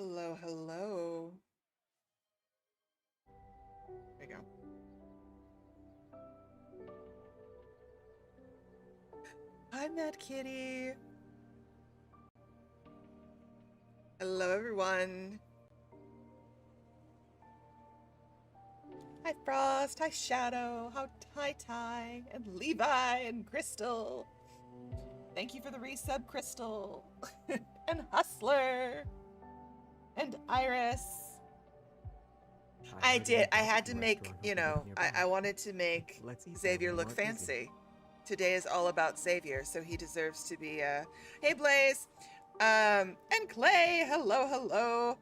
Hello, hello. There you go. Hi, Mad Kitty. Hello, everyone. Hi, Frost. Hi, Shadow. Hi, Ty, and Levi, and Crystal. Thank you for the resub, Crystal. And Hustler. And Iris. I did. I had to make, I wanted to make Xavier look fancy. Today is all about Xavier, so he deserves to be, hey, Blaze. And Clay. Hello, hello.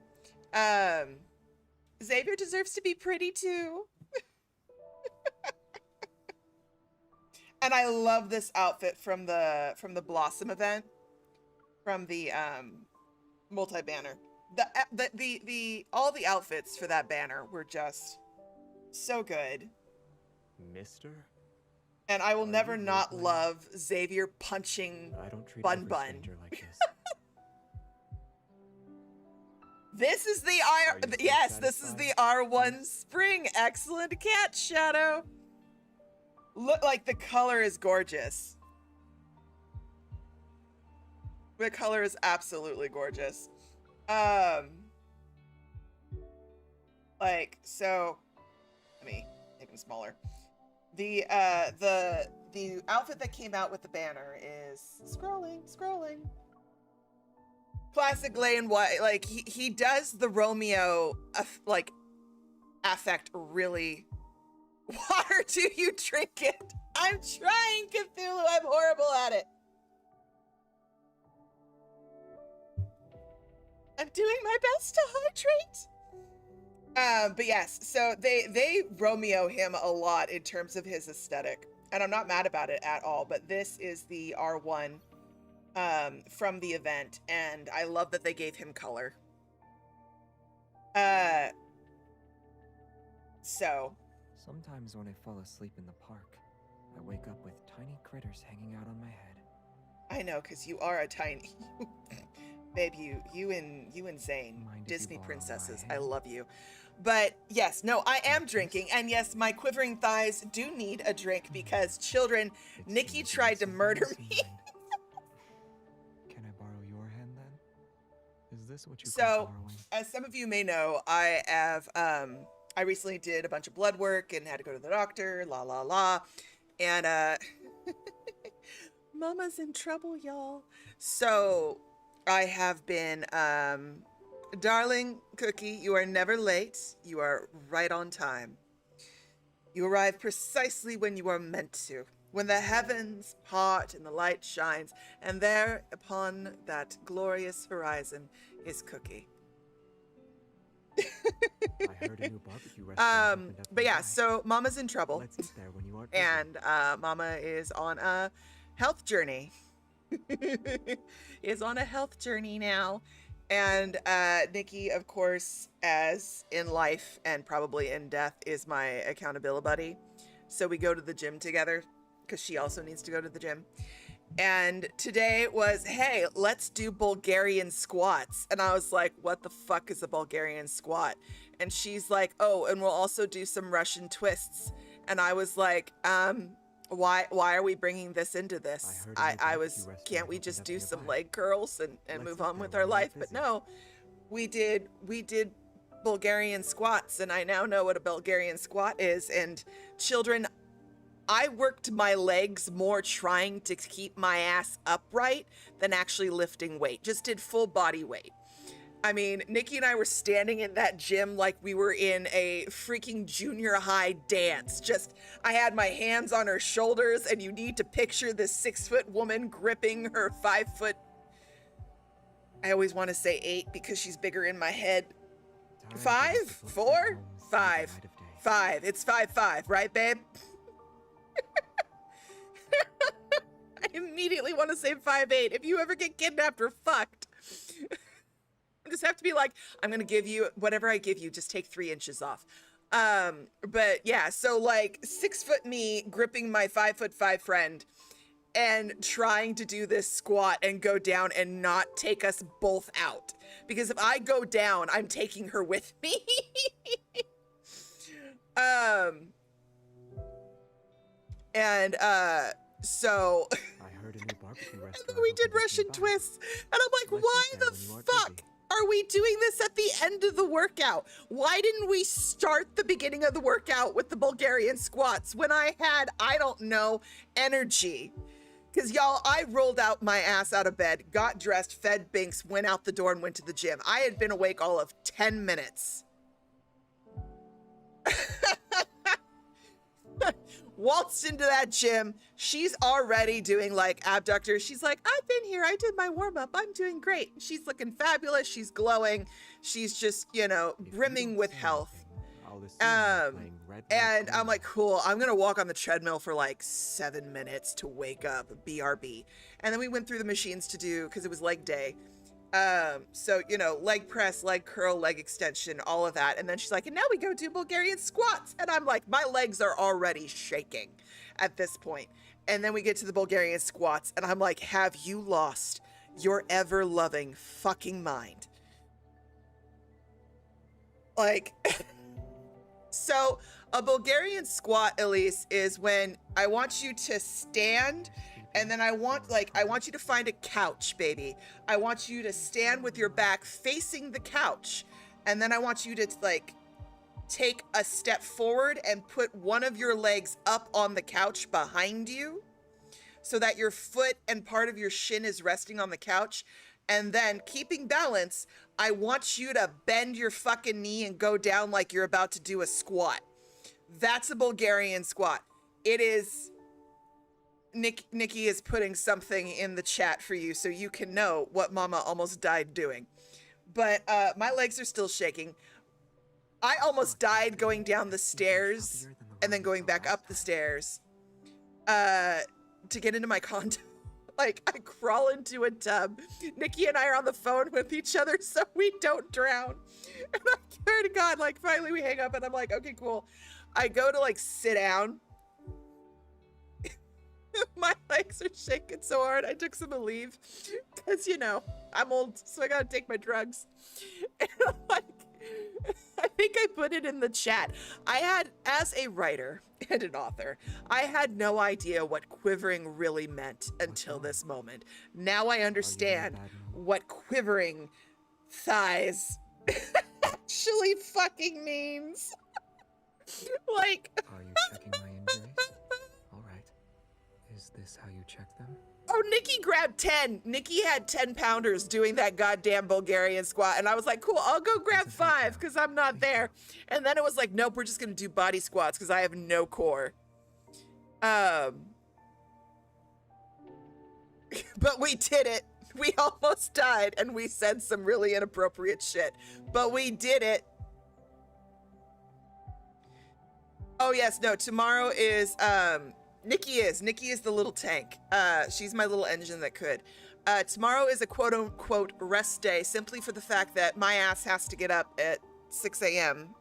Xavier deserves to be pretty too. And I love this outfit from the Blossom event, from the multi-banner. The all the outfits for that banner were just so good. Mister? And I will never not love Xavier punching I don't treat Bun every Bun. stranger like this. This is the yes, this is the R1 spring. Excellent catch, Shadow. Look, like the color is gorgeous. The color is absolutely gorgeous. Like, so let me make them smaller. The outfit that came out with the banner is scrolling. Classic Lay and White. Like he does the Romeo like affect really. Water, do you drink it? I'm trying, Cthulhu. I'm horrible at it. I'm doing my best to hydrate. But yes, so they Romeo him a lot in terms of his aesthetic, and I'm not mad about it at all. But this is the R1 from the event, and I love that they gave him color. So. Sometimes when I fall asleep in the park, I wake up with tiny critters hanging out on my head. I know, because you are a tiny... Babe, you and Zayne, Disney princesses, I love you. But yes, no, I am drinking. And yes, my quivering thighs do need a drink because children, Nikki tried to murder me. Can I borrow your hand then? Is this what you call borrowing? As some of you may know, I have... I recently did a bunch of blood work and had to go to the doctor, and Mama's in trouble, y'all. So I have been, darling Cookie, you are never late. You are right on time. You arrive precisely when you are meant to, when the heavens part and the light shines, and there upon that glorious horizon is Cookie. I heard a new barbecue restaurant opened up but yeah, nearby. so Mama's in trouble. Let's eat there when you aren't busy. And Mama is on a health journey. Is on a health journey now. And Nikki, of course, as in life and probably in death, is my accountability buddy. So we go to the gym together because she also needs to go to the gym. And today was, hey, let's do Bulgarian squats. And I was like, what the fuck is a Bulgarian squat? And she's like, oh, and we'll also do some Russian twists. And I was like, why are we bringing this into this? I was, can't we just do some leg curls and move on with our life? But no, we did Bulgarian squats, and I now know what a Bulgarian squat is. And children, I worked my legs more trying to keep my ass upright than actually lifting weight. Just did full body weight. I mean, Nikki and I were standing in that gym like we were in a freaking junior high dance. Just, I had my hands on her shoulders, and you need to picture this 6-foot woman gripping her 5-foot. I always want to say 8 because she's bigger in my head. 5, 4, 5, 5. It's 5'5", right, babe? I immediately want to say 5'8". If you ever get kidnapped or fucked, I just have to be like, I'm gonna give you whatever I give you, just take 3 inches off. But yeah, so like 6 foot me gripping my 5'5" friend, and trying to do this squat and go down and not take us both out. Because if I go down, I'm taking her with me. So I heard a new barbecue restaurant. and then we did opened up Russian nearby. twists. And I'm like, Let's why eat there the when you are fuck busy. are we doing this at the end of the workout? Why didn't we start the beginning of the workout with the Bulgarian squats when I had, I don't know, energy? Because y'all, I rolled out my ass out of bed, got dressed, fed Binks, went out the door and went to the gym. I had been awake all of 10 minutes. Waltzed into that gym. She's already doing like abductors. She's like, I've been here. I did my warm up. I'm doing great. She's looking fabulous. She's glowing. She's just, you know, If you brimming don't with say health. anything, I'll assume you're playing Red Light And I'm Green like, Light. cool, I'm gonna walk on the treadmill for like 7 minutes to wake up, BRB. And then we went through the machines to do, because it was leg day. So, you know, leg press, leg curl, leg extension, all of that. And then she's like, and now we go do Bulgarian squats. And I'm like, my legs are already shaking at this point. And then we get to the Bulgarian squats and I'm like, have you lost your ever loving fucking mind? Like, so a Bulgarian squat, Elise, is when I want you to stand and then I want you to find a couch, baby. I want you to stand with your back facing the couch. And then I want you to like take a step forward and put one of your legs up on the couch behind you so that your foot and part of your shin is resting on the couch. And then keeping balance, I want you to bend your fucking knee and go down like you're about to do a squat. That's a Bulgarian squat. It is... Nikki is putting something in the chat for you so you can know what Mama almost died doing. But my legs are still shaking. I almost died going down the stairs and then going back up the stairs to get into my condo. Like, I crawl into a tub. Nikki and I are on the phone with each other so we don't drown. And I swear to God, like, finally we hang up and I'm like, okay, cool. I go to, like, sit down. My legs are shaking so hard. I took some leave because, you know, I'm old, so I gotta take my drugs. And I'm like, I think I put it in the chat. I had, as a writer and an author, I had no idea what quivering really meant until this moment. Now I understand what quivering thighs actually fucking means. Like, Are you checking my injuries? All right. Is this how you check them? oh, Nikki grabbed 10. Nikki had 10 pounders doing that goddamn Bulgarian squat. And I was like, cool, I'll go grab 5 because I'm not there. And then it was like, nope, we're just going to do body squats because I have no core. But we did it. We almost died and we said some really inappropriate shit. But we did it. Oh, yes, no, tomorrow is... Nikki is the little tank. She's my little engine that could. Tomorrow is a quote unquote rest day simply for the fact that my ass has to get up at 6 a.m.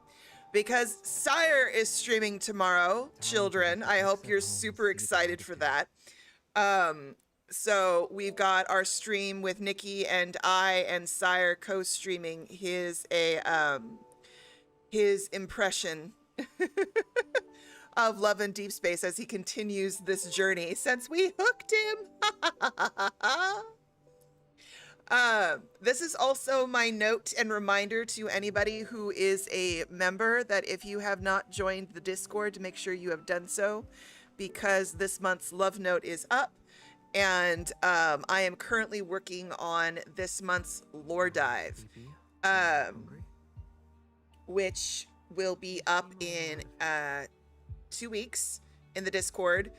because Sire is streaming tomorrow. Children, I hope you're super excited for that. So we've got our stream with Nikki and I and Sire co-streaming his impression of Love and Deepspace as he continues this journey since we hooked him. This is also my note and reminder to anybody who is a member that if you have not joined the Discord, to make sure you have done so, because this month's Love Note is up, and I am currently working on this month's Lore Dive, which will be up in 2 weeks in the Discord,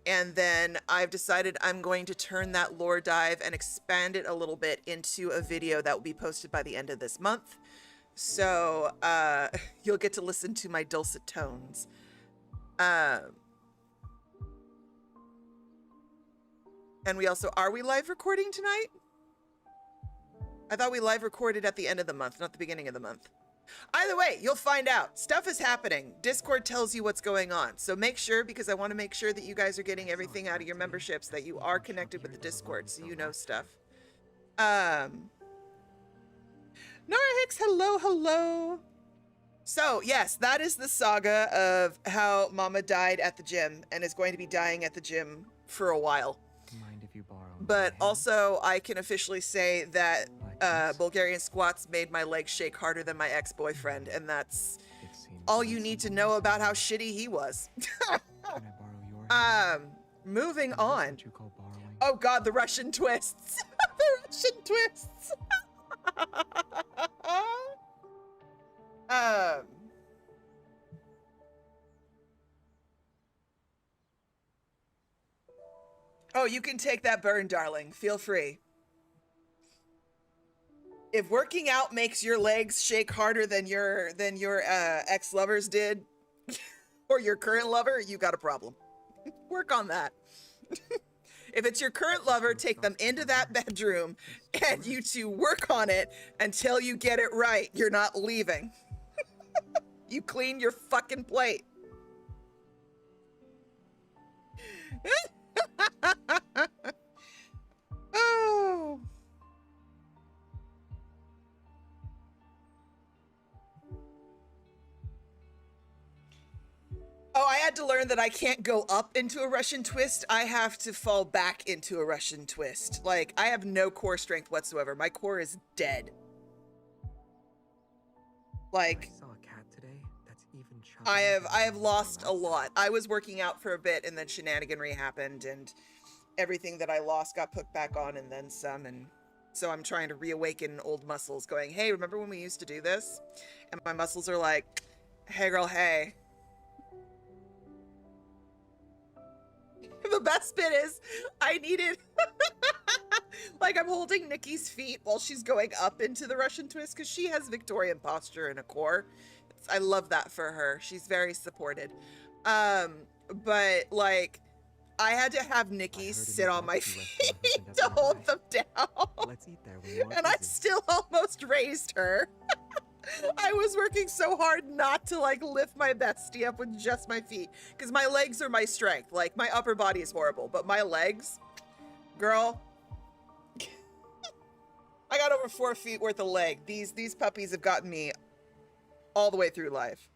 and then I've decided I'm going to turn that lore dive and expand it a little bit into a video that will be posted by the end of this month. So you'll get to listen to my dulcet tones. And we also, are we live recording tonight? I thought we live recorded at the end of the month, not the beginning of the month. Either way, you'll find out. Stuff is happening. Discord tells you what's going on. So make sure, because I want to make sure that you guys are getting everything out of your memberships, that you are connected with the Discord so you know stuff. Nora Hicks, hello, hello. So, yes, that is the saga of how Mama died at the gym and is going to be dying at the gym for a while. Mind if you borrow But my hand? also, I can officially say that Like this? Bulgarian squats made my legs shake harder than my ex-boyfriend, and that's It seems all like you need to someone know else about how has shitty he was. Can I borrow your hand? Moving Is this on. what you call borrowing? Oh god, the Russian twists. The Russian twists. Oh, you can take that burn, darling. Feel free. If working out makes your legs shake harder than your ex-lovers did, or your current lover, you got a problem. Work on that. If it's your current lover, take them into that bedroom and you two work on it until you get it right. You're not leaving. You clean your fucking plate. Oh. Oh, I had to learn that I can't go up into a Russian twist. I have to fall back into a Russian twist. Like, I have no core strength whatsoever. My core is dead. Like, I saw a cat today that's even I have lost a lot. I was working out for a bit and then shenaniganry happened and everything that I lost got put back on and then some, and so I'm trying to reawaken old muscles going, hey, remember when we used to do this? And my muscles are like, hey girl, hey. The best bit is I needed like I'm holding Nikki's feet while she's going up into the Russian twist because she has Victorian posture and a core. I love that for her. She's very supported. But like I had to have Nikki sit on my feet to hold them down. Let's eat there when you're And I busy. still almost raised her. I was working so hard not to like lift my bestie up with just my feet because my legs are my strength. Like my upper body is horrible, but my legs, girl, I got over 4 feet worth of leg. These puppies have gotten me all the way through life.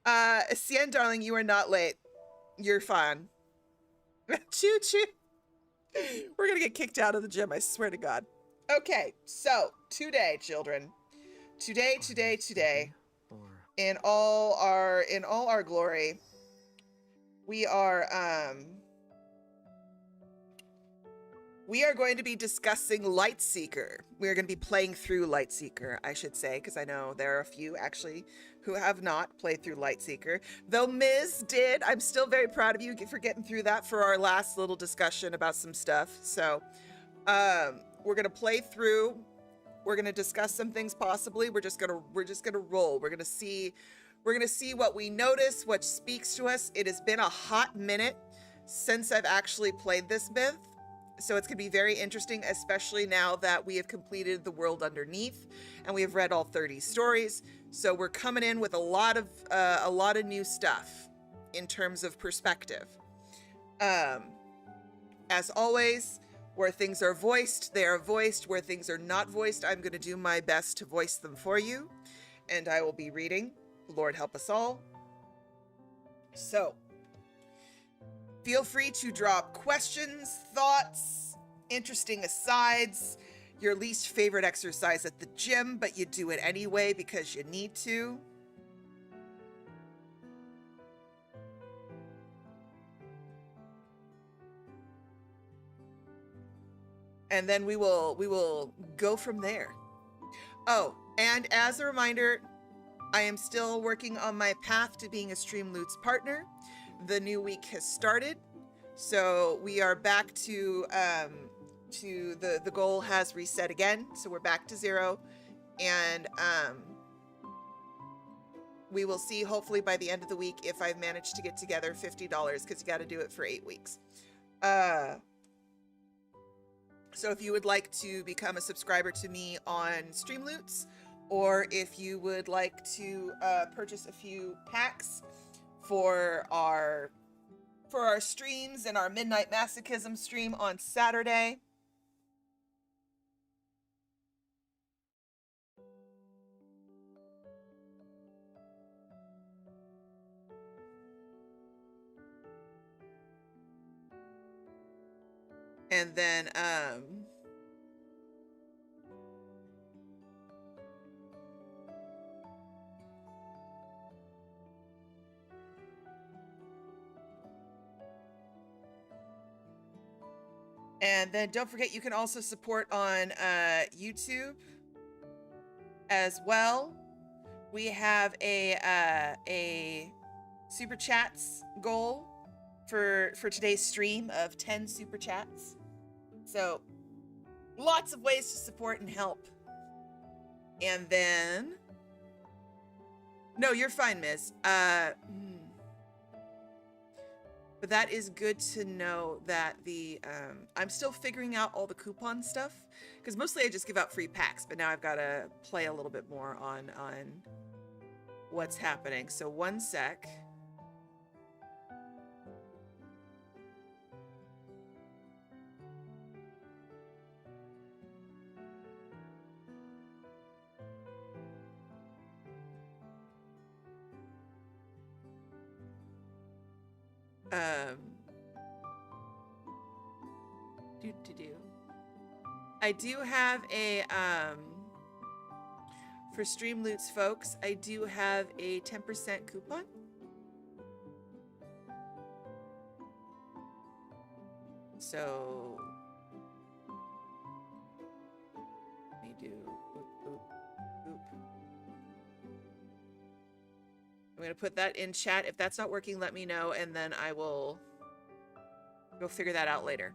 Cien, darling, you are not late. You're fine. Choo choo. We're gonna get kicked out of the gym, I swear to God. Okay, so today, children. Today, Or in all our glory, we are going to be discussing Lightseeker. We are going to be playing through Lightseeker, I should say, because I know there are a few actually who have not played through Lightseeker. Though Ms. did, I'm still very proud of you for getting through that for our last little discussion about some stuff. So, we're going to play through. We're going to discuss some things possibly. We're just going to roll. We're going to see what we notice, what speaks to us. It has been a hot minute since I've actually played this myth. So it's going to be very interesting, especially now that we have completed the world underneath and we have read all 30 stories. So we're coming in with a lot of new stuff in terms of perspective. As always, where things are voiced, they are voiced. Where things are not voiced, I'm going to do my best to voice them for you. And I will be reading. Lord help us all. So, feel free to drop questions, thoughts, interesting asides, your least favorite exercise at the gym, but you do it anyway because you need to. And then we will go from there. Oh, and as a reminder, I am still working on my path to being a Streamloots partner. The new week has started, so we are back to the goal has reset again. So we're back to 0, and we will see hopefully by the end of the week if I've managed to get together $50 because you got to do it for 8 weeks. So if you would like to become a subscriber to me on Streamloots or if you would like to purchase a few packs for our streams and our Midnight Masochism stream on Saturday. And then don't forget, you can also support on YouTube as well. We have a super chats goal for today's stream of 10 super chats. So lots of ways to support and help. And then, no, you're fine, Miss. But that is good to know that the I'm still figuring out all the coupon stuff, because mostly I just give out free packs, but now I've got to play a little bit more on what's happening. So one sec. I do have a for Stream Loots folks, I do have a 10% coupon. So let me do I'm gonna put that in chat. If that's not working, let me know, and then I will go figure that out later.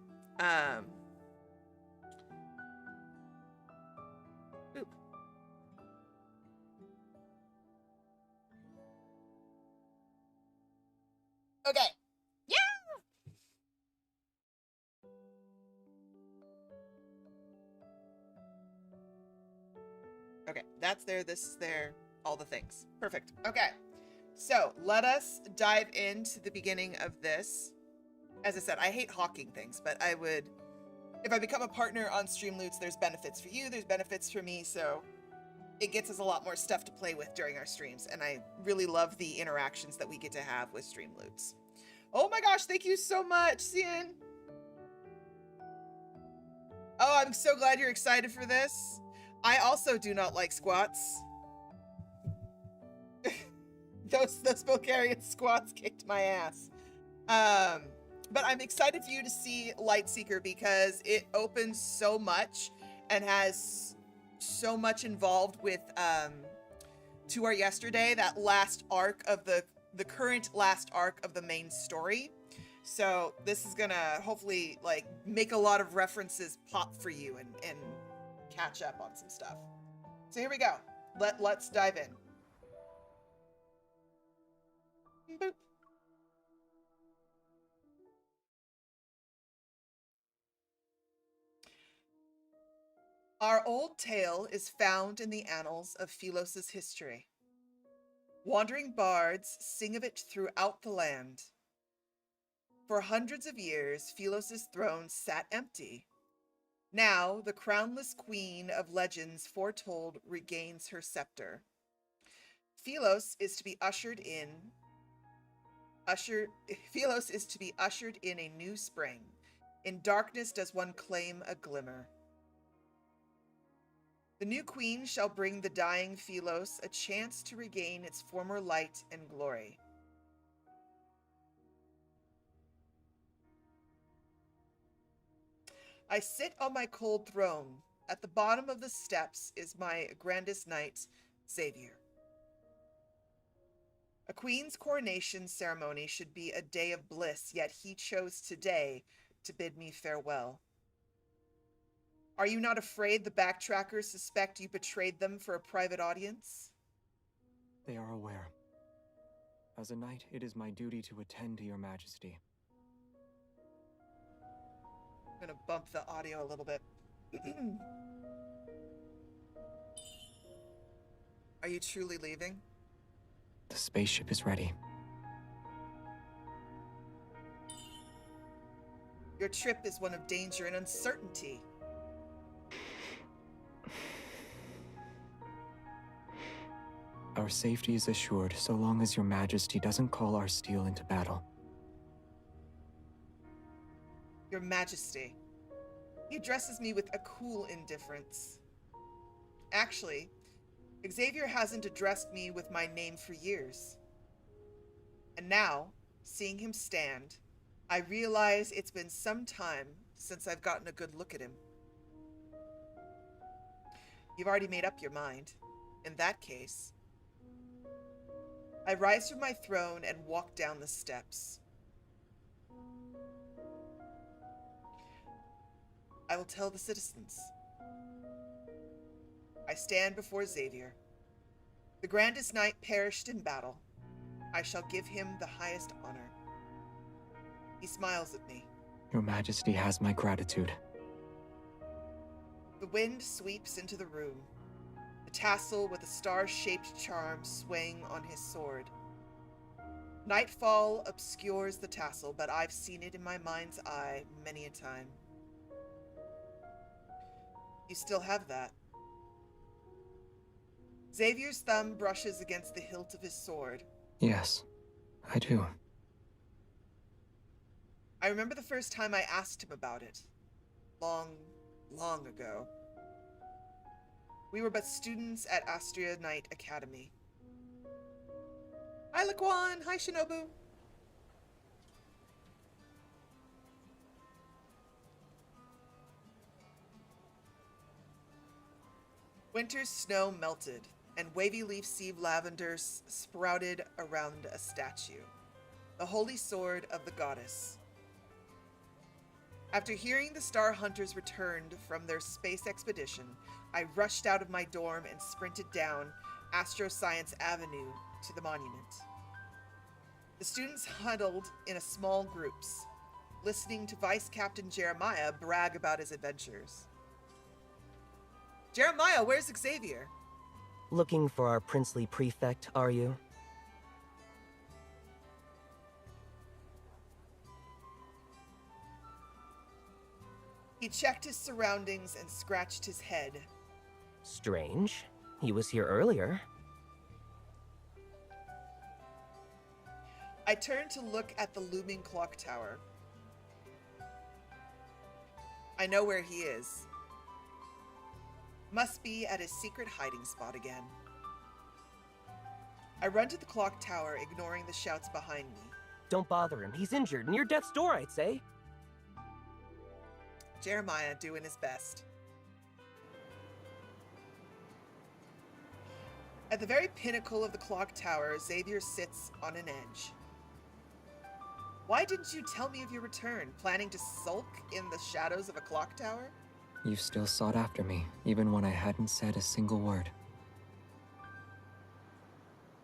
Okay. Yeah. Okay, that's there, this is there, all the things. Perfect. Okay. So let us dive into the beginning of this. As I said, I hate hawking things, but I would, if I become a partner on Streamloots, there's benefits for you, there's benefits for me, so it gets us a lot more stuff to play with during our streams, and I really love the interactions that we get to have with Streamloots. Oh my gosh, thank you so much, Cian. Oh, I'm so glad you're excited for this. I also do not like squats. Those Bulgarian squats kicked my ass. But I'm excited for you to see Lightseeker because it opens so much and has so much involved with To Our Yesterday, that last arc of the current last arc of the main story. So this is gonna hopefully like make a lot of references pop for you and catch up on some stuff. So here we go. Let's dive in. Boop. Our old tale is found in the annals of Philos' history. Wandering bards sing of it throughout the land. For hundreds of years, Philos' throne sat empty. Now, the crownless queen of legends foretold regains her scepter. Philos is to be ushered in a new spring. In darkness does one claim a glimmer. The new queen shall bring the dying Philos a chance to regain its former light and glory. I sit on my cold throne. At the bottom of the steps is my grandest knight, Xavier. A queen's coronation ceremony should be a day of bliss, yet he chose today to bid me farewell. Are you not afraid the backtrackers suspect you betrayed them for a private audience? They are aware. As a knight, it is my duty to attend to your majesty. I'm gonna bump the audio a little bit. Are you truly leaving? The spaceship is ready. Your trip is one of danger and uncertainty. Our safety is assured so long as your majesty doesn't call our steel into battle. Your Majesty. He addresses me with a cool indifference. Actually, Xavier hasn't addressed me with my name for years. And now, seeing him stand, I realize it's been some time since I've gotten a good look at him. You've already made up your mind. In that case, I rise from my throne and walk down the steps. I will tell the citizens. I stand before Xavier. The grandest knight perished in battle. I shall give him the highest honor. He smiles at me. Your majesty has my gratitude. The wind sweeps into the room, the tassel with a star-shaped charm swaying on his sword. Nightfall obscures the tassel, but I've seen it in my mind's eye many a time. You still have that. Xavier's thumb brushes against the hilt of his sword. Yes, I do. I remember the first time I asked him about it. Long, long ago. We were but students at Astria Knight Academy. Hi, Laquan. Hi, Shinobu. Winter's snow melted, and wavy leaf sea lavender sprouted around a statue, the holy sword of the goddess. After hearing the Star Hunters returned from their space expedition, I rushed out of my dorm and sprinted down Astroscience Avenue to the monument. The students huddled in small groups, listening to Vice Captain Jeremiah brag about his adventures. Jeremiah, where's Xavier? Looking for our princely prefect, are you? He checked his surroundings and scratched his head. Strange. He was here earlier. I turned to look at the looming clock tower. I know where he is. Must be at his secret hiding spot again. I run to the clock tower, ignoring the shouts behind me. Don't bother him. He's injured. Near death's door, I'd say. Jeremiah doing his best. At the very pinnacle of the clock tower, Xavier sits on an edge. Why didn't you tell me of your return? Planning to sulk in the shadows of a clock tower? You still sought after me, even when I hadn't said a single word.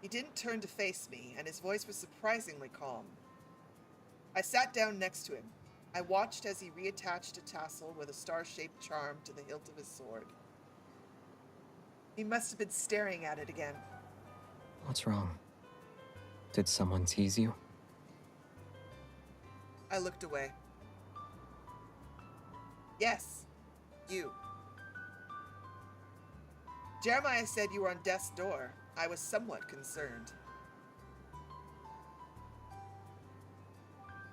He didn't turn to face me, and his voice was surprisingly calm. I sat down next to him. I watched as he reattached a tassel with a star-shaped charm to the hilt of his sword. He must have been staring at it again. What's wrong? Did someone tease you? I looked away. Yes, you. Jeremiah said you were on death's door. I was somewhat concerned.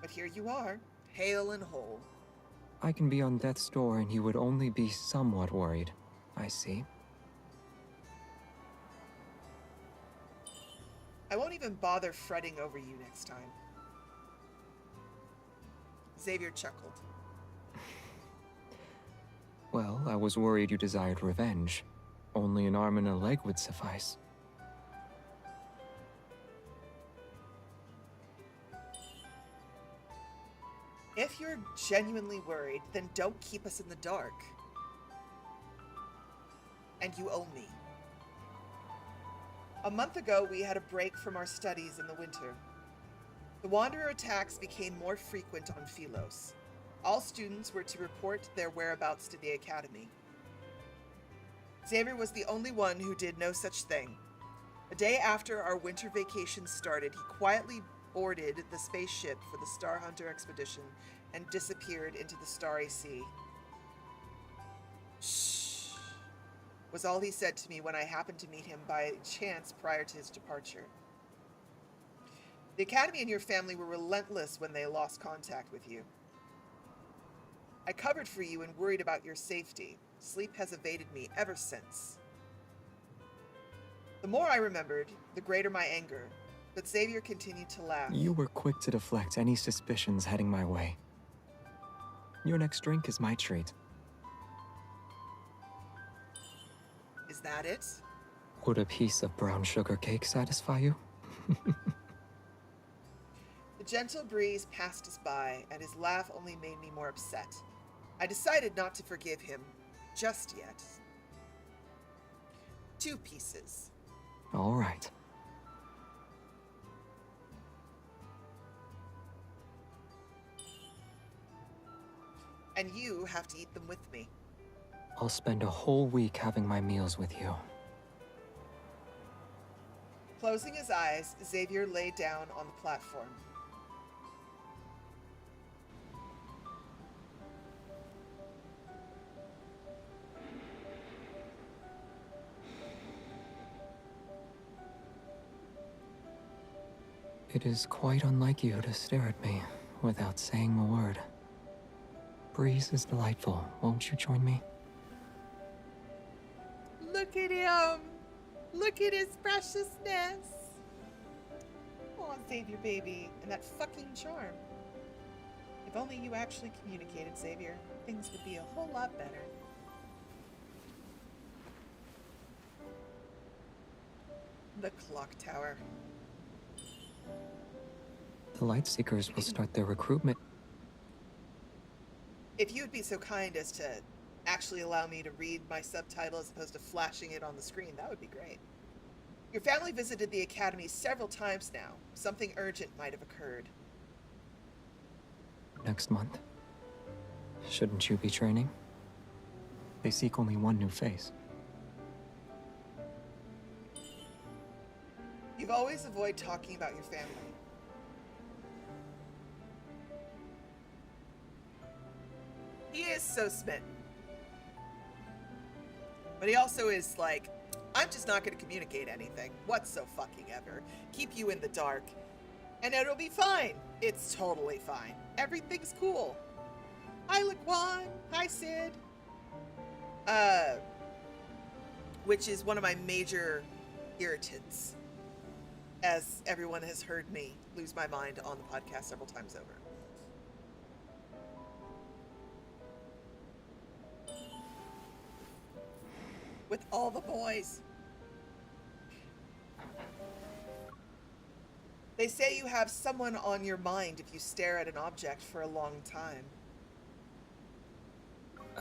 But here you are, hale and whole. I can be on death's door and you would only be somewhat worried. I see. I won't even bother fretting over you next time. Xavier chuckled. Well, I was worried you desired revenge. Only an arm and a leg would suffice. If you're genuinely worried, then don't keep us in the dark. And you owe me. A month ago, we had a break from our studies in the winter. The Wanderer attacks became more frequent on Philos. All students were to report their whereabouts to the Academy. Xavier was the only one who did no such thing. A day after our winter vacation started, he quietly boarded the spaceship for the Star Hunter expedition and disappeared into the starry sea. Shh, was all he said to me when I happened to meet him by chance prior to his departure. The Academy and your family were relentless when they lost contact with you. I covered for you and worried about your safety. Sleep has evaded me ever since. The more I remembered, the greater my anger, but Xavier continued to laugh. You were quick to deflect any suspicions heading my way. Your next drink is my treat. Is that it? Would a piece of brown sugar cake satisfy you? The gentle breeze passed us by, and his laugh only made me more upset. I decided not to forgive him just yet. 2 pieces. All right. And you have to eat them with me. I'll spend a whole week having my meals with you. Closing his eyes, Xavier lay down on the platform. It is quite unlike you to stare at me without saying a word. Breeze is delightful. Won't you join me? Look at him! Look at his preciousness! Oh, Xavier, baby. And that fucking charm. If only you actually communicated, Xavier, things would be a whole lot better. The clock tower. The Lightseekers will start their recruitment. If you would be so kind as to actually allow me to read my subtitle as opposed to flashing it on the screen, that would be great. Your family visited the Academy several times now. Something urgent might have occurred. Next month. Shouldn't you be training? They seek only one new face. You've always avoided talking about your family. He is so smitten. But he also is like, I'm just not going to communicate anything whatsoever. Keep you in the dark. And it'll be fine. It's totally fine. Everything's cool. Hi, Laquan. Hi, Sid. Which is one of my major irritants, as everyone has heard me lose my mind on the podcast several times over. With all the boys. They say you have someone on your mind if you stare at an object for a long time.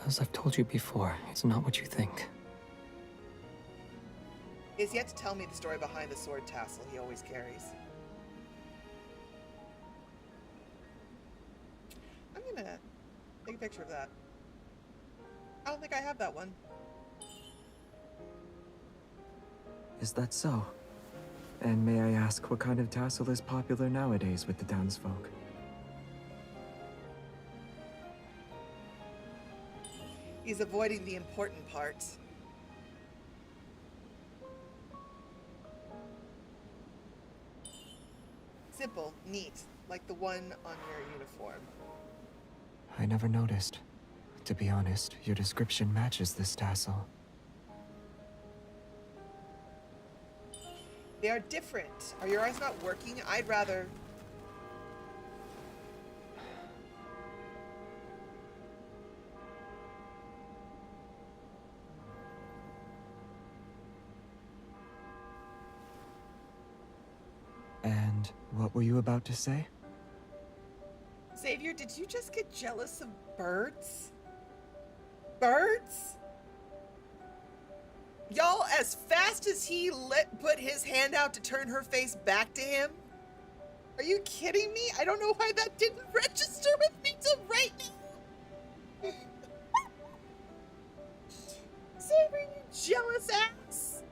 As I've told you before, it's not what you think. He has yet to tell me the story behind the sword tassel he always carries. I'm gonna take a picture of that. I don't think I have that one. Is that so? And may I ask what kind of tassel is popular nowadays with the townsfolk? He's avoiding the important parts. Simple, neat, like the one on your uniform. I never noticed. To be honest, your description matches this tassel. They are different. Are your eyes not working? I'd rather... And what were you about to say? Xavier, did you just get jealous of birds? Birds? Y'all, as fast as he put his hand out to turn her face back to him? Are you kidding me? I don't know why that didn't register with me till right now. Xavier, you jealous ass.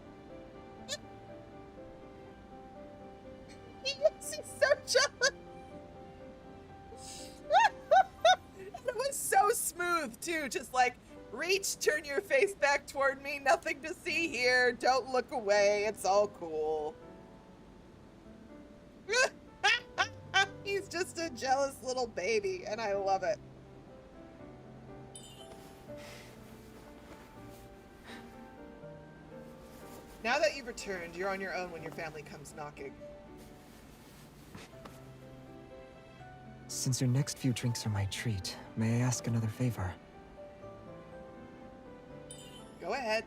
smooth too. Just like, reach, turn your face back toward me. Nothing to see here. Don't look away. It's all cool. He's just a jealous little baby, and I love it. Now that you've returned, you're on your own when your family comes knocking. Since your next few drinks are my treat, may I ask another favor? Go ahead.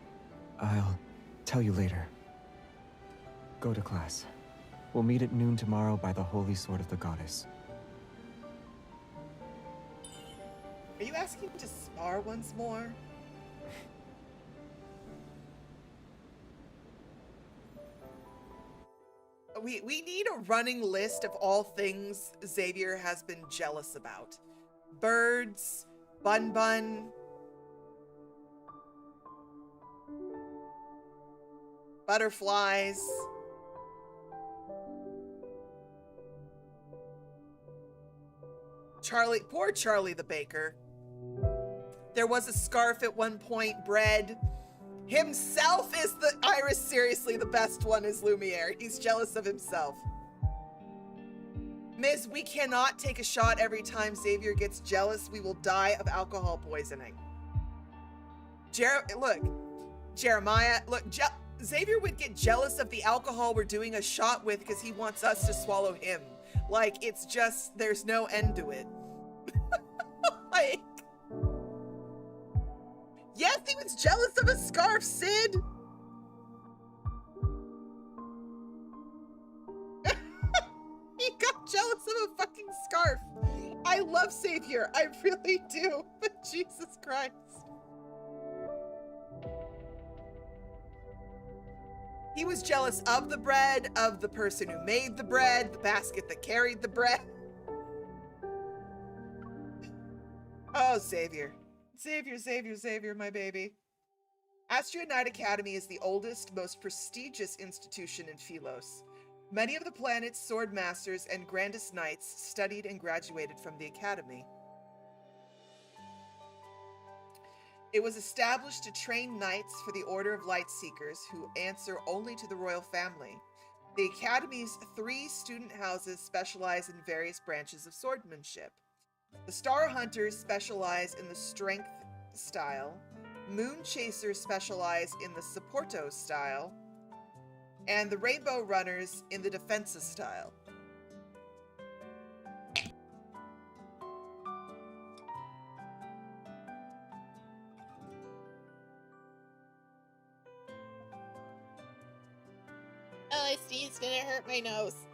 I'll tell you later. Go to class. We'll meet at noon tomorrow by the Holy Sword of the Goddess. Are you asking to spar once more? We need a running list of all things Xavier has been jealous about. Birds, Bun Bun, butterflies. Charlie, poor Charlie the baker. There was a scarf at one point, bread. Himself is the Iris, seriously, the best one is Lumiere. He's jealous of himself. Miss, we cannot take a shot every time Xavier gets jealous. We will die of alcohol poisoning. Jeremiah, look, Xavier would get jealous of the alcohol we're doing a shot with because he wants us to swallow him. Like, it's just, there's no end to it. Like, yes, he was jealous of a scarf, Sid. He got jealous of a fucking scarf. I love Xavier, I really do, but Jesus Christ. He was jealous of the bread, of the person who made the bread, the basket that carried the bread. Oh, Xavier. Xavier, my baby. Astria Knight Academy is the oldest, most prestigious institution in Philos. Many of the planet's sword masters and grandest knights studied and graduated from the academy. It was established to train knights for the Order of Lightseekers, who answer only to the royal family. The Academy's 3 student houses specialize in various branches of swordsmanship. The Star Hunters specialize in the Strength style, Moon Chasers specialize in the Supporto style, and the Rainbow Runners in the Defensa style. LSD is gonna hurt my nose.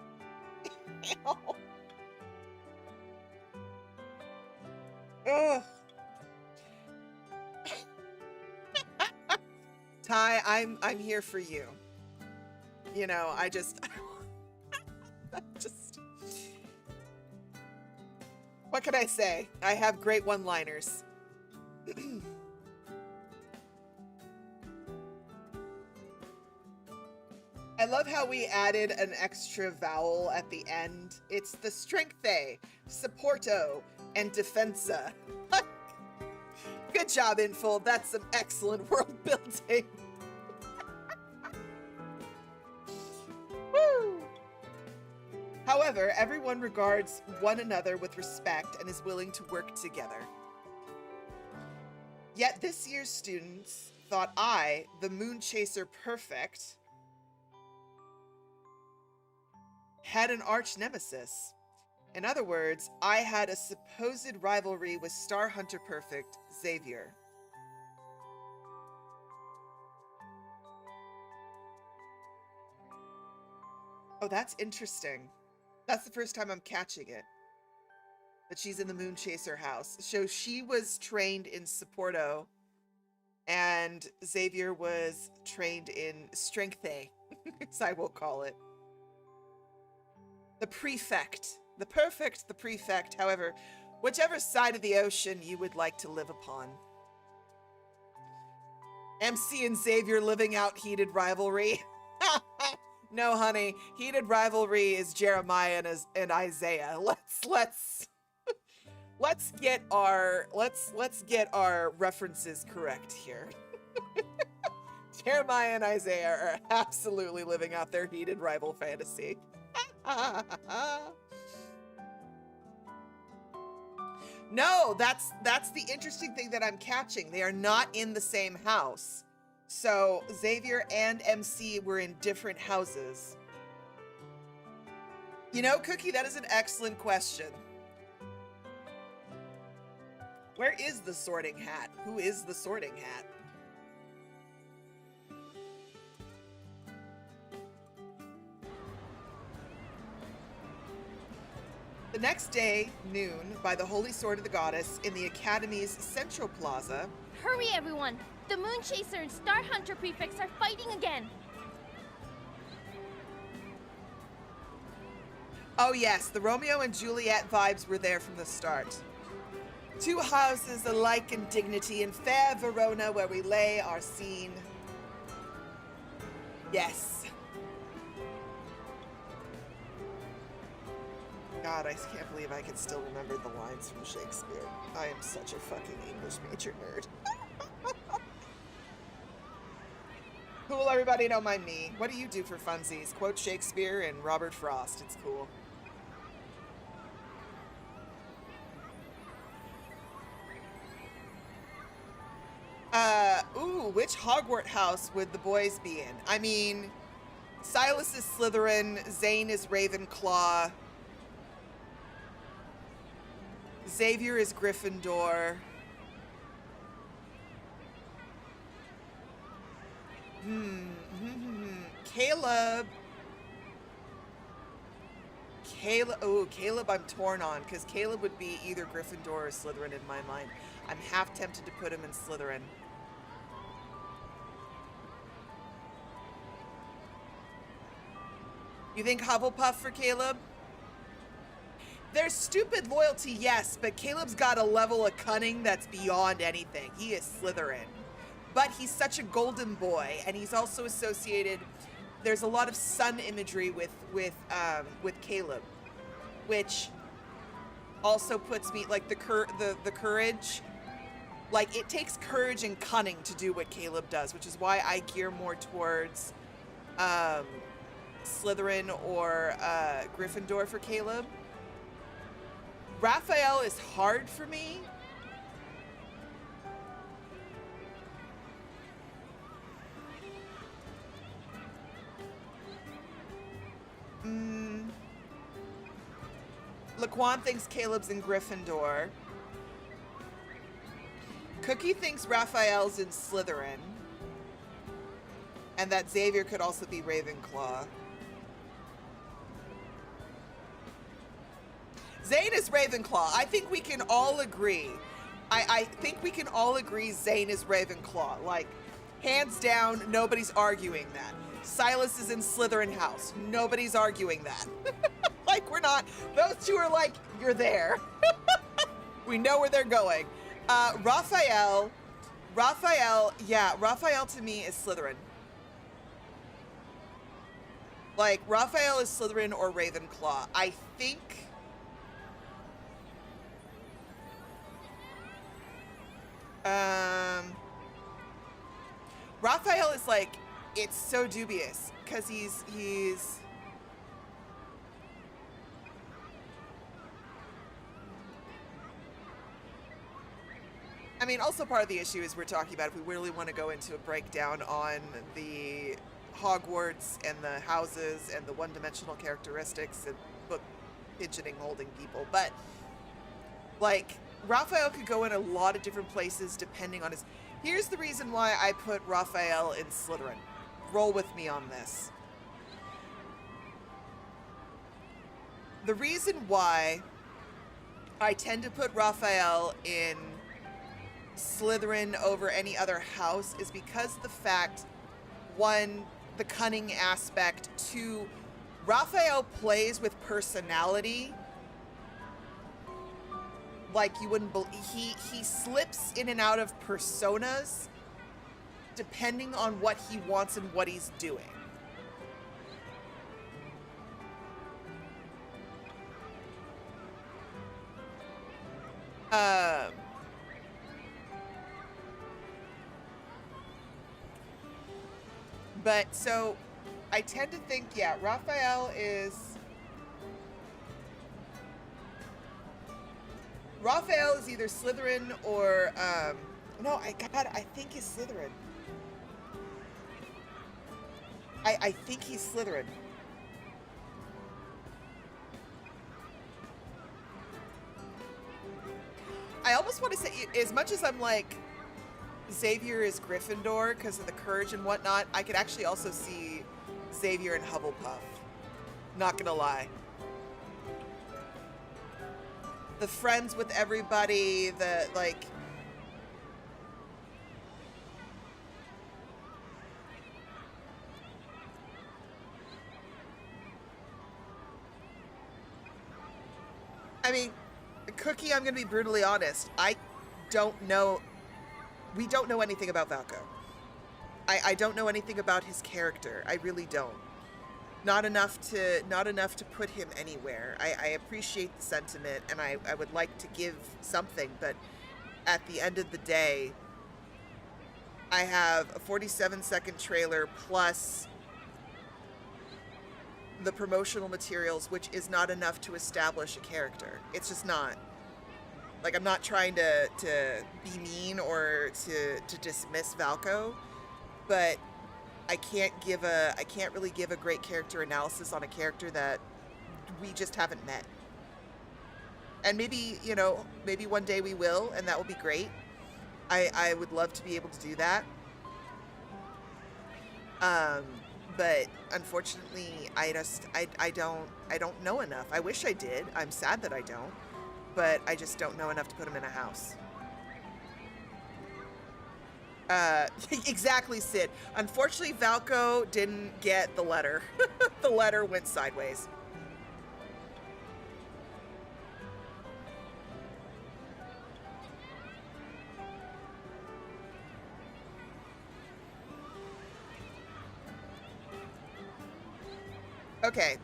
Ugh. Ty, I'm here for you. You know, I just what can I say? I have great one-liners. I love how we added an extra vowel at the end. It's the Strengthe, Supporto, and Defensa. Good job, Infold. That's some excellent world building. Woo! However, everyone regards one another with respect and is willing to work together. Yet this year's students thought I, the Moon Chaser Perfect, had an arch nemesis. In other words, I had a supposed rivalry with Star Hunter Perfect, Xavier. Oh, that's interesting. That's the first time I'm catching it. That she's in the Moon Chaser house. So she was trained in Supporto, and Xavier was trained in Strengthe, as I will call it. The prefect. The perfect, the prefect, however, whichever side of the ocean you would like to live upon. MC and Xavier living out heated rivalry. No, honey, heated rivalry is Jeremiah and Isaiah. Let's let's get our references correct here. Jeremiah and Isaiah are absolutely living out their heated rival fantasy. No, that's the interesting thing that I'm catching. They are not in the same house. So Xavier and MC were in different houses. You know, Cookie, that is an excellent question. Where is the Sorting Hat? Who is the Sorting Hat? The next day, noon, by the Holy Sword of the Goddess in the Academy's Central Plaza. Hurry, everyone! The Moon Chaser and Star Hunter prefects are fighting again! Oh yes, the Romeo and Juliet vibes were there from the start. Two houses alike in dignity in fair Verona where we lay our scene. Yes. God, I can't believe I can still remember the lines from Shakespeare. I am such a fucking English major nerd. Cool, everybody, don't mind me. What do you do for funsies? Quote Shakespeare and Robert Frost. It's cool. Ooh, which Hogwarts house would the boys be in? I mean, Sylus is Slytherin, Zayne is Ravenclaw, Xavier is Gryffindor. Caleb I'm torn on, because Caleb would be either Gryffindor or Slytherin in my mind. I'm half tempted to put him in Slytherin. You think Hufflepuff for Caleb? There's stupid loyalty, yes, but Caleb's got a level of cunning that's beyond anything. He is Slytherin. But he's such a golden boy, and he's also associated... There's a lot of sun imagery with Caleb, which also puts me, like, the courage. Like, it takes courage and cunning to do what Caleb does, which is why I gear more towards Slytherin or Gryffindor for Caleb. Rafayel is hard for me. Laquan thinks Caleb's in Gryffindor. Cookie thinks Raphael's in Slytherin. And that Xavier could also be Ravenclaw. Zayne is Ravenclaw. I think we can all agree. I think we can all agree Zayne is Ravenclaw. Like, hands down, nobody's arguing that. Sylus is in Slytherin house. Nobody's arguing that. Like, we're not. Those two are like, you're there. We know where they're going. Rafayel, yeah, Rafayel to me is Slytherin. Like, Rafayel is Slytherin or Ravenclaw. I think... Rafayel is like, it's so dubious because he's I mean, also part of the issue is we're talking about if we really want to go into a breakdown on the Hogwarts and the houses and the one-dimensional characteristics and book pigeoning holding people, but like Rafayel could go in a lot of different places depending on his... Here's the reason why I put Rafayel in Slytherin. Roll with me on this. The reason why I tend to put Rafayel in Slytherin over any other house is because of the fact, one, the cunning aspect, two, Rafayel plays with personality like you wouldn't believe. He slips in and out of personas depending on what he wants and what he's doing. Um, but so I tend to think, yeah, Rafayel is either Slytherin or no, I think he's Slytherin. I think he's Slytherin. I almost want to say, as much as I'm like, Xavier is Gryffindor because of the courage and whatnot, I could actually also see Xavier and Hufflepuff. Not gonna lie. The friends with everybody, the, like... I mean, Cookie, I'm gonna be brutally honest. I don't know... We don't know anything about Valko. I don't know anything about his character. I really don't. Not enough to put him anywhere. I appreciate the sentiment, and I would like to give something, but at the end of the day, I have a 47-second trailer plus the promotional materials, which is not enough to establish a character. It's just not. Like, I'm not trying to be mean or to dismiss Valko, but I can't really give a great character analysis on a character that we just haven't met. And maybe, you know, maybe one day we will, and that will be great. I would love to be able to do that. But unfortunately, I don't know enough. I wish I did. I'm sad that I don't. But I just don't know enough to put him in a house. Exactly, Sid. Unfortunately, Valko didn't get the letter. The letter went sideways. Okay.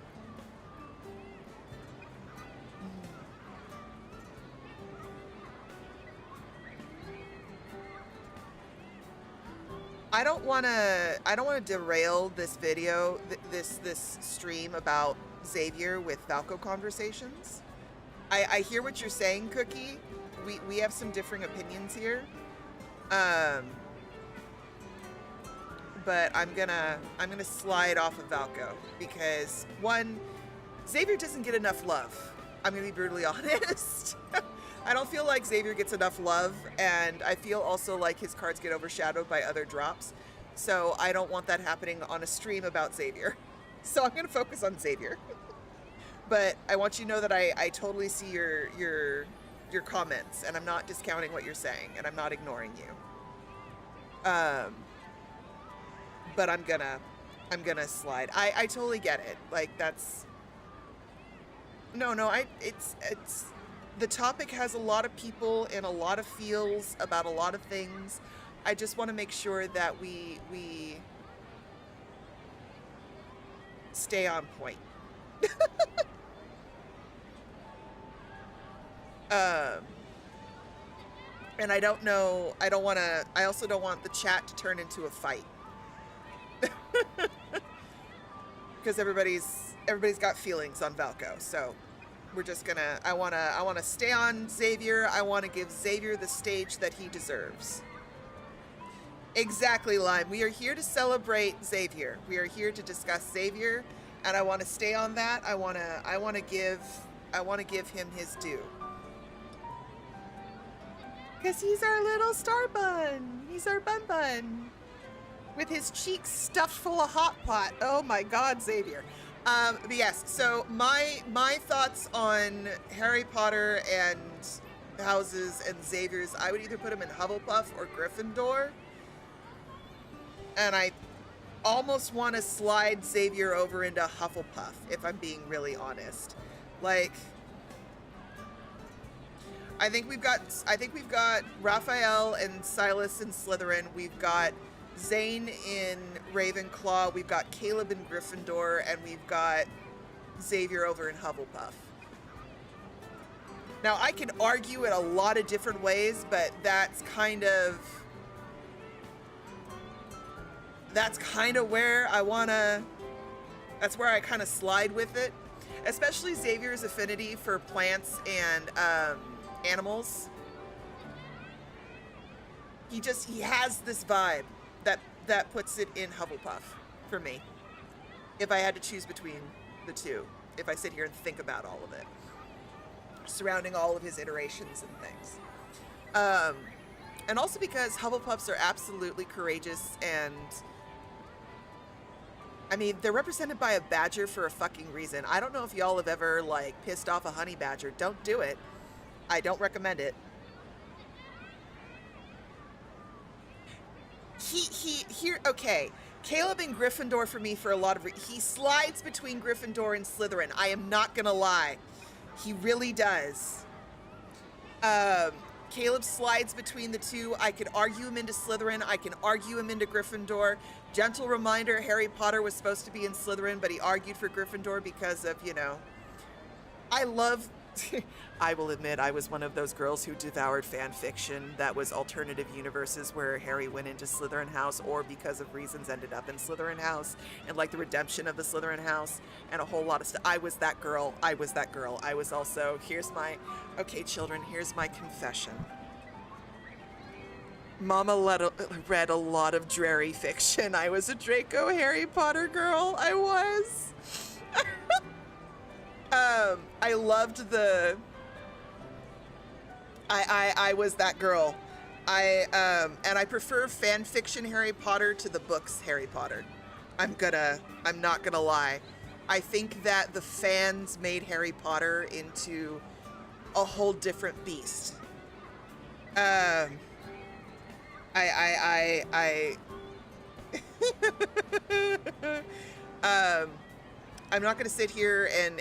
I don't want to derail this video, this stream about Xavier with Valko conversations. I hear what you're saying, Cookie. We have some differing opinions here. But I'm gonna slide off of Valko because, one, Xavier doesn't get enough love. I'm gonna be brutally honest. I don't feel like Xavier gets enough love, and I feel also like his cards get overshadowed by other drops. So I don't want that happening on a stream about Xavier. So I'm going to focus on Xavier. But I want you to know that I totally see your comments, and I'm not discounting what you're saying, and I'm not ignoring you. But I'm gonna slide. I totally get it. Like, that's... No, it's the topic has a lot of people and a lot of feels about a lot of things. I just want to make sure that we stay on point. And I also don't want the chat to turn into a fight. Because everybody's got feelings on Valko, so we're just gonna, I wanna stay on Xavier. I wanna give Xavier the stage that he deserves. Exactly, Lime. We are here to celebrate Xavier. We are here to discuss Xavier, and I wanna stay on that. I wanna give him his due. Because he's our little star bun. He's our bun bun. With his cheeks stuffed full of hot pot. Oh my God, Xavier. But yes, so my thoughts on Harry Potter and houses and Xavier's, I would either put him in Hufflepuff or Gryffindor. And I almost want to slide Xavier over into Hufflepuff, if I'm being really honest. Like, I think we've got Rafayel and Sylus in Slytherin. We've got Zayne in Ravenclaw, we've got Caleb in Gryffindor, and we've got Xavier over in Hufflepuff. Now, I can argue it a lot of different ways, but that's kind of where I wanna, that's where I kind of slide with it. Especially Xavier's affinity for plants and animals. He has this vibe that puts it in Hufflepuff for me. If I had to choose between the two, if I sit here and think about all of it, surrounding all of his iterations and things. And also because Hufflepuffs are absolutely courageous, and I mean, they're represented by a badger for a fucking reason. I don't know if y'all have ever, like, pissed off a honey badger. Don't do it. I don't recommend it. Okay. Caleb in Gryffindor for me for a lot of he slides between Gryffindor and Slytherin. I am not gonna lie. He really does. Caleb slides between the two. I could argue him into Slytherin. I can argue him into Gryffindor. Gentle reminder, Harry Potter was supposed to be in Slytherin, but he argued for Gryffindor because of, you know, I love, I will admit, I was one of those girls who devoured fan fiction that was alternative universes where Harry went into Slytherin house or because of reasons ended up in Slytherin house, and like the redemption of the Slytherin house and a whole lot of stuff. I was that girl. I was also, okay, children, here's my confession. Mama read a lot of dreary fiction. I was a Draco Harry Potter girl. I was. I loved the... I was that girl. And I prefer fan fiction Harry Potter to the books Harry Potter. I'm not gonna lie. I think that the fans made Harry Potter into a whole different beast. I'm not going to sit here and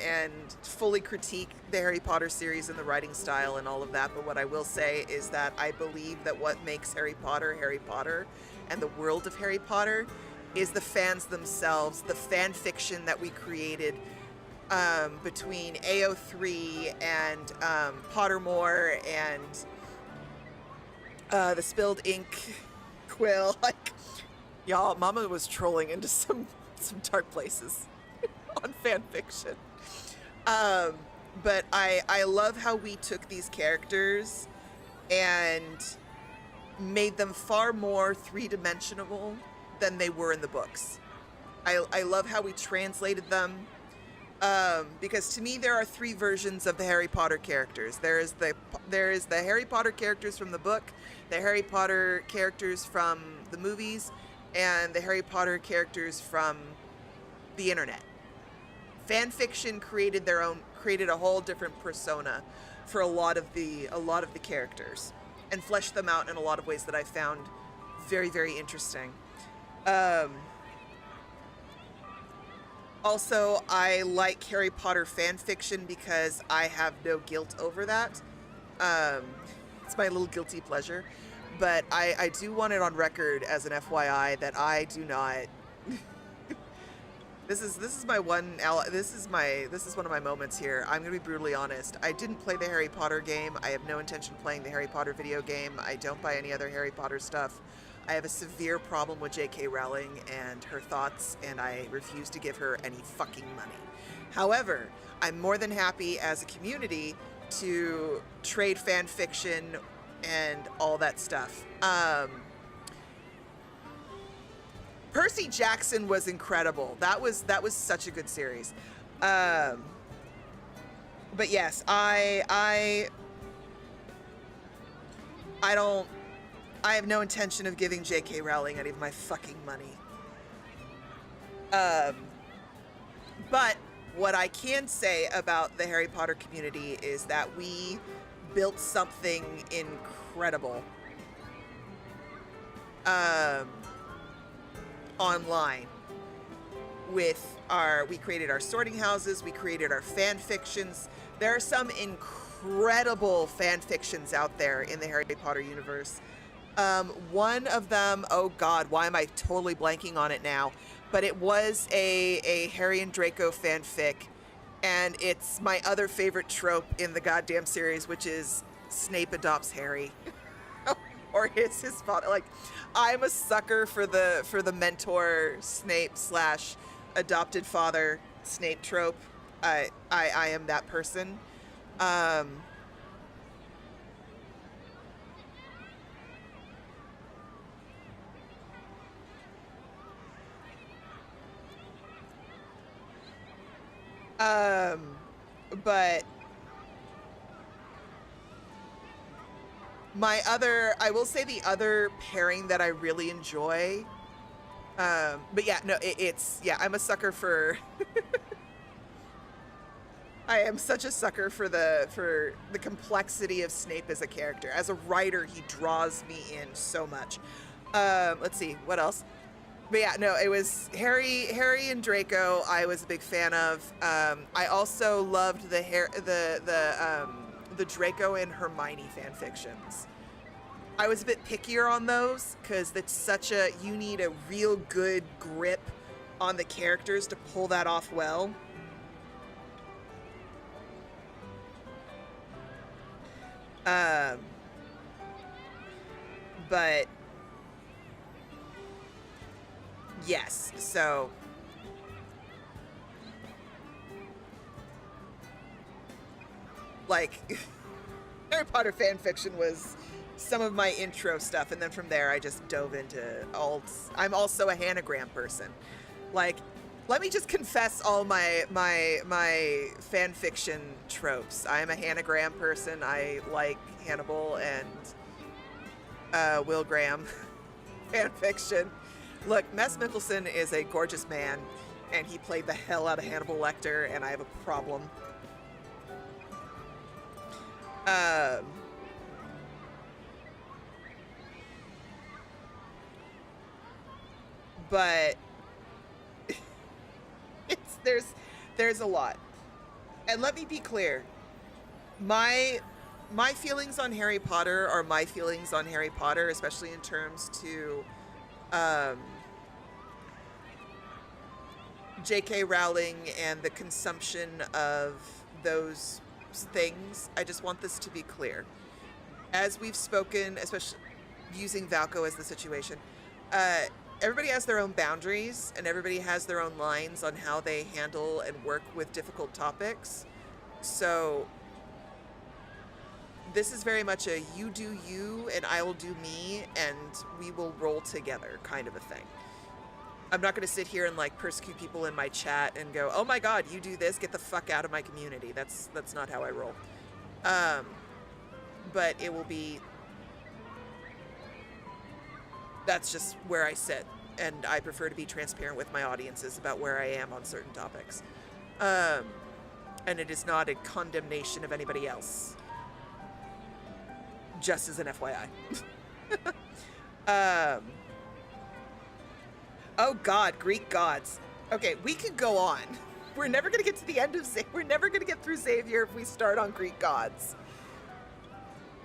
fully critique the Harry Potter series and the writing style and all of that, but what I will say is that I believe that what makes Harry Potter, and the world of Harry Potter is the fans themselves, the fan fiction that we created between AO3 and Pottermore and the Spilled Ink Quill. Like, y'all, Mama was trolling into some dark places on fan fiction. But I love how we took these characters and made them far more three-dimensional than they were in the books. I love how we translated them. Because to me, there are three versions of the Harry Potter characters. There is the Harry Potter characters from the book, the Harry Potter characters from the movies, and the Harry Potter characters from the internet. Fan fiction created a whole different persona for a lot of the characters, and fleshed them out in a lot of ways that I found very, very interesting. Also, I like Harry Potter fan fiction because I have no guilt over that. It's my little guilty pleasure. But I do want it on record as an FYI that I do not... This is one of my moments here. I'm going to be brutally honest. I didn't play the Harry Potter game. I have no intention of playing the Harry Potter video game. I don't buy any other Harry Potter stuff. I have a severe problem with J.K. Rowling and her thoughts, and I refuse to give her any fucking money. However, I'm more than happy as a community to trade fan fiction and all that stuff. Percy Jackson was incredible. That was such a good series. But yes, I have no intention of giving J.K. Rowling any of my fucking money. But what I can say about the Harry Potter community is that we built something incredible online. We created our sorting houses, we created our fan fictions. There are some incredible fan fictions out there in the Harry Potter universe. One of them, oh god, why am I totally blanking on it now? But it was a Harry and Draco fanfic And it's my other favorite trope in the goddamn series, which is Snape adopts Harry. Or his father. Like, I'm a sucker for the mentor Snape / adopted father Snape trope. I am that person. But I will say the other pairing that I really enjoy, but yeah, no, I'm a sucker for, I am such a sucker for the complexity of Snape as a character. As a writer, he draws me in so much. Let's see, what else? But yeah, no, it was Harry and Draco. I was a big fan of. I also loved the Draco and Hermione fan fictions. I was a bit pickier on those because you need a real good grip on the characters to pull that off well. But yes, so like Harry Potter fan fiction was some of my intro stuff, and then from there I just dove into alts. I'm also a Hanagram person. Like, let me just confess all my fan fiction tropes. I am a Hanagram person. I like Hannibal and Will Graham fan fiction. Look, Mess Mickelson is a gorgeous man, and he played the hell out of Hannibal Lecter, and I have a problem. But there's a lot. And let me be clear. My feelings on Harry Potter are my feelings on Harry Potter, especially in terms to J.K. Rowling and the consumption of those things. I just want this to be clear. As we've spoken, especially using Valco as the situation, everybody has their own boundaries and everybody has their own lines on how they handle and work with difficult topics. So this is very much a you do you and I will do me and we will roll together kind of a thing. I'm not going to sit here and like persecute people in my chat and go, oh my god, you do this, get the fuck out of my community. That's not how I roll. But it will be, that's just where I sit, and I prefer to be transparent with my audiences about where I am on certain topics. And it is not a condemnation of anybody else. Just as an FYI. Oh god, Greek gods. Okay, we could go on. We're never gonna get to the end of we're never gonna get through Xavier if we start on Greek gods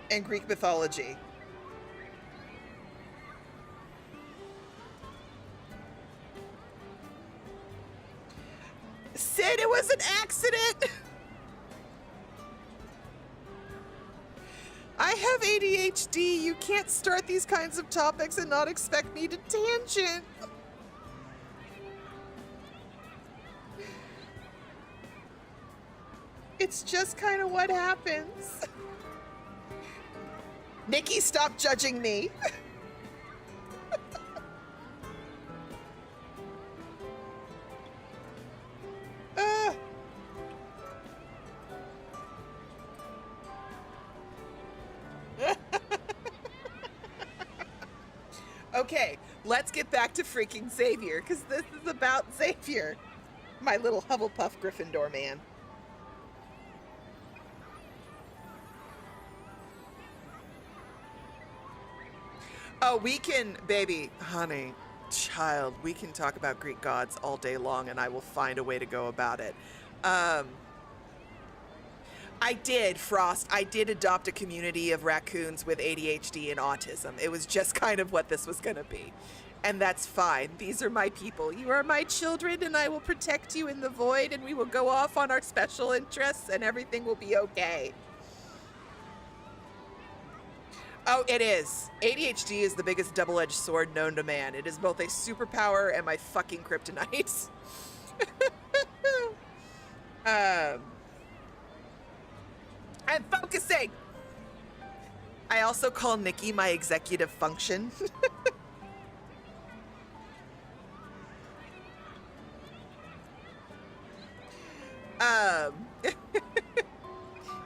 and Greek mythology. Sid, it was an accident! I have ADHD. You can't start these kinds of topics and not expect me to tangent. It's just kind of what happens. Nikki, stop judging me. Okay, let's get back to freaking Xavier, because this is about Xavier, my little Hufflepuff Gryffindor man. Oh, we can, baby, honey, child, we can talk about Greek gods all day long, and I will find a way to go about it. I did, Frost. I did adopt a community of raccoons with ADHD and autism. It was just kind of what this was going to be. And that's fine. These are my people. You are my children, and I will protect you in the void, and we will go off on our special interests, and everything will be okay. Oh, it is. ADHD is the biggest double-edged sword known to man. It is both a superpower and my fucking kryptonite. I'm focusing! I also call Nikki my executive function.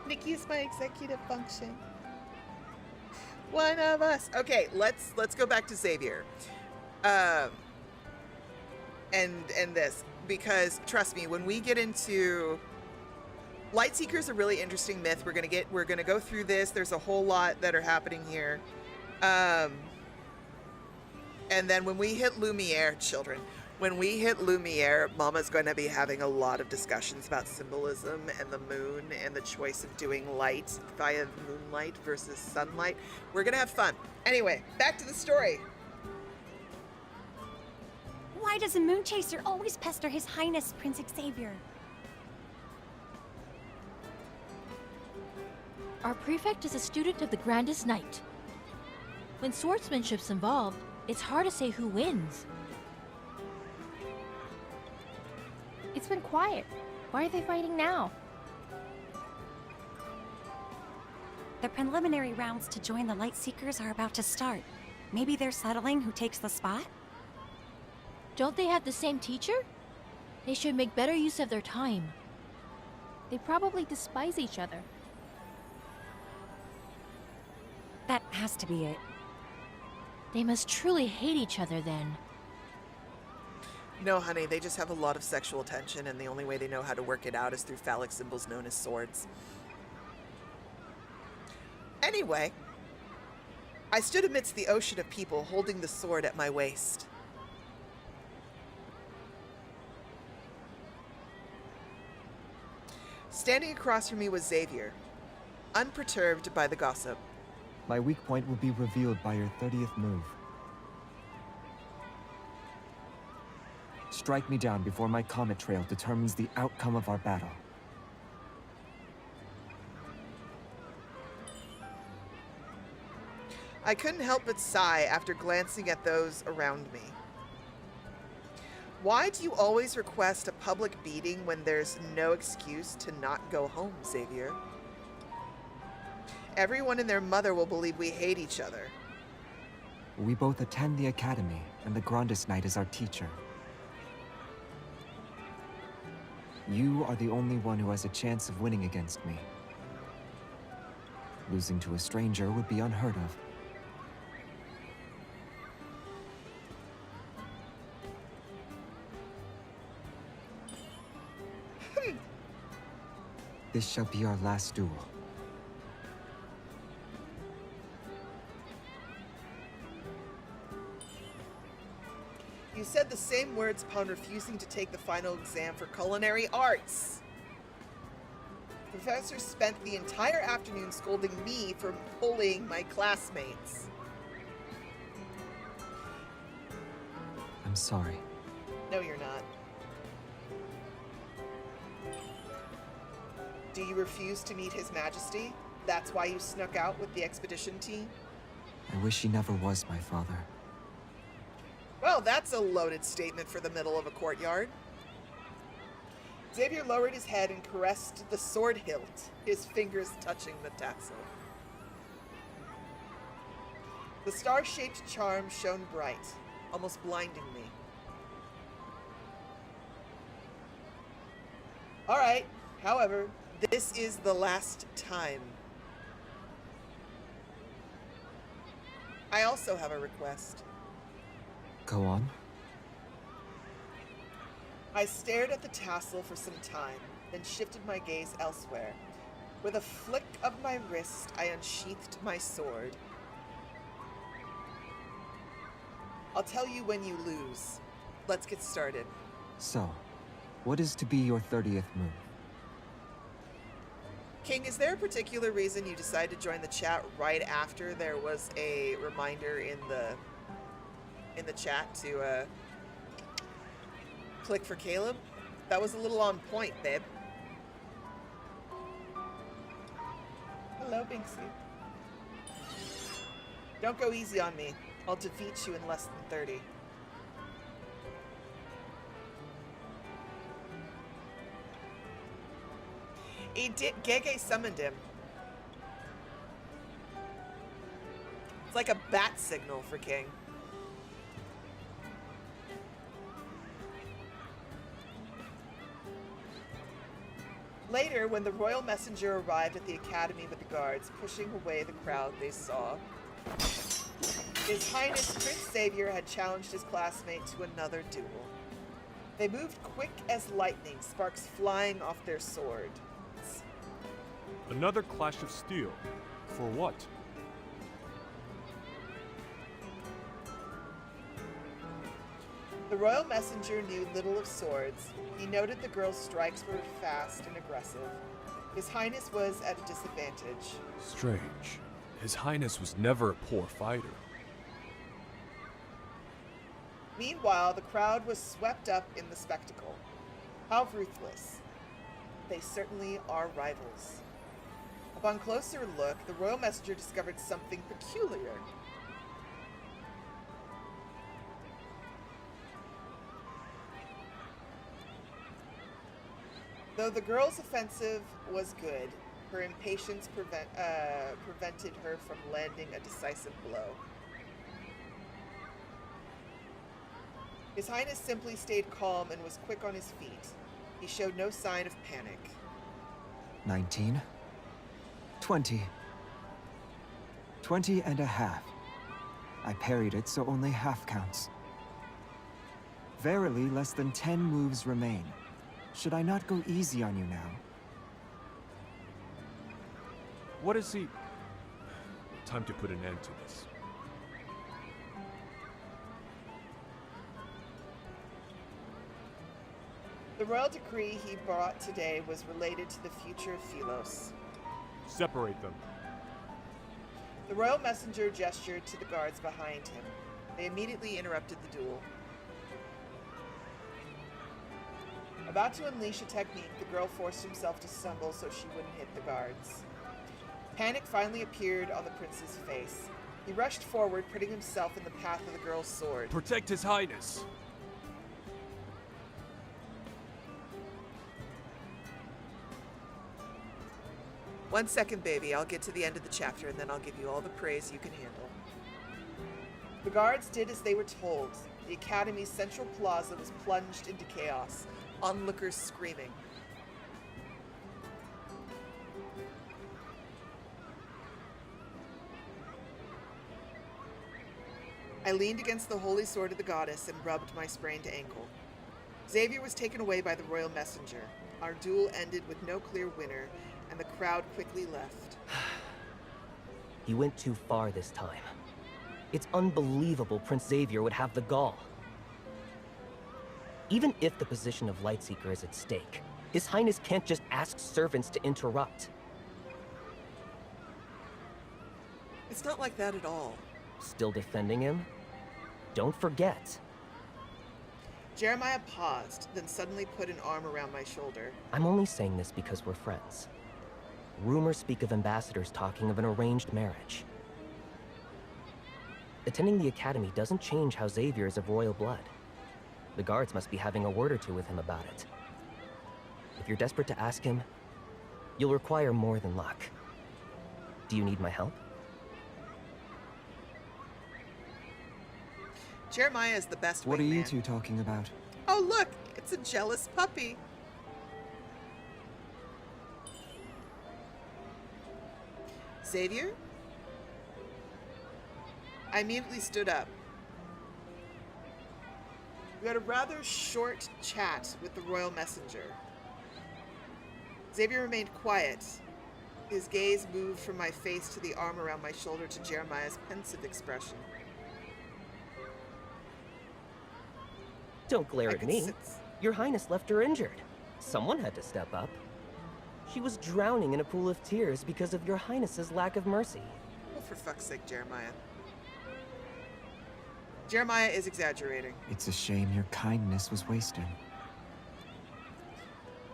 Nikki is my executive function. One of us. Okay, let's go back to Xavier. And this, because trust me, when we get into Lightseeker is a really interesting myth. We're gonna go through this. There's a whole lot that are happening here. And then when we hit Lumiere, children, when we hit Lumiere, Mama's going to be having a lot of discussions about symbolism and the moon and the choice of doing light via moonlight versus sunlight. We're gonna have fun. Anyway, back to the story. Why does a moon chaser always pester His Highness Prince Xavier? Our prefect is a student of the Grandest Knight. When swordsmanship's involved, it's hard to say who wins. It's been quiet. Why are they fighting now? The preliminary rounds to join the Lightseekers are about to start. Maybe they're settling who takes the spot? Don't they have the same teacher? They should make better use of their time. They probably despise each other. That has to be it. They must truly hate each other then. No, honey, they just have a lot of sexual tension, and the only way they know how to work it out is through phallic symbols known as swords. Anyway, I stood amidst the ocean of people holding the sword at my waist. Standing across from me was Xavier, unperturbed by the gossip. My weak point will be revealed by your 30th move. Strike me down before my comet trail determines the outcome of our battle. I couldn't help but sigh after glancing at those around me. Why do you always request a public beating when there's no excuse to not go home, Xavier? Everyone and their mother will believe we hate each other. We both attend the academy, and the Grandest Knight is our teacher. You are the only one who has a chance of winning against me. Losing to a stranger would be unheard of. This shall be our last duel. You said the same words upon refusing to take the final exam for culinary arts. The professor spent the entire afternoon scolding me for bullying my classmates. I'm sorry. No, you're not. Do you refuse to meet His Majesty? That's why you snuck out with the expedition team? I wish he never was my father. Well, that's a loaded statement for the middle of a courtyard. Xavier lowered his head and caressed the sword hilt, his fingers touching the tassel. The star-shaped charm shone bright, almost blinding me. All right, however, this is the last time. I also have a request. Go on. I stared at the tassel for some time, then shifted my gaze elsewhere. With a flick of my wrist, I unsheathed my sword. I'll tell you when you lose. Let's get started. So, what is to be your 30th move? King, is there a particular reason you decided to join the chat right after there was a reminder in the chat to click for Caleb? That was a little on point, babe. Hello, Binksy. Don't go easy on me. I'll defeat you in less than 30. He did. Gege summoned him. It's like a bat signal for King. Later, when the royal messenger arrived at the academy with the guards, pushing away the crowd they saw, His Highness Prince Xavier had challenged his classmate to another duel. They moved quick as lightning, sparks flying off their swords. Another clash of steel. For what? The royal messenger knew little of swords. He noted the girl's strikes were fast and aggressive. His Highness was at a disadvantage. Strange. His Highness was never a poor fighter. Meanwhile, the crowd was swept up in the spectacle. How ruthless. They certainly are rivals. Upon closer look, the royal messenger discovered something peculiar. Though the girl's offensive was good, her impatience prevented her from landing a decisive blow. His Highness simply stayed calm and was quick on his feet. He showed no sign of panic. 19. 20. 20 and a half. I parried it, so only half counts. Verily, less than 10 moves remain. Should I not go easy on you now? What is he... Time to put an end to this. The royal decree he brought today was related to the future of Philos. Separate them. The royal messenger gestured to the guards behind him. They immediately interrupted the duel. About to unleash a technique, the girl forced himself to stumble so she wouldn't hit the guards. Panic finally appeared on the prince's face. He rushed forward, putting himself in the path of the girl's sword. Protect His Highness! One second, baby. I'll get to the end of the chapter, and then I'll give you all the praise you can handle. The guards did as they were told. The Academy's central plaza was plunged into chaos, onlookers screaming. I leaned against the holy sword of the goddess and rubbed my sprained ankle. Xavier was taken away by the royal messenger. Our duel ended with no clear winner, and the crowd quickly left. He went too far this time. It's unbelievable Prince Xavier would have the gall. Even if the position of Lightseeker is at stake, His Highness can't just ask servants to interrupt. It's not like that at all. Still defending him? Don't forget. Jeremiah paused, then suddenly put an arm around my shoulder. I'm only saying this because we're friends. Rumors speak of ambassadors talking of an arranged marriage. Attending the Academy doesn't change how Xavier is of royal blood. The guards must be having a word or two with him about it. If you're desperate to ask him, you'll require more than luck. Do you need my help? Jeremiah is the best What are you wingman. two talking about? Oh, look! It's a jealous puppy. Xavier? I immediately stood up. We had a rather short chat with the royal messenger. Xavier remained quiet. His gaze moved from my face to the arm around my shoulder to Jeremiah's pensive expression. Don't glare I at could me. sit- Your Highness left her injured. Someone had to step up. She was drowning in a pool of tears because of your highness's lack of mercy. Oh, for fuck's sake, Jeremiah. Jeremiah is exaggerating. It's a shame your kindness was wasted.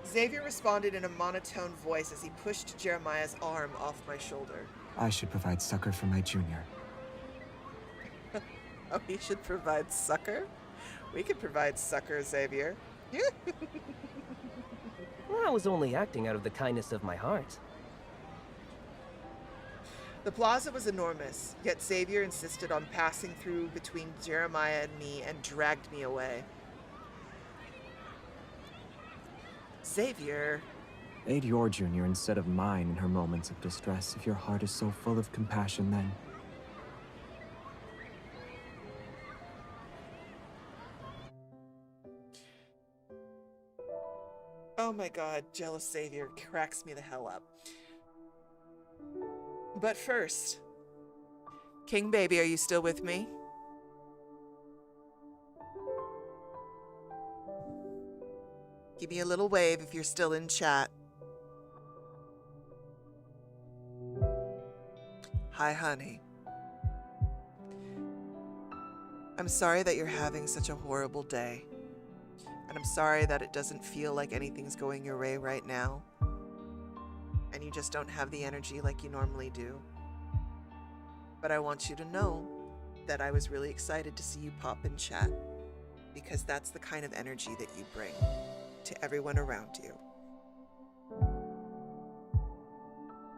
Xavier responded in a monotone voice as he pushed Jeremiah's arm off my shoulder. I should provide succor for my junior. Oh, he should provide succor? We could provide succor, Xavier. Well, I was only acting out of the kindness of my heart. The plaza was enormous, yet Xavier insisted on passing through between Jeremiah and me and dragged me away. Xavier. Aid your junior instead of mine in her moments of distress if your heart is so full of compassion then. Oh my god, jealous Xavier cracks me the hell up. But first, King Baby, are you still with me? Give me a little wave if you're still in chat. Hi, honey. I'm sorry that you're having such a horrible day. And I'm sorry that it doesn't feel like anything's going your way right now. And you just don't have the energy like you normally do. But I want you to know that I was really excited to see you pop in chat, because that's the kind of energy that you bring to everyone around you.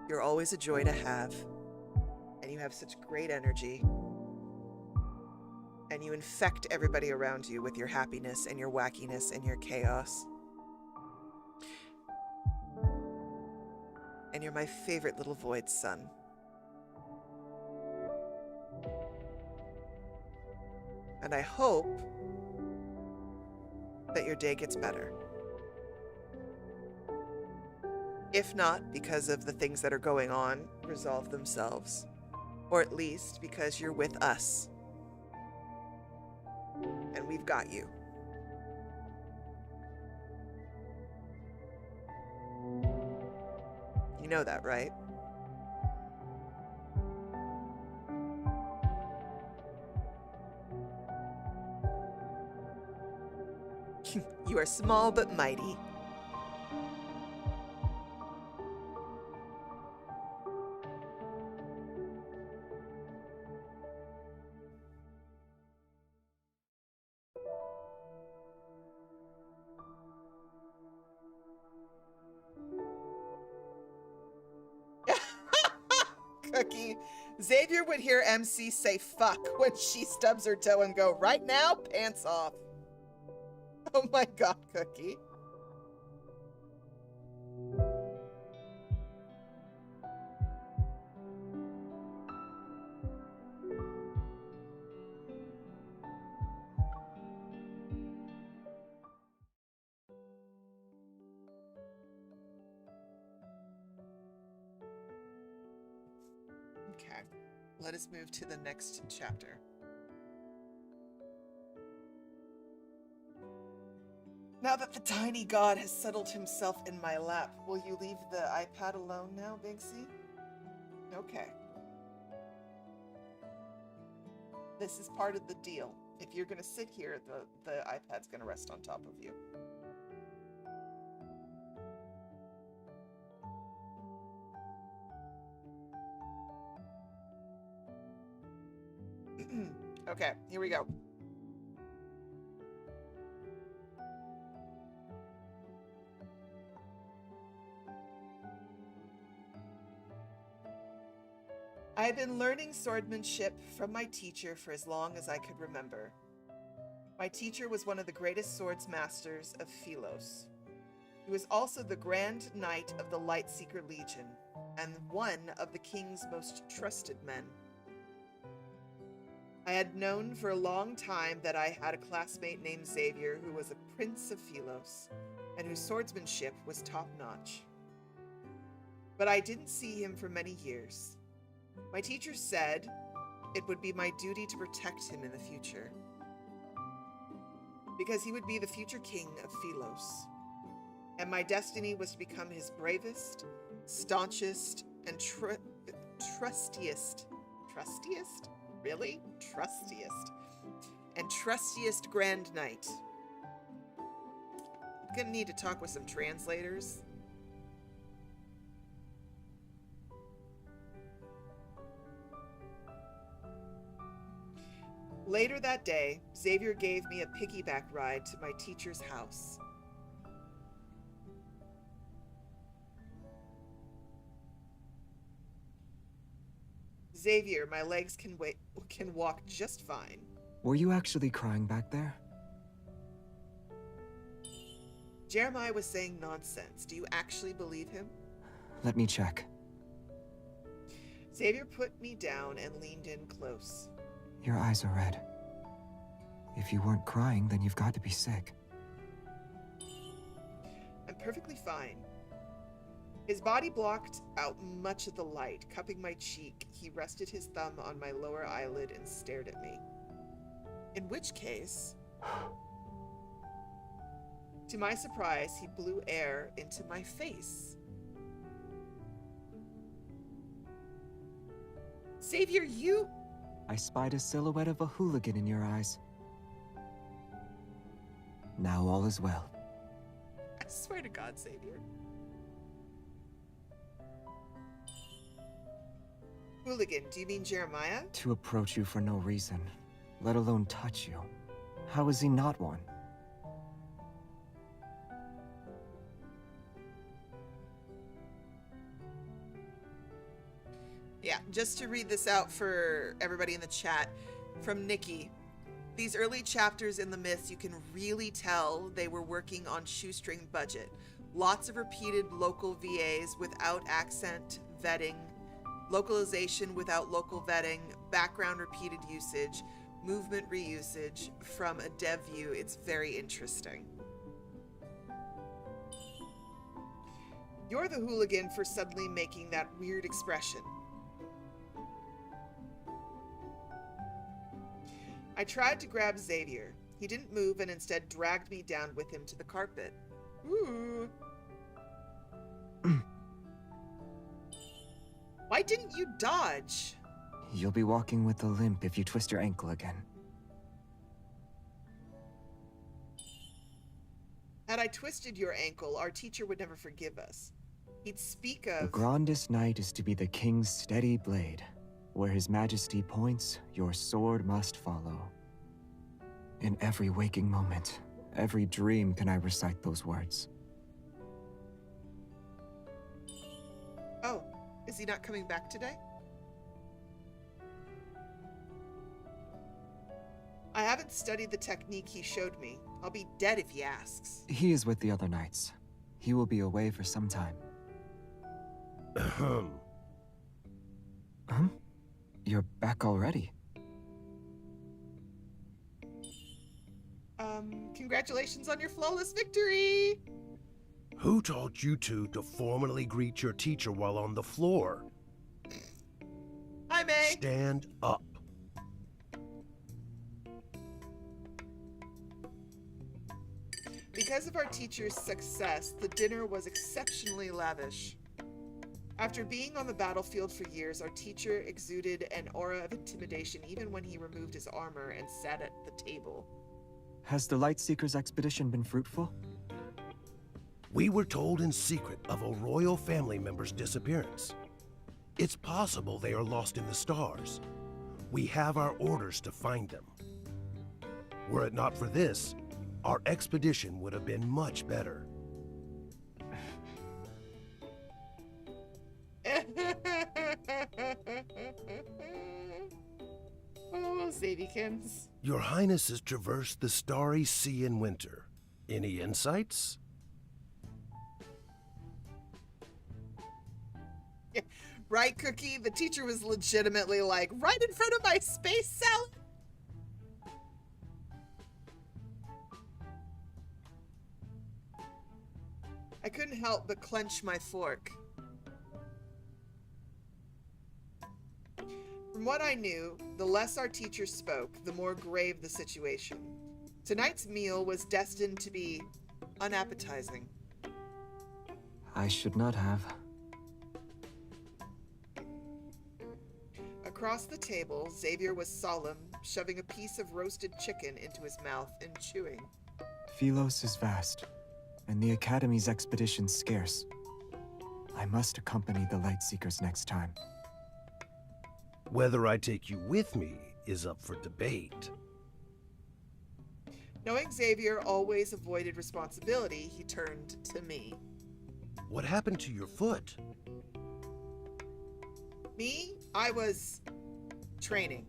You're always a joy to have, and you have such great energy. And you infect everybody around you with your happiness and your wackiness and your chaos. And you're my favorite little void son. And I hope that your day gets better. If not because of the things that are going on resolve themselves, or at least because you're with us. And we've got you. You know that, right? You are small but mighty. Cookie. Xavier would hear MC say fuck when she stubs her toe and go, right now, pants off. Oh my god, Cookie. Okay, let us move to the next chapter. Now that the tiny god has settled himself in my lap, will you leave the iPad alone now, Big C? Okay. This is part of the deal. If you're gonna sit here, the iPad's gonna rest on top of you. Okay, here we go. I had been learning swordsmanship from my teacher for as long as I could remember. My teacher was one of the greatest swords masters of Philos. He was also the Grand Knight of the Lightseeker Legion, and one of the king's most trusted men. I had known for a long time that I had a classmate named Xavier who was a prince of Philos, and whose swordsmanship was top-notch. But I didn't see him for many years. My teacher said it would be my duty to protect him in the future, because he would be the future king of Philos, and my destiny was to become his bravest, staunchest, and trustiest. Trustiest? Really? Trustiest. And trustiest Grand Knight. I'm gonna need to talk with some translators. Later that day, Xavier gave me a piggyback ride to my teacher's house. Xavier, my legs can walk just fine. Were you actually crying back there? Jeremiah was saying nonsense. Do you actually believe him? Let me check. Xavier put me down and leaned in close. Your eyes are red. If you weren't crying, then you've got to be sick. I'm perfectly fine. His body blocked out much of the light. Cupping my cheek, he rested his thumb on my lower eyelid and stared at me. In which case, to my surprise, he blew air into my face. Xavier, you... I spied a silhouette of a hooligan in your eyes. Now all is well. I swear to God, Xavier. Hooligan, do you mean Jeremiah? To approach you for no reason, let alone touch you. How is he not one? Yeah, just to read this out for everybody in the chat, from Nikki. These early chapters in the myths, you can really tell they were working on shoestring budget. Lots of repeated local VAs without accent vetting, localization without local vetting, background repeated usage, movement reusage. From a dev view, it's very interesting. You're the hooligan for suddenly making that weird expression. I tried to grab Xavier. He didn't move and instead dragged me down with him to the carpet. Ooh. Why didn't you dodge? You'll be walking with a limp if you twist your ankle again. Had I twisted your ankle, our teacher would never forgive us. He'd speak of... The grandest knight is to be the king's steady blade. Where his majesty points, your sword must follow. In every waking moment, every dream can I recite those words. Oh, is he not coming back today? I haven't studied the technique he showed me. I'll be dead if he asks. He is with the other knights. He will be away for some time. Ahem. Huh? You're back already? Congratulations on your flawless victory! Who taught you two to formally greet your teacher while on the floor? Hi, May! Stand up. Because of our teacher's success, the dinner was exceptionally lavish. After being on the battlefield for years, our teacher exuded an aura of intimidation even when he removed his armor and sat at the table. Has the Lightseeker's expedition been fruitful? We were told in secret of a royal family member's disappearance. It's possible they are lost in the stars. We have our orders to find them. Were it not for this, our expedition would have been much better. Oh, Zadykins. Your Highness has traversed the starry sea in winter. Any insights? Right, Cookie? The teacher was legitimately like, right in front of my space salad? I couldn't help but clench my fork. From what I knew, the less our teacher spoke, the more grave the situation. Tonight's meal was destined to be unappetizing. I should not have. Across the table, Xavier was solemn, shoving a piece of roasted chicken into his mouth and chewing. Philos is vast, and the Academy's expedition scarce. I must accompany the Lightseekers next time. Whether I take you with me is up for debate. Knowing Xavier always avoided responsibility, he turned to me. What happened to your foot? Me? I was training.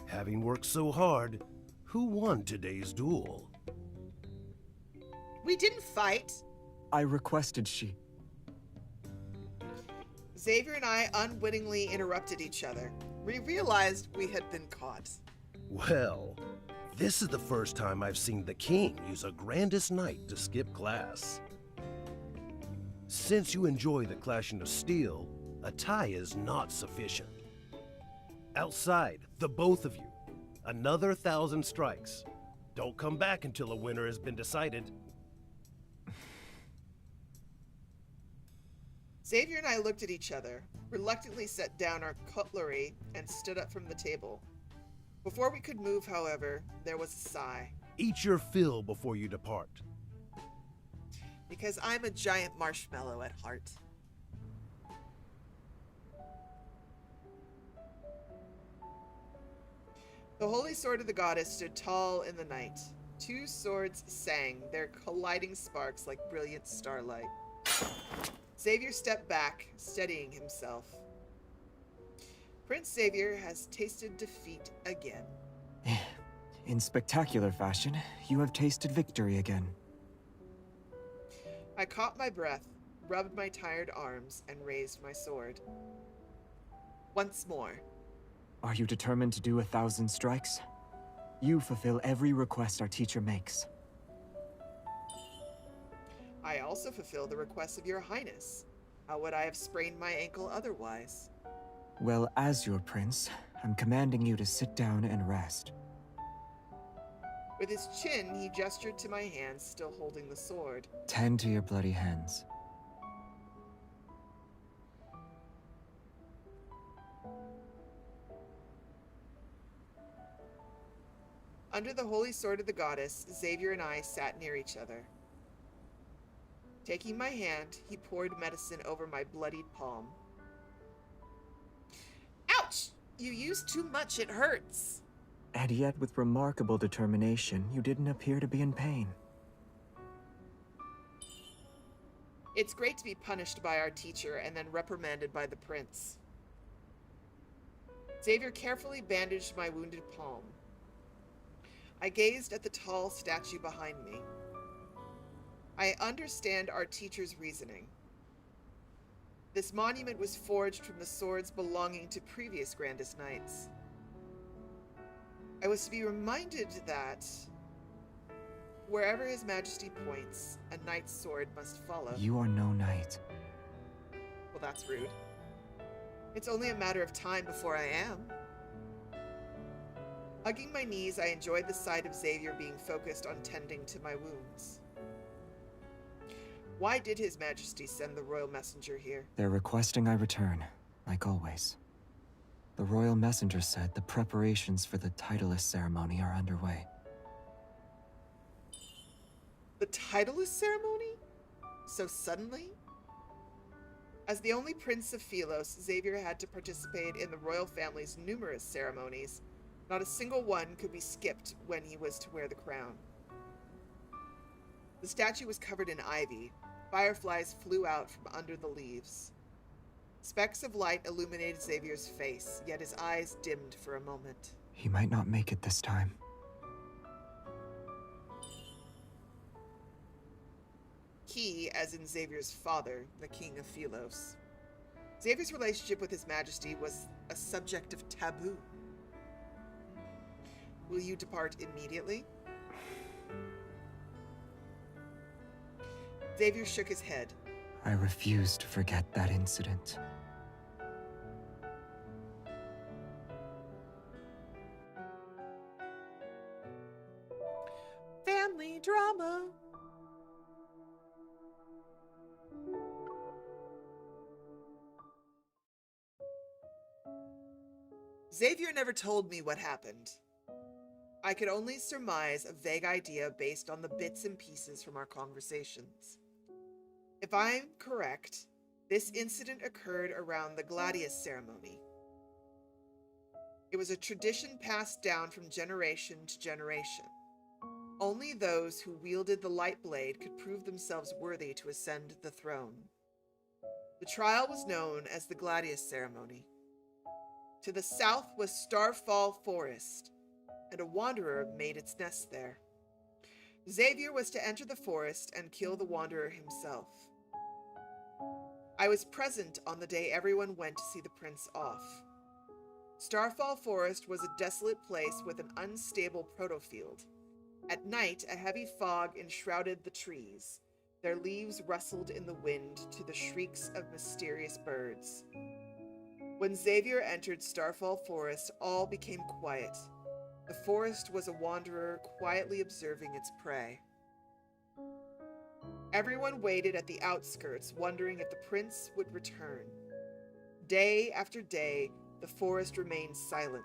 Having worked so hard, who won today's duel? We didn't fight. I requested she. Xavier and I unwittingly interrupted each other. We realized we had been caught. Well, this is the first time I've seen the king use a grandest knight to skip class. Since you enjoy the clashing of steel, a tie is not sufficient. Outside, the both of you. Another 1,000 strikes. Don't come back until a winner has been decided. Xavier and I looked at each other, reluctantly set down our cutlery, and stood up from the table. Before we could move, however, there was a sigh. Eat your fill before you depart. Because I'm a giant marshmallow at heart. The holy sword of the goddess stood tall in the night. Two swords sang, their colliding sparks like brilliant starlight. Xavier stepped back, steadying himself. Prince Xavier has tasted defeat again. In spectacular fashion, you have tasted victory again. I caught my breath, rubbed my tired arms, and raised my sword. Once more. Are you determined to do 1,000 strikes? You fulfill every request our teacher makes. I also fulfill the request of your highness. How would I have sprained my ankle otherwise? Well, as your prince, I'm commanding you to sit down and rest. With his chin, he gestured to my hands, still holding the sword. Tend to your bloody hands. Under the holy sword of the goddess, Xavier and I sat near each other. Taking my hand, he poured medicine over my bloodied palm. Ouch! You used too much, it hurts. And yet, with remarkable determination, you didn't appear to be in pain. It's great to be punished by our teacher and then reprimanded by the prince. Xavier carefully bandaged my wounded palm. I gazed at the tall statue behind me. I understand our teacher's reasoning. This monument was forged from the swords belonging to previous grandest knights. I was to be reminded that wherever His Majesty points, a knight's sword must follow. You are no knight. Well, that's rude. It's only a matter of time before I am. Hugging my knees, I enjoyed the sight of Xavier being focused on tending to my wounds. Why did His Majesty send the royal messenger here? They're requesting I return, like always. The royal messenger said the preparations for the Titleist ceremony are underway. The Titleist ceremony? So suddenly? As the only prince of Philos, Xavier had to participate in the royal family's numerous ceremonies. Not a single one could be skipped when he was to wear the crown. The statue was covered in ivy. Fireflies flew out from under the leaves. Specks of light illuminated Xavier's face, yet his eyes dimmed for a moment. He might not make it this time. He, as in Xavier's father, the king of Philos. Xavier's relationship with His Majesty was a subject of taboo. Will you depart immediately? Xavier shook his head. I refuse to forget that incident. Family drama. Xavier never told me what happened. I could only surmise a vague idea based on the bits and pieces from our conversations. If I'm correct, this incident occurred around the Gladius ceremony. It was a tradition passed down from generation to generation. Only those who wielded the light blade could prove themselves worthy to ascend the throne. The trial was known as the Gladius ceremony. To the south was Starfall Forest, and a wanderer made its nest there. Xavier was to enter the forest and kill the wanderer himself. I was present on the day everyone went to see the prince off. Starfall Forest was a desolate place with an unstable protofield. At night, a heavy fog enshrouded the trees. Their leaves rustled in the wind to the shrieks of mysterious birds. When Xavier entered Starfall Forest, all became quiet. The forest was a wanderer quietly observing its prey. Everyone waited at the outskirts, wondering if the prince would return. Day after day, the forest remained silent.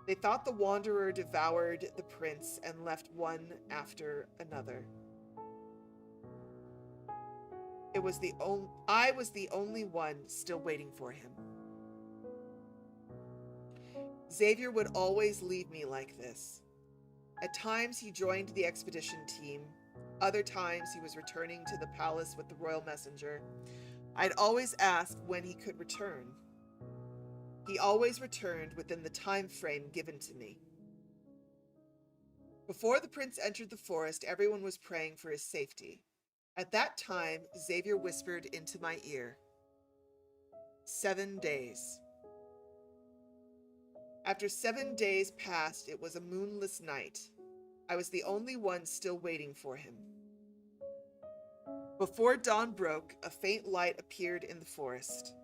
They thought the wanderer devoured the prince and left one after another. I was the only one still waiting for him. Xavier would always leave me like this. At times he joined the expedition team. Other times he was returning to the palace with the royal messenger. I'd always ask when he could return. He always returned within the time frame given to me. Before the prince entered the forest, everyone was praying for his safety. At that time, Xavier whispered into my ear, 7 days. After 7 days passed, it was a moonless night. I was the only one still waiting for him. Before dawn broke, a faint light appeared in the forest.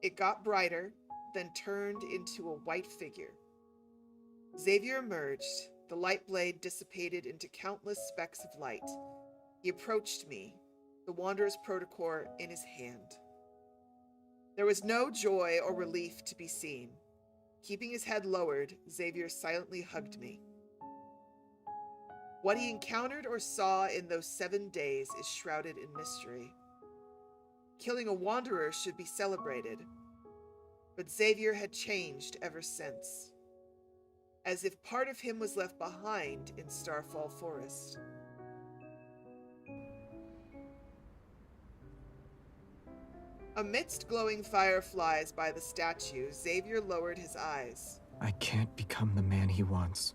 It got brighter, then turned into a white figure. Xavier emerged. The light blade dissipated into countless specks of light. He approached me, the Wanderer's protocore in his hand. There was no joy or relief to be seen. Keeping his head lowered, Xavier silently hugged me. What he encountered or saw in those 7 days is shrouded in mystery. Killing a wanderer should be celebrated, but Xavier had changed ever since, as if part of him was left behind in Starfall Forest. Amidst glowing fireflies by the statue, Xavier lowered his eyes. I can't become the man he wants.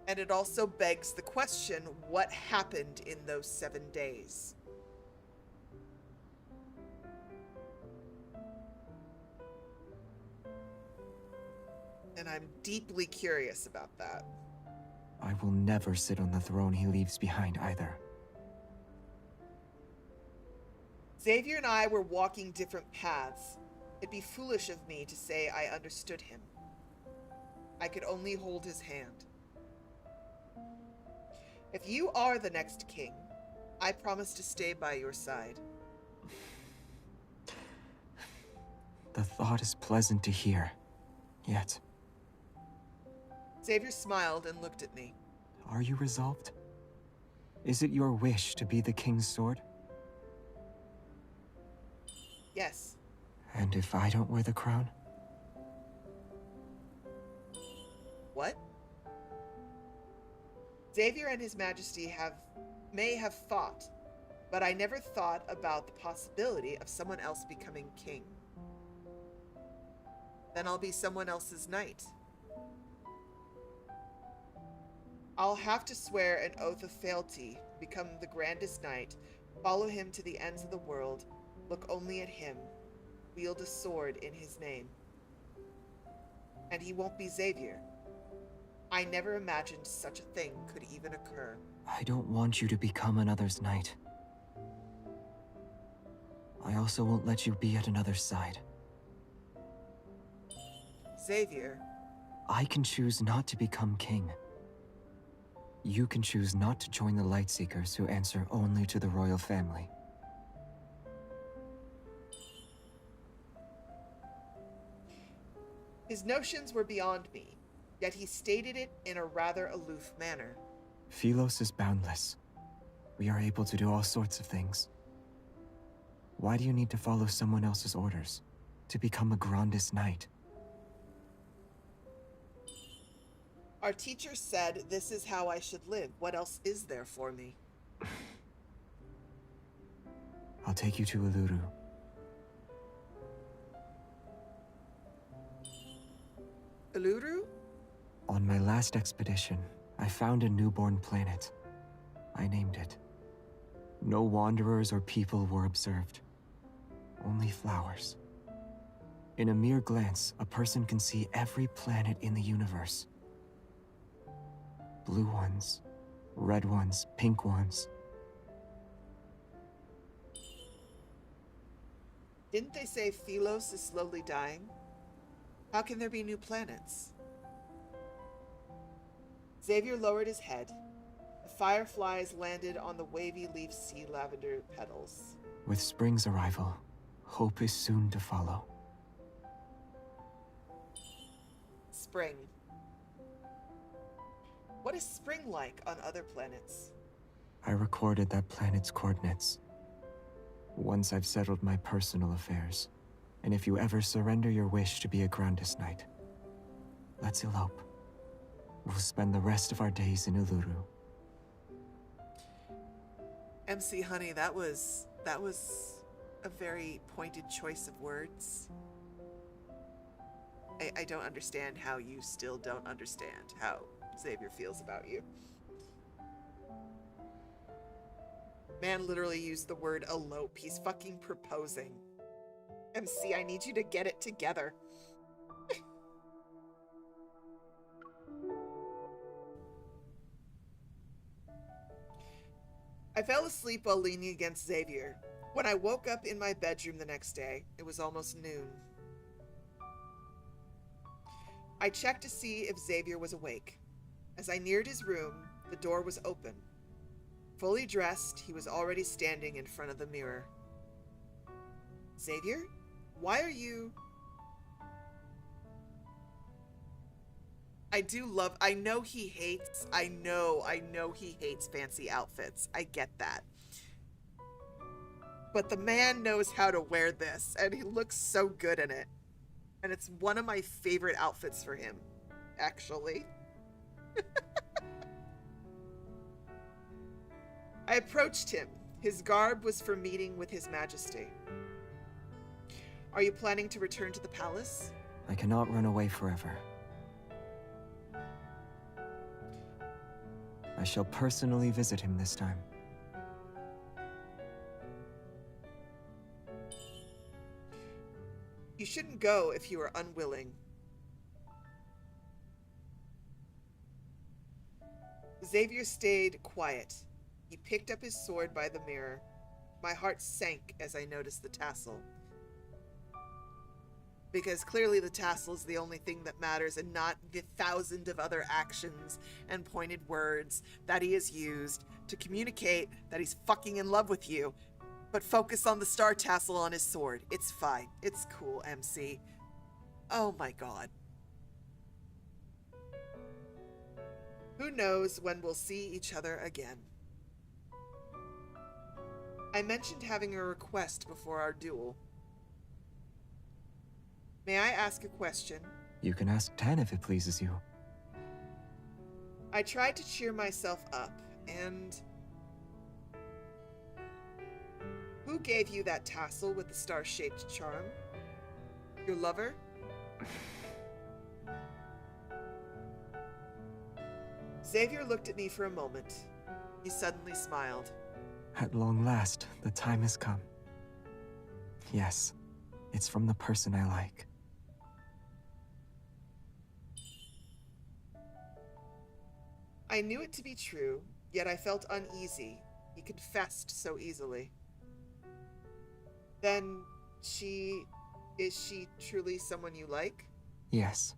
And it also begs the question, what happened in those 7 days? And I'm deeply curious about that. I will never sit on the throne he leaves behind either. Xavier and I were walking different paths. It'd be foolish of me to say I understood him. I could only hold his hand. If you are the next king, I promise to stay by your side. The thought is pleasant to hear, yet... Xavier smiled and looked at me. Are you resolved? Is it your wish to be the king's sword? Yes. And if I don't wear the crown? What? Xavier and His Majesty may have fought, but I never thought about the possibility of someone else becoming king. Then I'll be someone else's knight. I'll have to swear an oath of fealty, become the grandest knight, follow him to the ends of the world, look only at him, wield a sword in his name. And he won't be Xavier. I never imagined such a thing could even occur. I don't want you to become another's knight. I also won't let you be at another's side. Xavier. I can choose not to become king. You can choose not to join the Lightseekers who answer only to the royal family. His notions were beyond me, yet he stated it in a rather aloof manner. Philos is boundless. We are able to do all sorts of things. Why do you need to follow someone else's orders? To become a Grandis Knight? Our teacher said this is how I should live. What else is there for me? I'll take you to Uluru. Uluru? On my last expedition, I found a newborn planet. I named it. No wanderers or people were observed. Only flowers. In a mere glance, a person can see every planet in the universe. Blue ones, red ones, pink ones. Didn't they say Philos is slowly dying? How can there be new planets? Xavier lowered his head. The fireflies landed on the wavy leaf sea lavender petals. With spring's arrival, hope is soon to follow. Spring. What is spring like on other planets? I recorded that planet's coordinates. Once I've settled my personal affairs, and if you ever surrender your wish to be a Grandis Knight, let's elope. We'll spend the rest of our days in Uluru. MC honey, that was a very pointed choice of words. I don't understand how you still don't understand how Xavier feels about you. Man literally used the word elope. He's fucking proposing. MC, I need you to get it together. I fell asleep while leaning against Xavier. When I woke up in my bedroom the next day, it was almost noon. I checked to see if Xavier was awake. As I neared his room, the door was open. Fully dressed, he was already standing in front of the mirror. Xavier? Why are you... I know he hates fancy outfits. I get that. But the man knows how to wear this, and he looks so good in it. And it's one of my favorite outfits for him, actually. I approached him. His garb was for meeting with His Majesty. Are you planning to return to the palace? I cannot run away forever. I shall personally visit him this time. You shouldn't go if you are unwilling. Xavier stayed quiet. He picked up his sword by the mirror. My heart sank as I noticed the tassel. Because clearly the tassel is the only thing that matters and not the thousand of other actions and pointed words that he has used to communicate that he's fucking in love with you. But focus on the star tassel on his sword. It's fine. It's cool, MC. Oh my god. Who knows when we'll see each other again. I mentioned having a request before our duel. May I ask a question? You can ask 10 if it pleases you. I tried to cheer myself up, and... Who gave you that tassel with the star-shaped charm? Your lover? Xavier looked at me for a moment. He suddenly smiled. At long last, the time has come. Yes, it's from the person I like. I knew it to be true, yet I felt uneasy. He confessed so easily. Then, is she truly someone you like? Yes.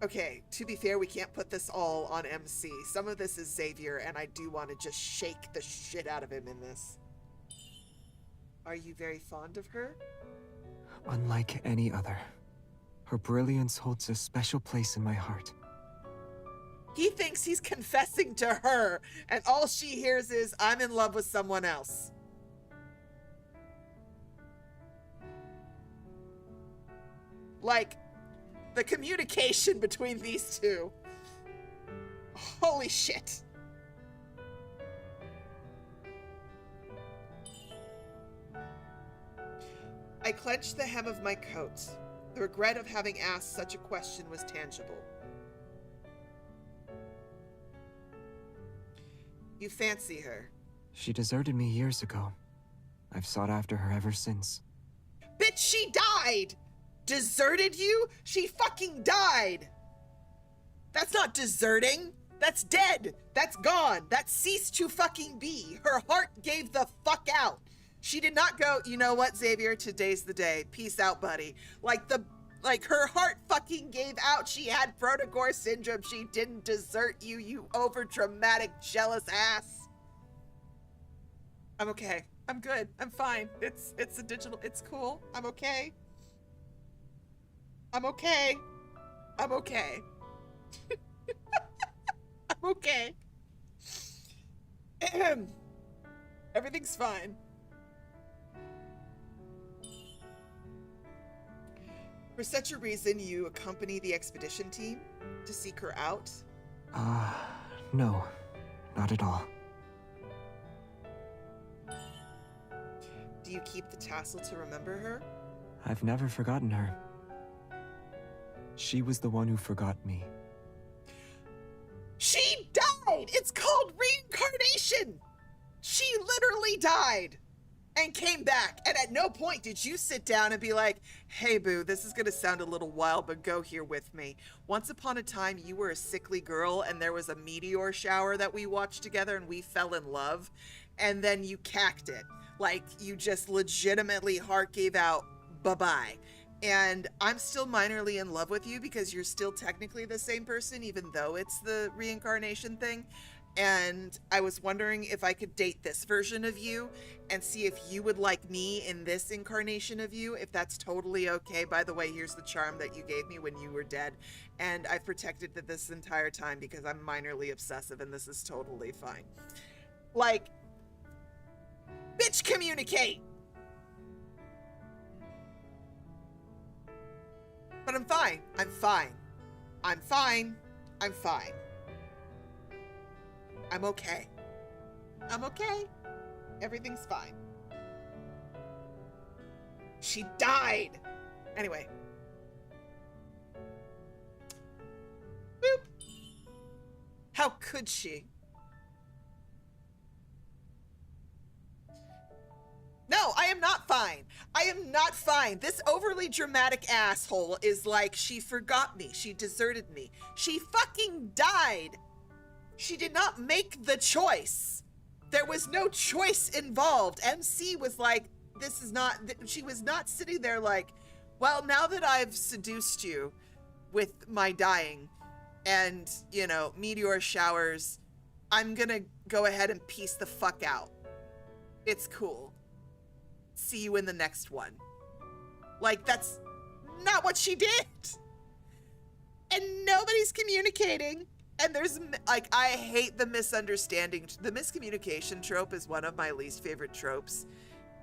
Okay, to be fair, we can't put this all on MC. Some of this is Xavier, and I do want to just shake the shit out of him in this. Are you very fond of her? Unlike any other, her brilliance holds a special place in my heart. He thinks he's confessing to her, and all she hears is, I'm in love with someone else. Like, the communication between these two. Holy shit. I clenched the hem of my coat. The regret of having asked such a question was tangible. You fancy her? She deserted me years ago. I've sought after her ever since. Bitch, she died! Deserted you? She fucking died! That's not deserting. That's dead. That's gone. That ceased to fucking be. Her heart gave the fuck out. She did not go, you know what, Xavier, today's the day. Peace out, buddy. Like her heart fucking gave out. She had Protogore syndrome. She didn't desert you, you overdramatic, jealous ass. I'm okay. I'm good. I'm fine. It's a digital. It's cool. I'm okay. I'm okay. I'm okay. I'm okay. Everything's fine. For such a reason, you accompany the expedition team to seek her out? No. Not at all. Do you keep the tassel to remember her? I've never forgotten her. She was the one who forgot me. She died! It's called reincarnation! She literally died and came back. And at no point did you sit down and be like, hey boo, this is gonna sound a little wild, but go here with me. Once upon a time, you were a sickly girl and there was a meteor shower that we watched together and we fell in love. And then you cacked it. Like, you just legitimately heart gave out, bye-bye. And I'm still minorly in love with you because you're still technically the same person, even though it's the reincarnation thing. And I was wondering if I could date this version of you and see if you would like me in this incarnation of you, if that's totally okay. By the way, here's the charm that you gave me when you were dead. And I've protected it this entire time because I'm minorly obsessive and this is totally fine. Like, bitch, communicate! But I'm fine. I'm fine. I'm fine. I'm fine. I'm okay. I'm okay. Everything's fine. She died. Anyway. Boop. How could she? No, I am not fine. I am not fine. This overly dramatic asshole is like, she forgot me. She deserted me. She fucking died. She did not make the choice. There was no choice involved. MC was like, this is not, she was not sitting there like, well, now that I've seduced you with my dying and, you know, meteor showers, I'm gonna go ahead and peace the fuck out. It's cool. See you in the next one. Like, that's not what she did. And nobody's communicating. And there's, like, I hate the misunderstanding. The miscommunication trope is one of my least favorite tropes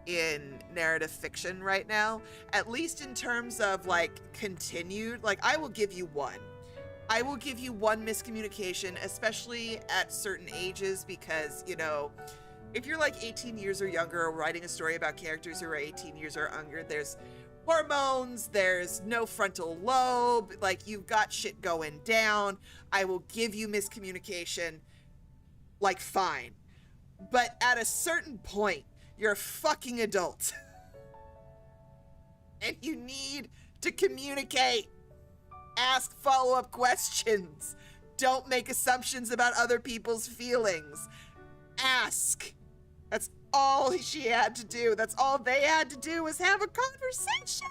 in narrative fiction right now. At least in terms of, like, continued. Like, I will give you one. I will give you one miscommunication, especially at certain ages, because, you know, if you're like 18 years or younger or writing a story about characters who are 18 years or younger, there's hormones, there's no frontal lobe, like, you've got shit going down. I will give you miscommunication, like, fine. But at a certain point, you're a fucking adult. And you need to communicate. Ask follow-up questions. Don't make assumptions about other people's feelings. Ask. That's all she had to do. That's all they had to do was have a conversation.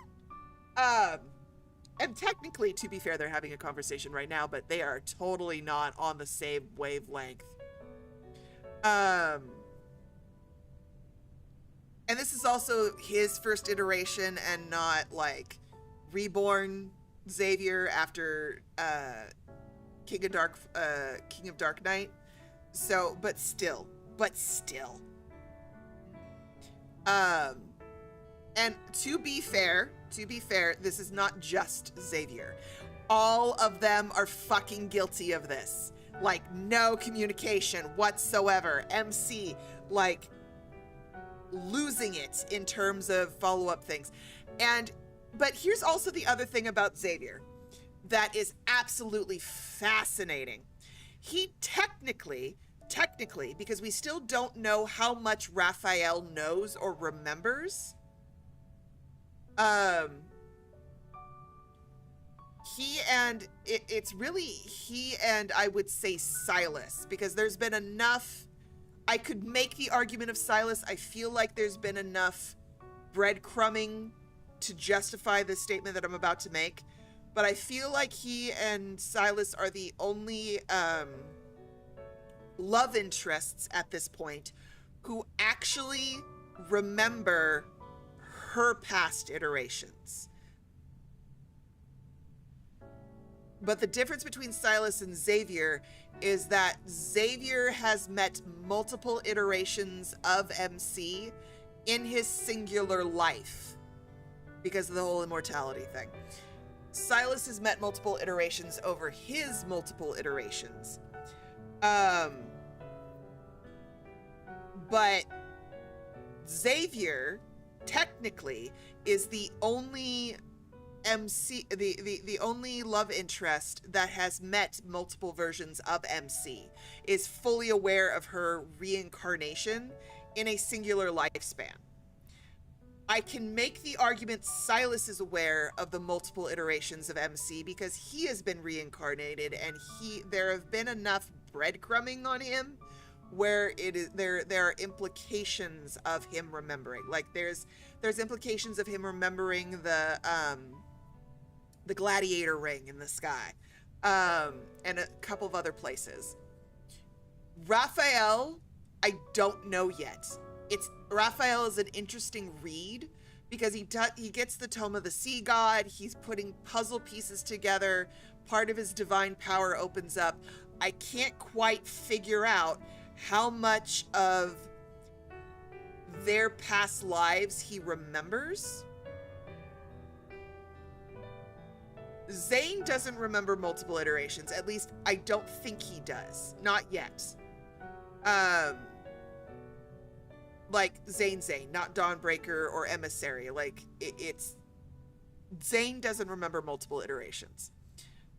And technically, to be fair, they're having a conversation right now, but they are totally not on the same wavelength. And And this is also his first iteration and not like reborn Xavier after King of Dark Knight. So, but still. And to be fair, this is not just Xavier. All of them are fucking guilty of this. Like, no communication whatsoever. MC, like, losing it in terms of follow-up things. But here's also the other thing about Xavier that is absolutely fascinating. He technically, because we still don't know how much Rafayel knows or remembers, it's really he and I would say Sylus, because there's been enough. I could make the argument of Sylus. I feel like there's been enough breadcrumbing to justify the statement that I'm about to make, but I feel like he and Sylus are the only love interests at this point who actually remember her past iterations. But the difference between Sylus and Xavier is that Xavier has met multiple iterations of MC in his singular life because of the whole immortality thing. Sylus has met multiple iterations over his multiple iterations. But Xavier technically is the only MC, the only love interest that has met multiple versions of MC, is fully aware of her reincarnation in a singular lifespan. I can make the argument Sylus is aware of the multiple iterations of MC because he has been reincarnated, and there have been enough breadcrumbing on him where there are implications of him remembering. Like there's implications of him remembering the gladiator ring in the sky, and a couple of other places. Rafayel, I don't know yet. Rafayel is an interesting read because he gets the Tome of the Sea God. He's putting puzzle pieces together. Part of his divine power opens up. I can't quite figure out how much of their past lives he remembers. Zayne doesn't remember multiple iterations. At least I don't think he does. Not yet. Like Zayne, not Dawnbreaker or Emissary. Like it's Zayne doesn't remember multiple iterations.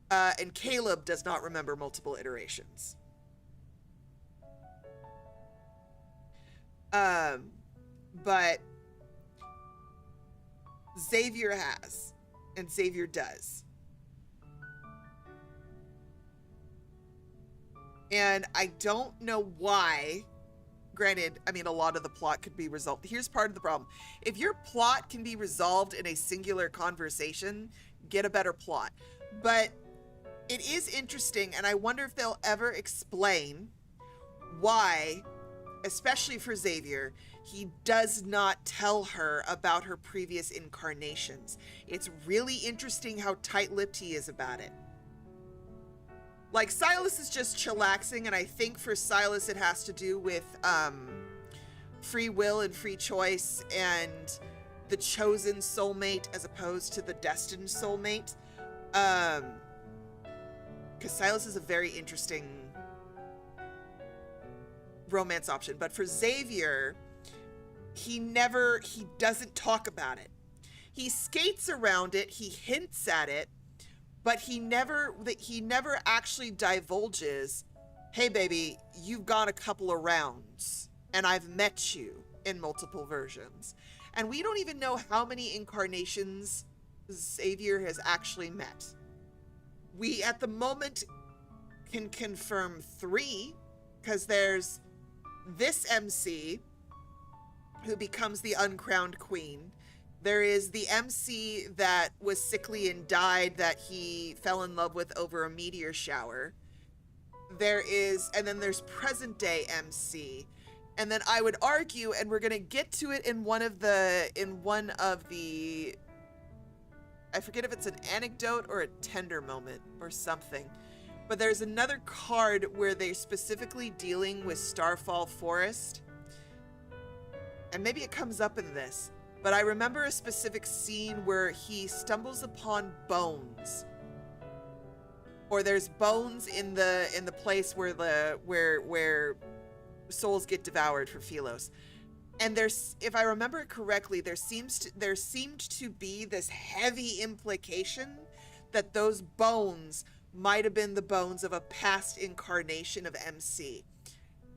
And Caleb does not remember multiple iterations. But Xavier has, and Xavier does. And I don't know why. Granted, I mean, a lot of the plot could be resolved. Here's part of the problem. If your plot can be resolved in a singular conversation, get a better plot. But it is interesting, and I wonder if they'll ever explain why, especially for Xavier, he does not tell her about her previous incarnations. It's really interesting how tight-lipped he is about it. Like, Sylus is just chillaxing, and I think for Sylus it has to do with free will and free choice and the chosen soulmate as opposed to the destined soulmate. Because Sylus is a very interesting romance option. But for Xavier, he doesn't talk about it. He skates around it, he hints at it, but he never actually divulges, hey baby, you've gone a couple of rounds and I've met you in multiple versions. And we don't even know how many incarnations Xavier has actually met. We at the moment can confirm 3, because there's this MC who becomes the uncrowned queen. There is the MC that was sickly and died that he fell in love with over a meteor shower. And then there's present day MC. And then I would argue, and we're gonna get to it in one of the, I forget if it's an anecdote or a tender moment or something, but there's another card where they're specifically dealing with Starfall Forest, and maybe it comes up in this, but I remember a specific scene where he stumbles upon bones, or there's bones in the place where souls get devoured for Philos. And there's, if I remember it correctly, there seemed to be this heavy implication that those bones might have been the bones of a past incarnation of MC.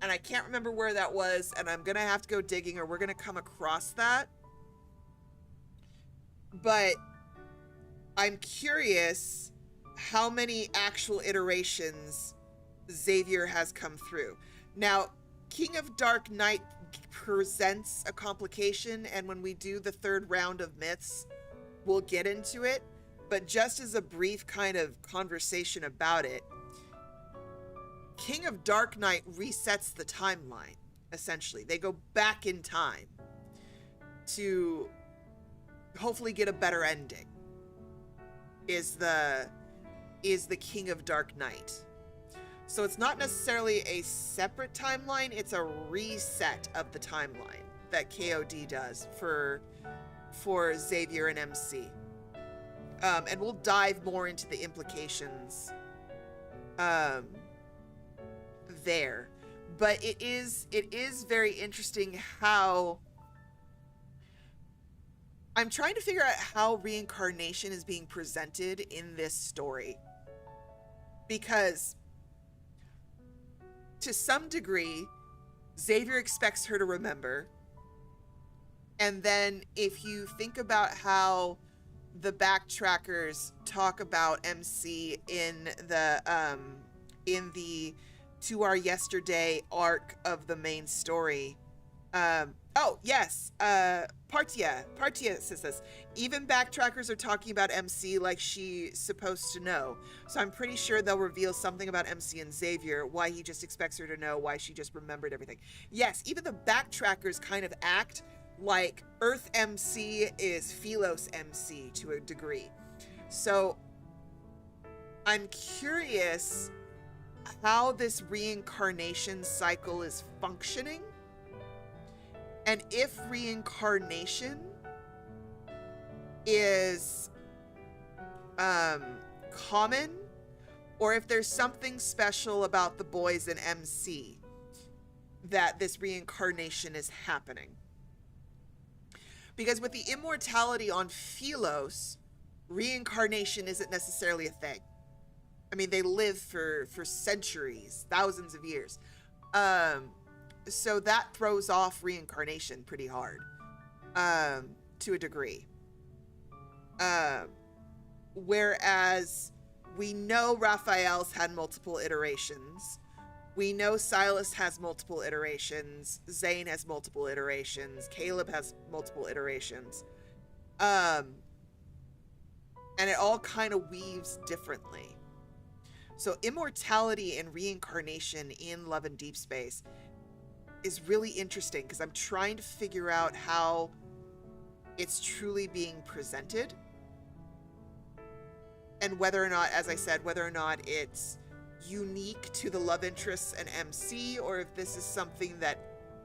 And I can't remember where that was, and I'm gonna have to go digging, or we're gonna come across that. But I'm curious how many actual iterations Xavier has come through. Now, King of Dark Night presents a complication, and when we do the third round of myths, we'll get into it. But just as a brief kind of conversation about it, King of Dark Night resets the timeline, essentially. They go back in time to hopefully get a better ending, is the King of Dark Night. So it's not necessarily a separate timeline, it's a reset of the timeline that KOD does for Xavier and MC. And we'll dive more into the implications there. But it is very interesting how I'm trying to figure out how reincarnation is being presented in this story. Because to some degree, Xavier expects her to remember. And then if you think about how the backtrackers talk about MC in the To Our Yesterday arc of the main story. Oh, yes. Partia says this. Even backtrackers are talking about MC like she's supposed to know. So I'm pretty sure they'll reveal something about MC and Xavier, why he just expects her to know, why she just remembered everything. Yes, even the backtrackers kind of act like Earth MC is Philos MC to a degree. So I'm curious how this reincarnation cycle is functioning, and if reincarnation is common, or if there's something special about the boys in MC that this reincarnation is happening. Because with the immortality on Philos, reincarnation isn't necessarily a thing. I mean, they live for centuries, thousands of years. So that throws off reincarnation pretty hard, to a degree. Whereas we know Rafayel's had multiple iterations. We know Sylus has multiple iterations. Zayne has multiple iterations. Caleb has multiple iterations. And it all kind of weaves differently. So immortality and reincarnation in Love and Deepspace is really interesting, because I'm trying to figure out how it's truly being presented. And whether or not, as I said, whether or not it's unique to the love interests and MC, or if this is something that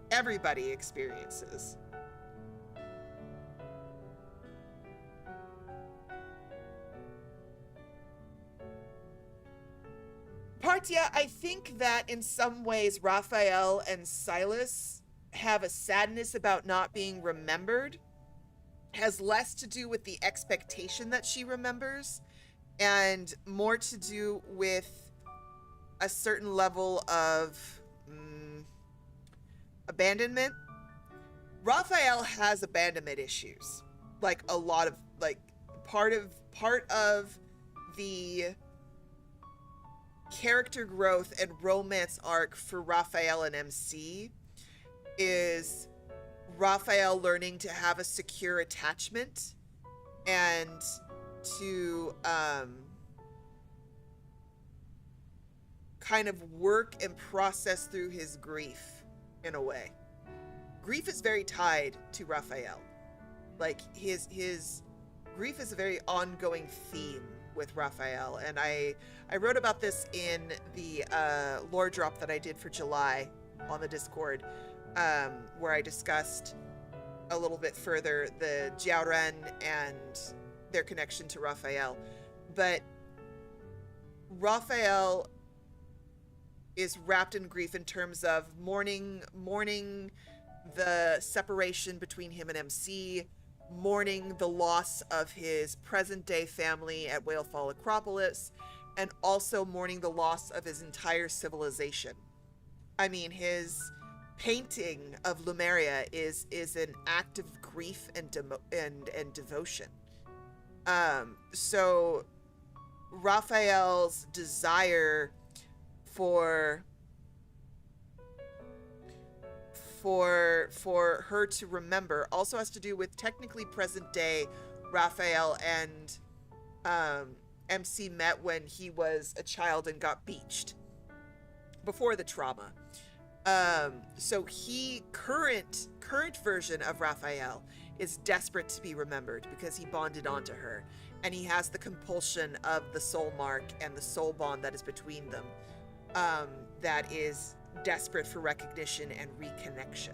everybody experiences. Partia, I think that in some ways Rafayel and Sylus have a sadness about not being remembered. Has less to do with the expectation that she remembers, and more to do with a certain level of abandonment. Rafayel has abandonment issues, like a lot of, like, part of the character growth and romance arc for Rafayel and MC is Rafayel learning to have a secure attachment and to kind of work and process through his grief in a way. grief is very tied to Rafayel. Like his grief is a very ongoing theme with Rafayel, and I wrote about this in the lore drop that I did for July on the Discord, where I discussed a little bit further the Jiaoren and their connection to Rafayel. But Rafayel is wrapped in grief in terms of mourning the separation between him and MC, mourning the loss of his present-day family at Whalefall Acropolis, and also mourning the loss of his entire civilization. I mean, his painting of Lumeria is an act of grief and devotion. So Raphael's desire for her to remember also has to do with technically present day Rafayel and MC met when he was a child and got beached before the trauma. So current version of Rafayel is desperate to be remembered because he bonded onto her, and he has the compulsion of the soul mark and the soul bond that is between them, that is desperate for recognition and reconnection.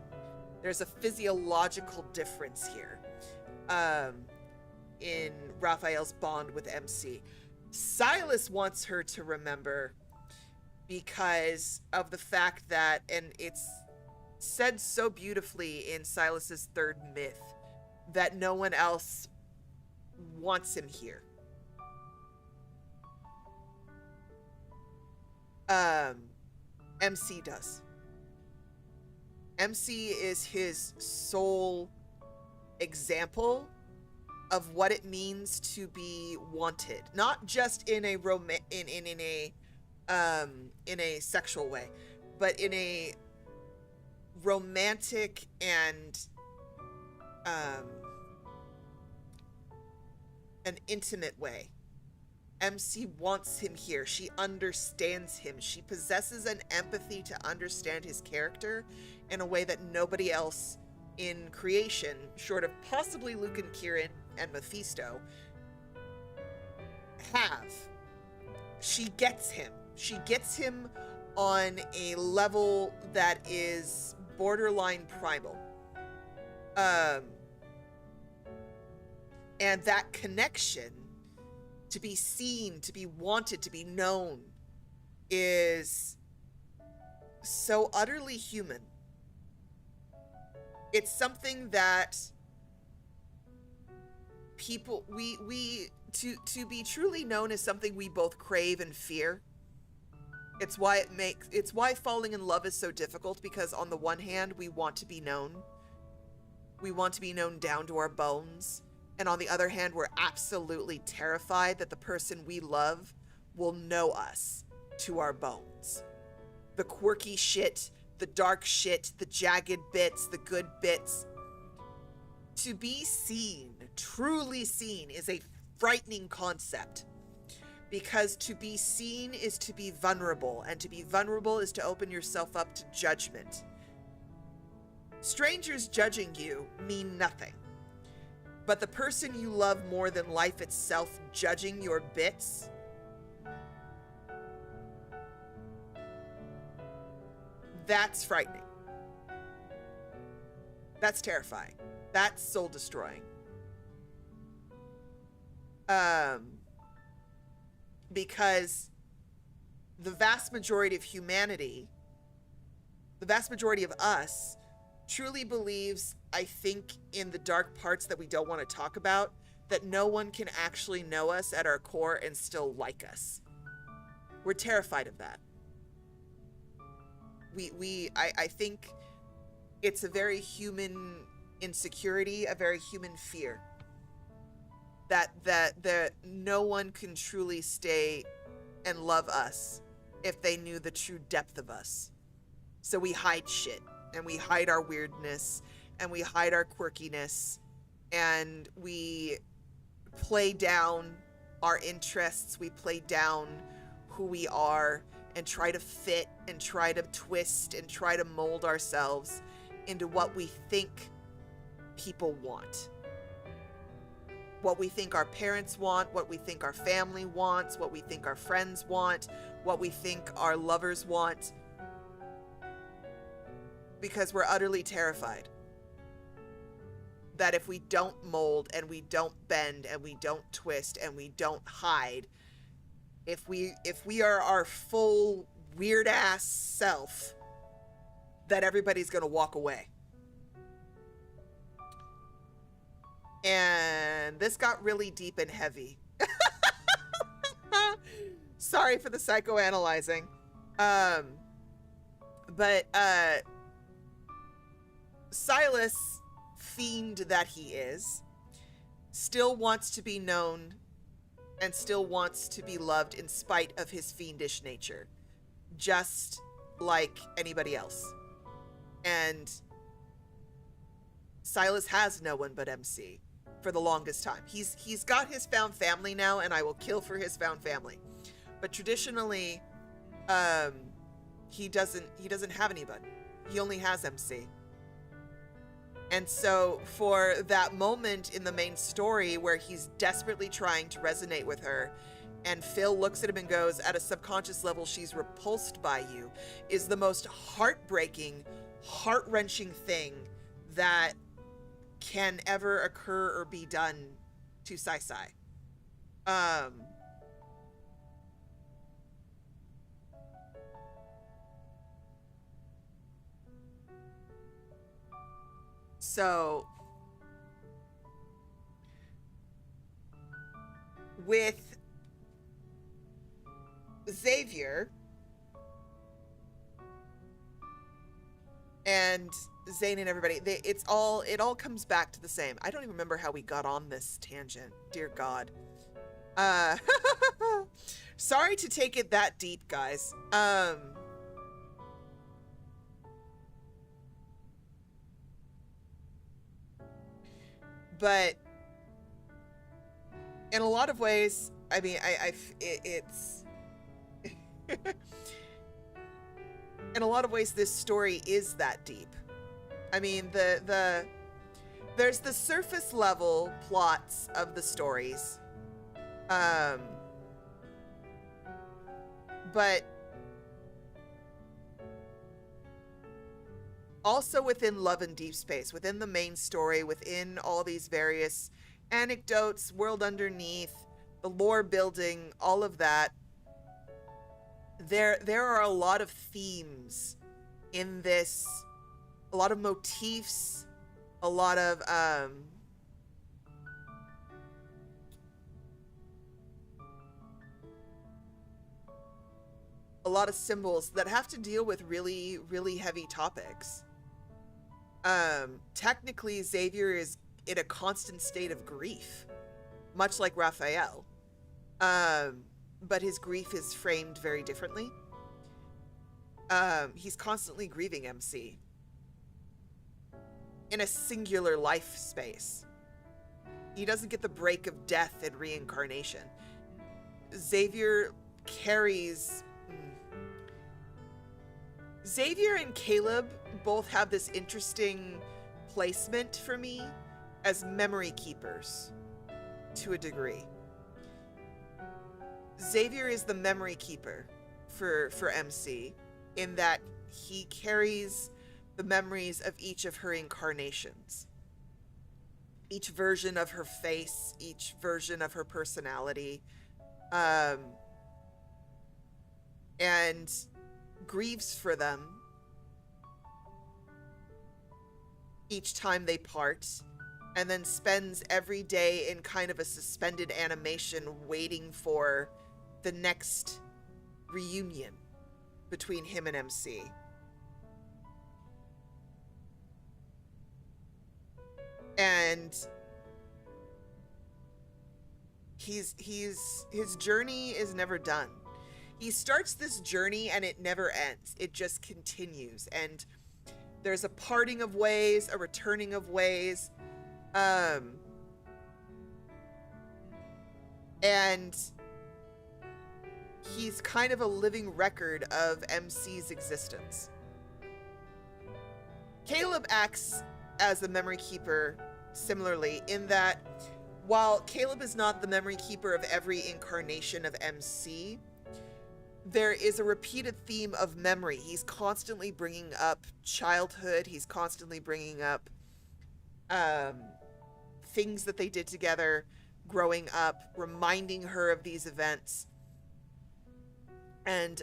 There's a physiological difference here in Raphael's bond with MC. Sylus wants her to remember because of the fact that, and it's said so beautifully in Sylus's third myth, that no one else wants him here. MC does. MC is his sole example of what it means to be wanted, not just in a in a sexual way, but in a romantic and an intimate way. MC wants him here. She understands him. She possesses an empathy to understand his character in a way that nobody else in creation, short of possibly Luke and Kieran and Mephisto, have. She gets him. She gets him on a level that is borderline primal. And that connection, to be seen, to be wanted, to be known, is so utterly human. It's something that people, to be truly known is something we both crave and fear. It's why falling in love is so difficult, because on the one hand, we want to be known. We want to be known down to our bones. And on the other hand, we're absolutely terrified that the person we love will know us to our bones. The quirky shit, the dark shit, the jagged bits, the good bits. To be seen, truly seen, is a frightening concept. Because to be seen is to be vulnerable, and to be vulnerable is to open yourself up to judgment. Strangers judging you mean nothing. But the person you love more than life itself judging your bits, that's frightening. That's terrifying. That's soul destroying. Because the vast majority of humanity, the vast majority of us, truly believes, I think, in the dark parts that we don't want to talk about, that no one can actually know us at our core and still like us. We're terrified of that. I think it's a very human insecurity, a very human fear. That no one can truly stay and love us if they knew the true depth of us. So we hide shit, and we hide our weirdness, and we hide our quirkiness, and we play down our interests, we play down who we are, and try to fit, and try to twist, and try to mold ourselves into what we think people want. What we think our parents want, what we think our family wants, what we think our friends want, what we think our lovers want. Because we're utterly terrified that if we don't mold and we don't bend and we don't twist and we don't hide, if we are our full weird ass self, that everybody's gonna walk away. And this got really deep and heavy. Sorry for the psychoanalyzing. But Sylus, fiend that he is, still wants to be known and still wants to be loved in spite of his fiendish nature, just like anybody else. And Sylus has no one but MC for the longest time. He's got his found family now, and I will kill for his found family. But traditionally, he doesn't have anybody. He only has MC. And so for that moment in the main story where he's desperately trying to resonate with her, and Phil looks at him and goes, at a subconscious level, she's repulsed by you, is the most heartbreaking, heart-wrenching thing that can ever occur or be done to Sai. So with Xavier and Zayne and everybody, it all comes back to the same. I don't even remember how we got on this tangent. Dear God. Sorry to take it that deep, guys. But in a lot of ways, I mean, it's in a lot of ways, this story is that deep. I mean, there's the surface level plots of the stories, but also within Love and Deepspace, within the main story, within all these various anecdotes, world underneath, the lore building, all of that, there are a lot of themes in this, a lot of motifs, a lot of symbols that have to deal with really, really heavy topics. Technically, Xavier is in a constant state of grief, much like Rafayel. But his grief is framed very differently. He's constantly grieving MC in a singular life space. He doesn't get the break of death and reincarnation. Xavier carries... Xavier and Caleb both have this interesting placement for me as memory keepers to a degree. Xavier is the memory keeper for MC, in that he carries the memories of each of her incarnations. Each version of her face, each version of her personality, and grieves for them each time they part, and then spends every day in kind of a suspended animation waiting for the next reunion between him and MC. And his journey is never done. He starts this journey and it never ends. It just continues. And there's a parting of ways, a returning of ways. And he's kind of a living record of MC's existence. Caleb acts as the memory keeper similarly, in that while Caleb is not the memory keeper of every incarnation of MC, there is a repeated theme of memory. He's constantly bringing up childhood. He's constantly bringing up things that they did together growing up, reminding her of these events. And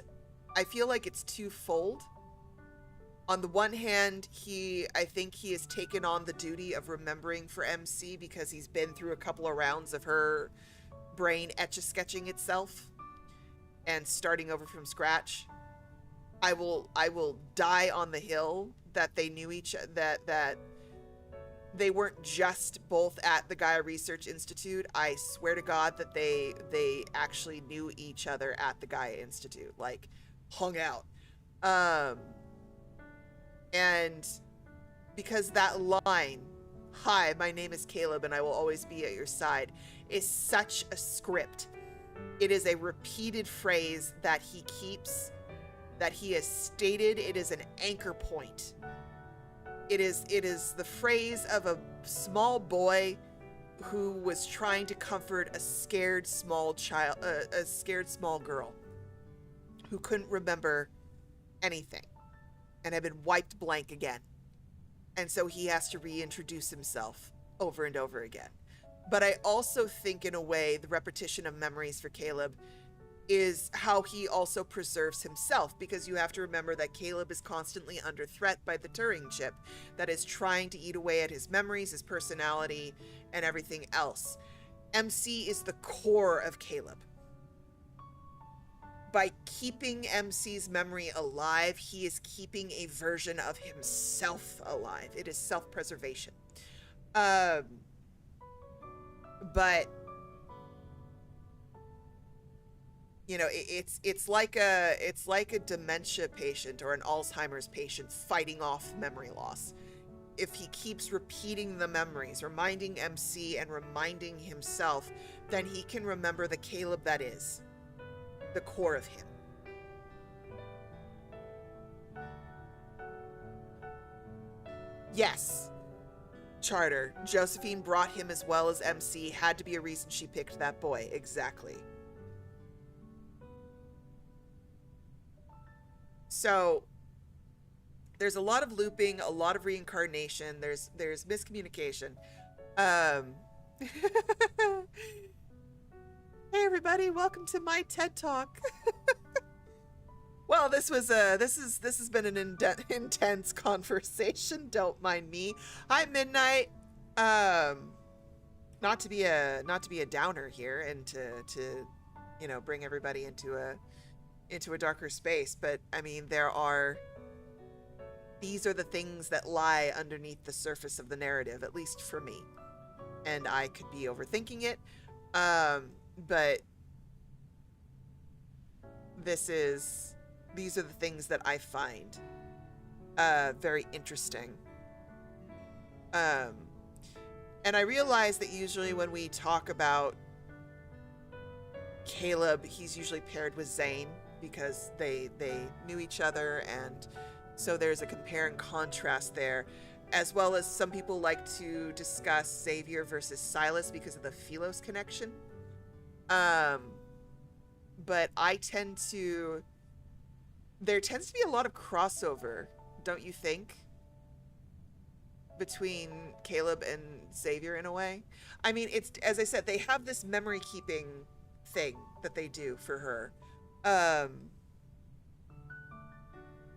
I feel like it's twofold. On the one hand, I think he has taken on the duty of remembering for MC because he's been through a couple of rounds of her brain etch-a-sketching itself and starting over from scratch. I will die on the hill that they knew that they weren't just both at the Gaia Research Institute. I swear to God that they actually knew each other at the Gaia Institute, like hung out. And because that line, "Hi, my name is Caleb and I will always be at your side," is such a script. It is a repeated phrase that he keeps, that he has stated. It is an anchor point. It is the phrase of a small boy who was trying to comfort a scared small girl who couldn't remember anything and had been wiped blank again. And so he has to reintroduce himself over and over again. But I also think, in a way, the repetition of memories for Caleb is how he also preserves himself, because you have to remember that Caleb is constantly under threat by the Turing chip that is trying to eat away at his memories, his personality, and everything else. MC is the core of Caleb. By keeping MC's memory alive, he is keeping a version of himself alive. It is self-preservation. But you know, it's like a dementia patient or an Alzheimer's patient fighting off memory loss. If he keeps repeating the memories, reminding MC and reminding himself, then he can remember the Caleb that is the core of him. Yes, Charter. Josephine brought him as well as MC. Had to be a reason she picked that boy. Exactly. So there's a lot of looping, a lot of reincarnation. There's miscommunication. Hey everybody, welcome to my TED Talk. Well, this has been an intense conversation. Don't mind me. Hi Midnight. Not to be a downer here and to you know, bring everybody into a darker space, but I mean, these are the things that lie underneath the surface of the narrative, at least for me. And I could be overthinking it. But these are the things that I find very interesting. And I realize that usually when we talk about Caleb, he's usually paired with Zayne because they knew each other, and so there's a compare and contrast there, as well as some people like to discuss Xavier versus Sylus because of the Philos connection. But there tends to be a lot of crossover, don't you think, between Caleb and Xavier in a way? I mean, it's, as I said, they have this memory keeping thing that they do for her. And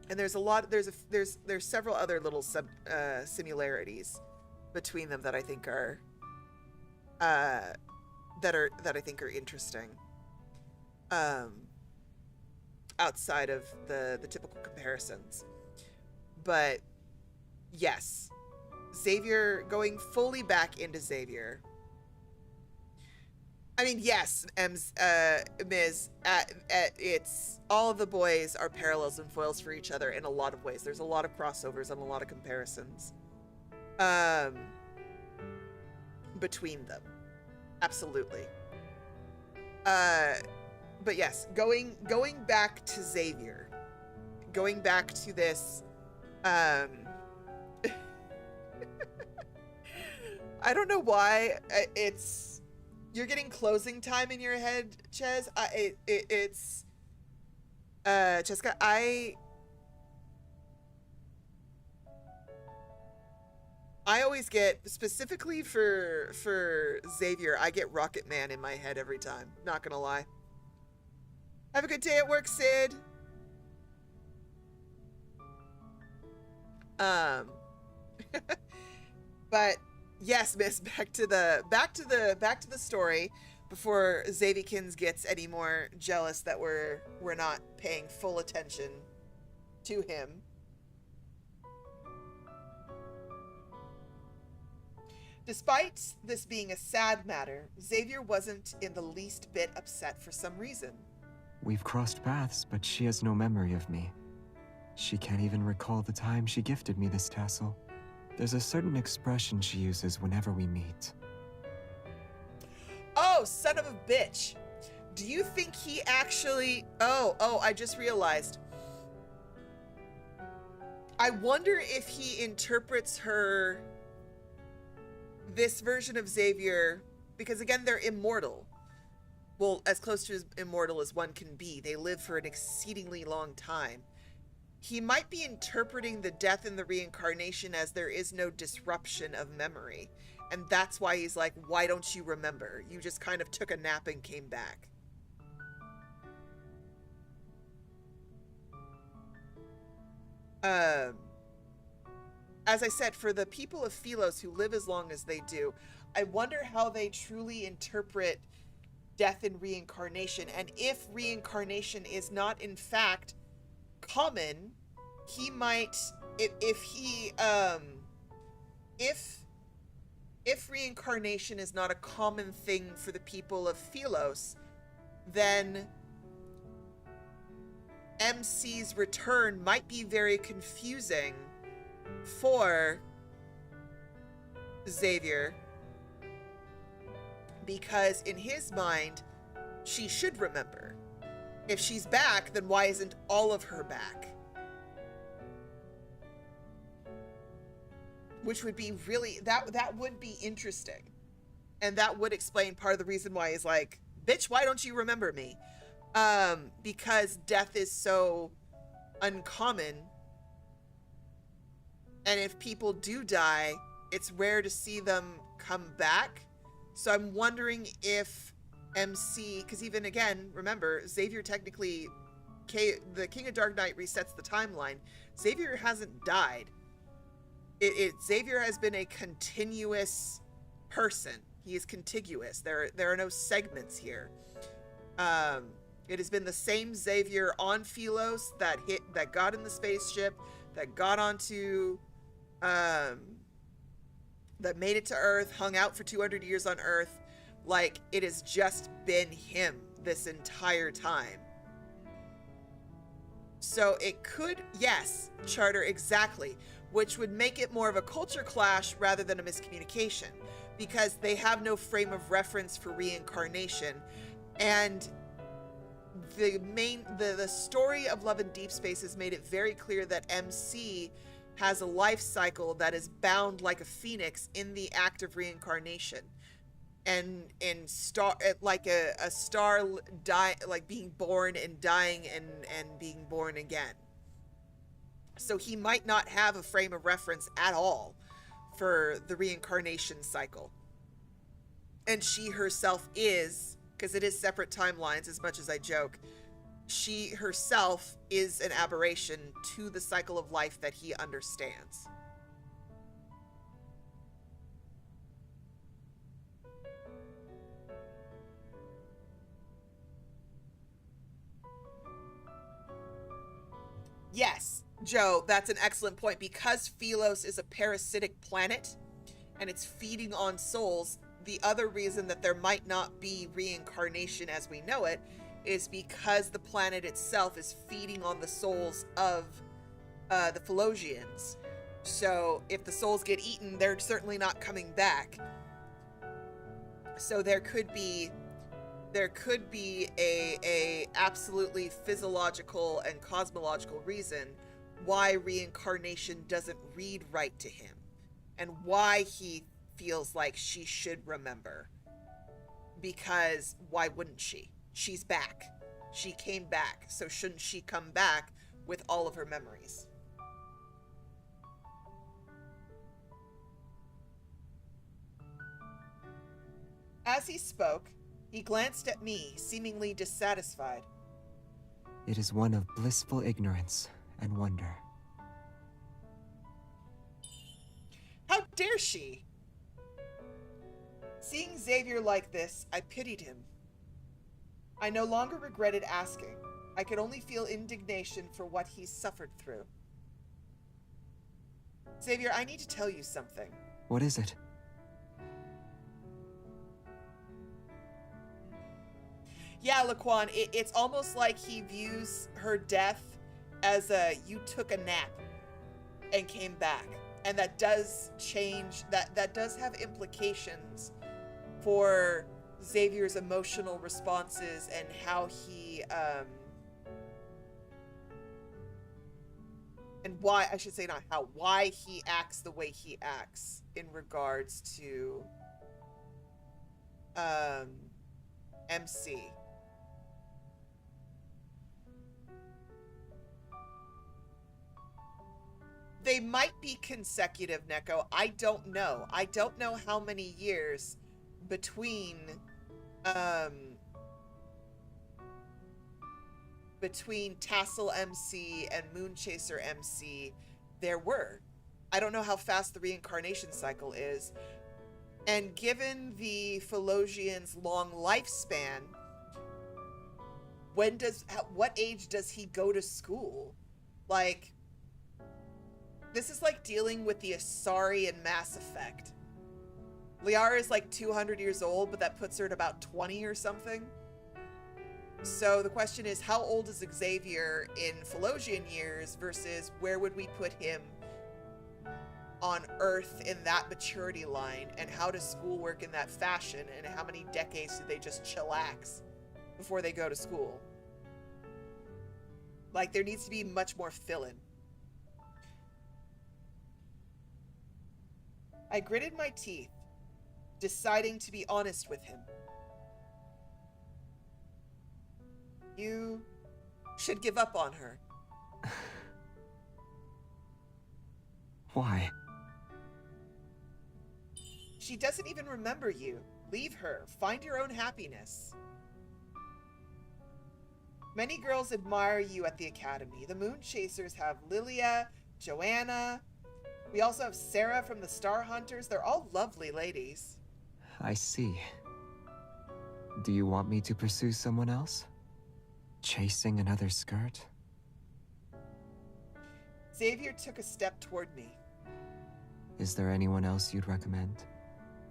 there's several other little similarities between them that I think are interesting. Outside of the typical comparisons. But yes, Xavier, going fully back into Xavier. I mean, yes, Ms. It's all of the boys are parallels and foils for each other in a lot of ways. There's a lot of crossovers and a lot of comparisons between them. Absolutely. But yes, going back to Xavier, going back to this I don't know why it's you're getting closing time in your head, Ches. It's Cheska, I always get, specifically for Xavier, I get Rocket Man in my head every time. Not gonna lie. Have a good day at work, Sid. But yes, Miss, back to the story before Xavier gets any more jealous that we're not paying full attention to him. Despite this being a sad matter, Xavier wasn't in the least bit upset for some reason. We've crossed paths, but she has no memory of me. She can't even recall the time she gifted me this tassel. There's a certain expression she uses whenever we meet. Oh, son of a bitch. Do you think he actually... Oh, I just realized. I wonder if he interprets her... this version of Xavier, because again, they're immortal. Well, as close to as immortal as one can be. They live for an exceedingly long time. He might be interpreting the death and the reincarnation as there is no disruption of memory. And that's why he's like, why don't you remember? You just kind of took a nap and came back. As I said, for the people of Philos who live as long as they do, I wonder how they truly interpret death and reincarnation. And if reincarnation is not in fact common, he might, if reincarnation is not a common thing for the people of Philos, then MC's return might be very confusing for Xavier, because in his mind, she should remember. If she's back, then why isn't all of her back? Which would be really, that would be interesting. And that would explain part of the reason why he's like, bitch, why don't you remember me? Because death is so uncommon. And if people do die, it's rare to see them come back. So I'm wondering if MC, because even again, remember, Xavier technically, the King of Dark Knight resets the timeline. Xavier hasn't died. Xavier has been a continuous person. He is contiguous. There are no segments here. It has been the same Xavier on Philos that got in the spaceship, that got onto, that made it to Earth, hung out for 200 years on Earth. Like, it has just been him this entire time. So it could, yes, Charter, exactly, which would make it more of a culture clash rather than a miscommunication, because they have no frame of reference for reincarnation. And the story of Love in Deepspace has made it very clear that MC has a life cycle that is bound like a phoenix in the act of reincarnation, and like a star like being born and dying and being born again. So he might not have a frame of reference at all for the reincarnation cycle. And she herself is, because it is separate timelines, as much as I joke, she herself is an aberration to the cycle of life that he understands. Yes, Joe, that's an excellent point. Because Philos is a parasitic planet and it's feeding on souls, the other reason that there might not be reincarnation as we know it is because the planet itself is feeding on the souls of the Philosians. So if the souls get eaten, they're certainly not coming back. So there could be a absolutely physiological and cosmological reason why reincarnation doesn't read right to him, and why he feels like she should remember. Because why wouldn't she? She's back. She came back, so shouldn't she come back with all of her memories? As he spoke, he glanced at me, seemingly dissatisfied. It is one of blissful ignorance and wonder. How dare she? Seeing Xavier like this, I pitied him. I no longer regretted asking. I could only feel indignation for what he suffered through. Xavier, I need to tell you something. What is it? Yeah, Laquan, it's almost like he views her death as a you took a nap and came back. And that does change, that does have implications for Xavier's emotional responses and how he, and why, I should say not how, why he acts the way he acts in regards to, MC. They might be consecutive, Neko. I don't know. I don't know how many years between Tassel MC and Moonchaser MC there were. I don't know how fast the reincarnation cycle is. And given the Philosian's long lifespan, what age does he go to school? Like, this is like dealing with the Asari in Mass Effect. Liara is like 200 years old, but that puts her at about 20 or something. So the question is, how old is Xavier in Philosian years versus where would we put him on Earth in that maturity line? And how does school work in that fashion? And how many decades do they just chillax before they go to school? Like, there needs to be much more fill-in. I gritted my teeth, deciding to be honest with him. You should give up on her. Why? She doesn't even remember you. Leave her. Find your own happiness. Many girls admire you at the Academy. The Moon Chasers have Lilia, Joanna. We also have Sarah from the Star Hunters. They're all lovely ladies. I see. Do you want me to pursue someone else? Chasing another skirt? Xavier took a step toward me. Is there anyone else you'd recommend?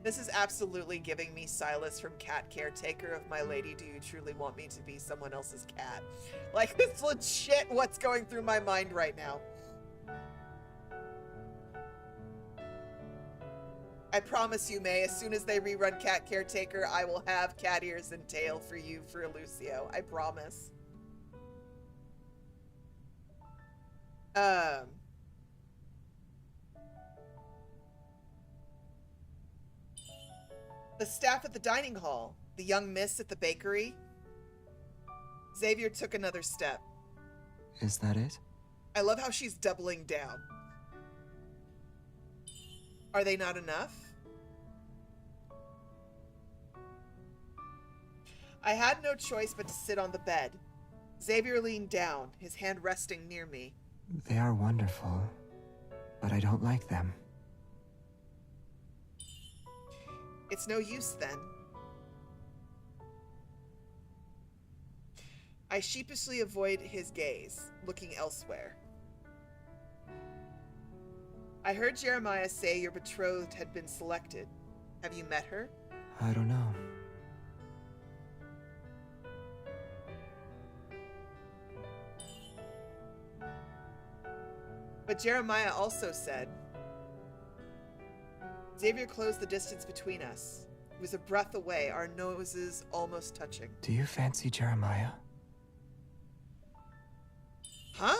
This is absolutely giving me Sylus from Cat Caretaker of My Lady, do you truly want me to be someone else's cat? Like, it's legit what's going through my mind right now. I promise you, May, as soon as they rerun Cat Caretaker, I will have cat ears and tail for you for Lucio. I promise. The staff at the dining hall, the young miss at the bakery. Xavier took another step. Is that it? I love how she's doubling down. Are they not enough? I had no choice but to sit on the bed. Xavier leaned down, his hand resting near me. They are wonderful, but I don't like them. It's no use then. I sheepishly avoid his gaze, looking elsewhere. I heard Jeremiah say your betrothed had been selected. Have you met her? I don't know. But Jeremiah also said, Xavier closed the distance between us. It was a breath away, our noses almost touching. Do you fancy Jeremiah? Huh?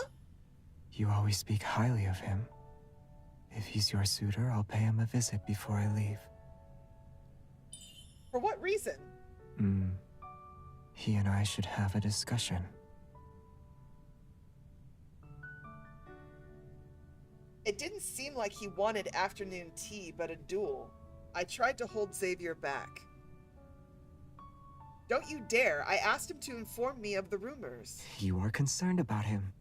You always speak highly of him. If he's your suitor, I'll pay him a visit before I leave. For what reason? He and I should have a discussion. It didn't seem like he wanted afternoon tea, but a duel. I tried to hold Xavier back. Don't you dare. I asked him to inform me of the rumors. You are concerned about him.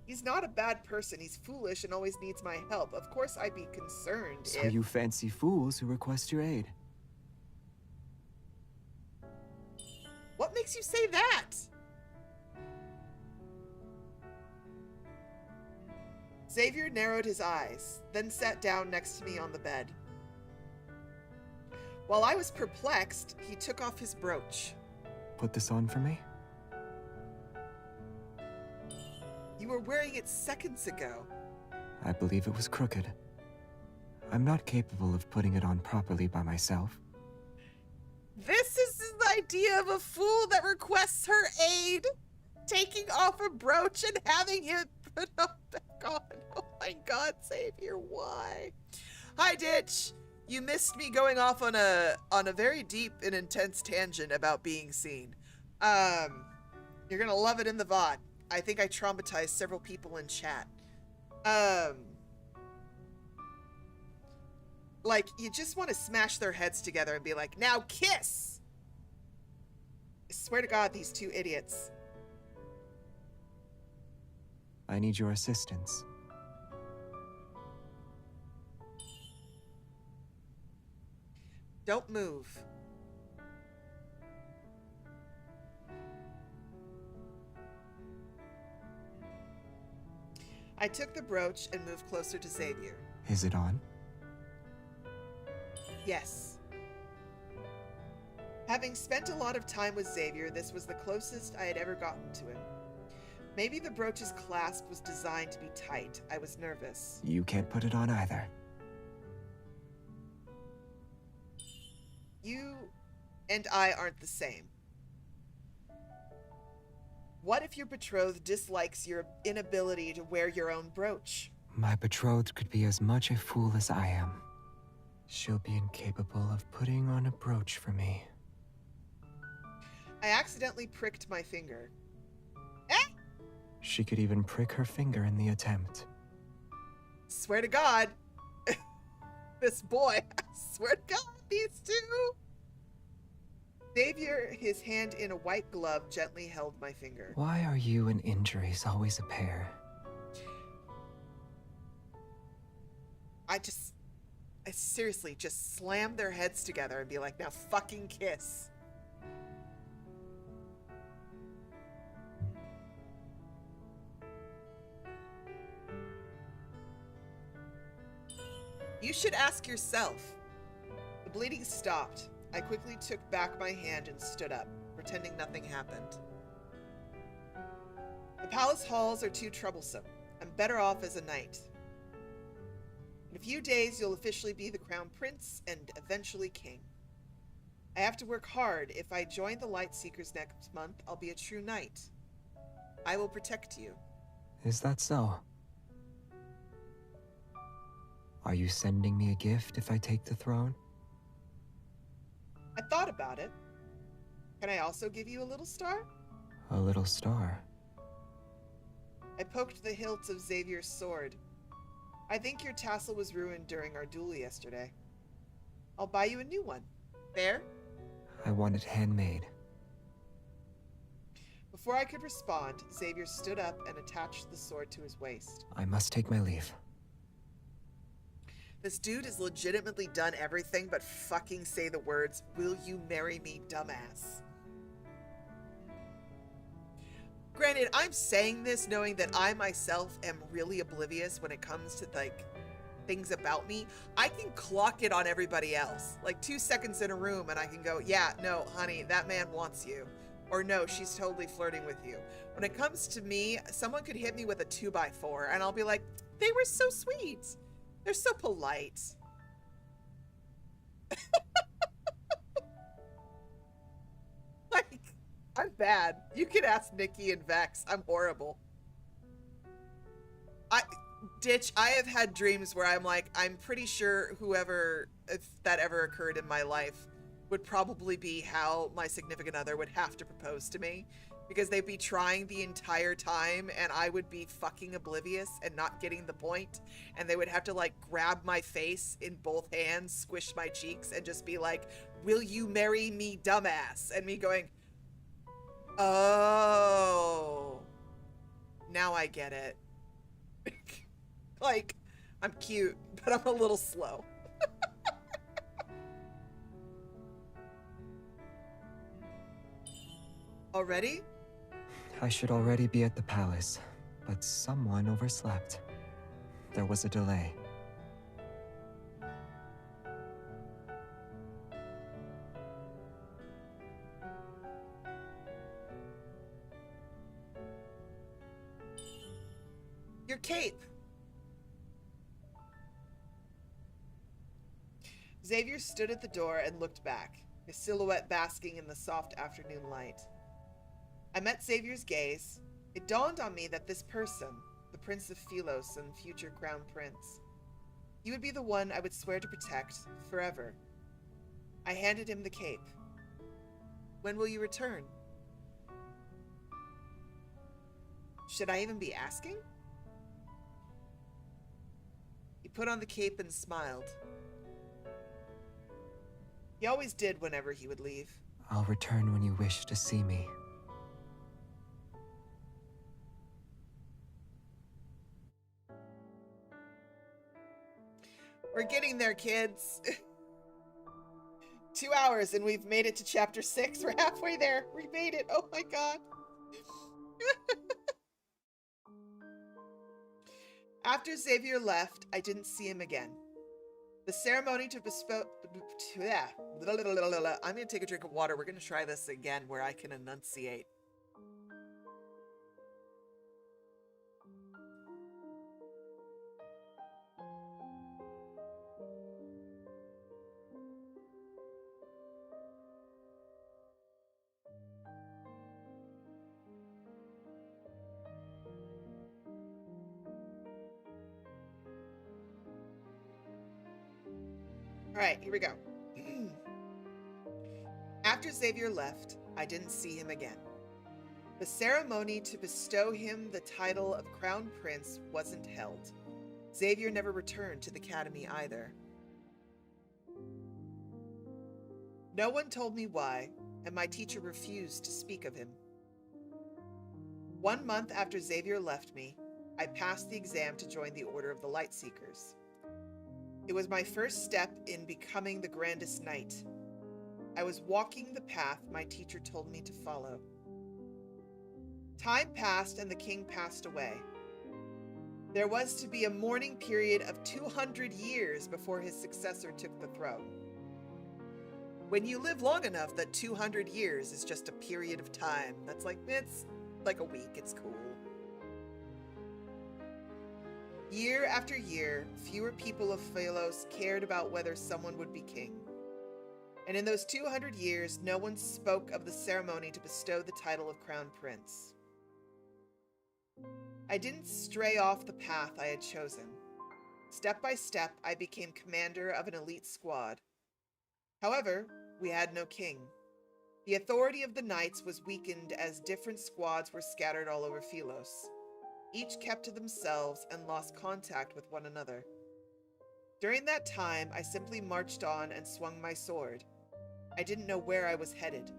He's not a bad person. He's foolish and always needs my help. Of course I'd be concerned So if... you fancy fools who request your aid. What makes you say that? Xavier narrowed his eyes, then sat down next to me on the bed. While I was perplexed, he took off his brooch. Put this on for me? You were wearing it seconds ago. I believe it was crooked. I'm not capable of putting it on properly by myself. This is the idea of a fool that requests her aid. Taking off a brooch and having it put up back on. Oh my god, Xavier, why? Hi, Ditch. You missed me going off on a very deep and intense tangent about being seen. You're gonna love it in the VOD. I think I traumatized several people in chat. Like, you just want to smash their heads together and be like, now kiss! I swear to God, these two idiots. I need your assistance. Don't move. I took the brooch and moved closer to Xavier. Is it on? Yes. Having spent a lot of time with Xavier, this was the closest I had ever gotten to him. Maybe the brooch's clasp was designed to be tight. I was nervous. You can't put it on either. You and I aren't the same. What if your betrothed dislikes your inability to wear your own brooch? My betrothed could be as much a fool as I am. She'll be incapable of putting on a brooch for me. I accidentally pricked my finger. She could even prick her finger in the attempt. Swear to God. This boy. I swear to God, these two. Xavier, his hand in a white glove, gently held my finger. Why are you and injuries always a pair? I seriously just slam their heads together and be like, now fucking kiss. You should ask yourself. The bleeding stopped. I quickly took back my hand and stood up, pretending nothing happened. The palace halls are too troublesome. I'm better off as a knight. In a few days, you'll officially be the crown prince and eventually king. I have to work hard. If I join the Lightseekers next month, I'll be a true knight. I will protect you. Is that so? Are you sending me a gift if I take the throne? I thought about it. Can I also give you a little star? A little star. I poked the hilt of Xavier's sword. I think your tassel was ruined during our duel yesterday. I'll buy you a new one. Fair? I want it handmade. Before I could respond, Xavier stood up and attached the sword to his waist. I must take my leave. This dude has legitimately done everything but fucking say the words, "Will you marry me, dumbass?" Granted, I'm saying this knowing that I myself am really oblivious when it comes to, like, things about me. I can clock it on everybody else. Like, 2 seconds in a room and I can go, yeah, no, honey, that man wants you. Or no, she's totally flirting with you. When it comes to me, someone could hit me with a 2x4 and I'll be like, they were so sweet. They're so polite. Like, I'm bad. You can ask Nikki and Vex. I'm horrible. Ditch, I have had dreams where I'm like, I'm pretty sure whoever, if that ever occurred in my life, would probably be how my significant other would have to propose to me. Because they'd be trying the entire time and I would be fucking oblivious and not getting the point. And they would have to like grab my face in both hands, squish my cheeks, and just be like, will you marry me, dumbass? And me going, oh, now I get it. Like, I'm cute, but I'm a little slow. Already? I should already be at the palace, but someone overslept. There was a delay. Your cape. Xavier stood at the door and looked back, his silhouette basking in the soft afternoon light. I met Xavier's gaze. It dawned on me that this person, the Prince of Philos and future Crown Prince, he would be the one I would swear to protect forever. I handed him the cape. When will you return? Should I even be asking? He put on the cape and smiled. He always did whenever he would leave. I'll return when you wish to see me. We're getting there, kids. 2 hours and we've made it to chapter 6. We're halfway there. We made it. Oh my god. After Xavier left, I didn't see him again. The ceremony to bestow... I'm going to take a drink of water. We're going to try this again where I can enunciate. All right, here we go. After Xavier left, I didn't see him again. The ceremony to bestow him the title of Crown Prince wasn't held. Xavier never returned to the academy either. No one told me why, and my teacher refused to speak of him. 1 month after Xavier left me, I passed the exam to join the Order of the Lightseekers. It was my first step in becoming the grandest knight. I was walking the path my teacher told me to follow. Time passed and the king passed away. There was to be a mourning period of 200 years before his successor took the throne. When you live long enough that 200 years is just a period of time, that's like, it's like a week, it's cool. Year after year, fewer people of Philos cared about whether someone would be king. And in those 200 years, no one spoke of the ceremony to bestow the title of Crown Prince. I didn't stray off the path I had chosen. Step by step, I became commander of an elite squad. However, we had no king. The authority of the knights was weakened as different squads were scattered all over Philos. Each kept to themselves and lost contact with one another. During that time, I simply marched on and swung my sword. I didn't know where I was headed.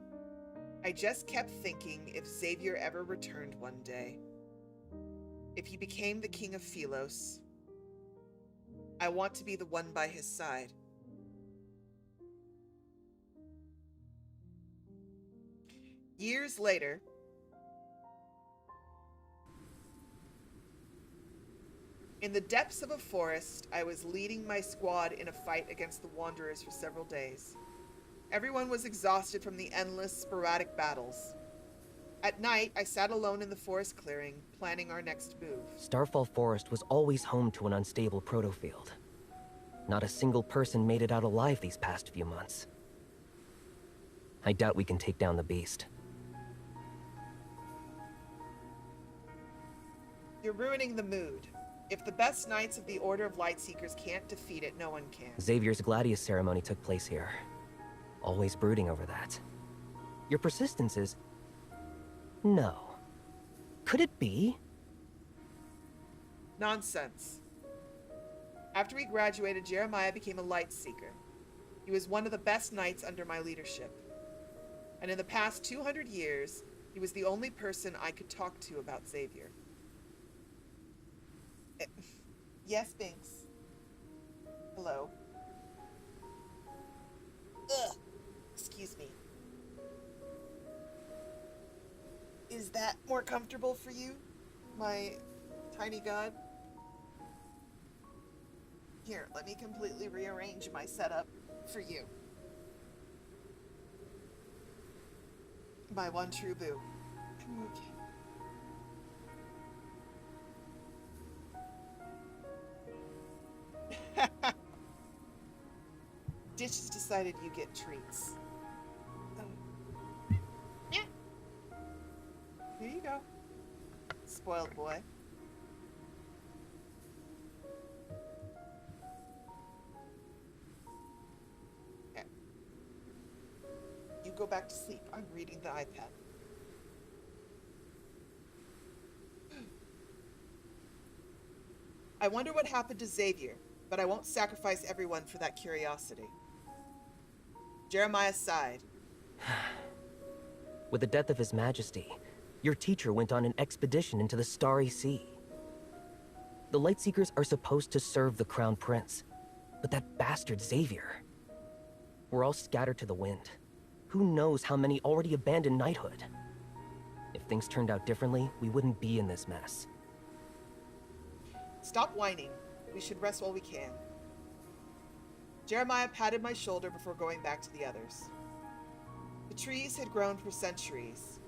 I just kept thinking if Xavier ever returned one day. If he became the king of Philos, I want to be the one by his side. Years later, in the depths of a forest, I was leading my squad in a fight against the Wanderers for several days. Everyone was exhausted from the endless, sporadic battles. At night, I sat alone in the forest clearing, planning our next move. Starfall Forest was always home to an unstable protofield. Not a single person made it out alive these past few months. I doubt we can take down the beast. You're ruining the mood. If the best knights of the Order of Lightseekers can't defeat it, no one can. Xavier's Gladius ceremony took place here. Always brooding over that. Your persistence is... No. Could it be? Nonsense. After we graduated, Jeremiah became a Lightseeker. He was one of the best knights under my leadership. And in the past 200 years, he was the only person I could talk to about Xavier. Yes, Binks. Hello. Ugh. Excuse me. Is that more comfortable for you, my tiny god? Here, let me completely rearrange my setup for you. My one true boo. Okay. Ditch has decided you get treats. Yeah. Here you go. Spoiled boy. Okay. You go back to sleep. I'm reading the iPad. I wonder what happened to Xavier, but I won't sacrifice everyone for that curiosity. Jeremiah sighed. With the death of His Majesty, your teacher went on an expedition into the Starry Sea. The Lightseekers are supposed to serve the Crown Prince, but that bastard Xavier... We're all scattered to the wind. Who knows how many already abandoned knighthood? If things turned out differently, we wouldn't be in this mess. Stop whining. We should rest while we can. Jeremiah patted my shoulder before going back to the others. The trees had grown for centuries.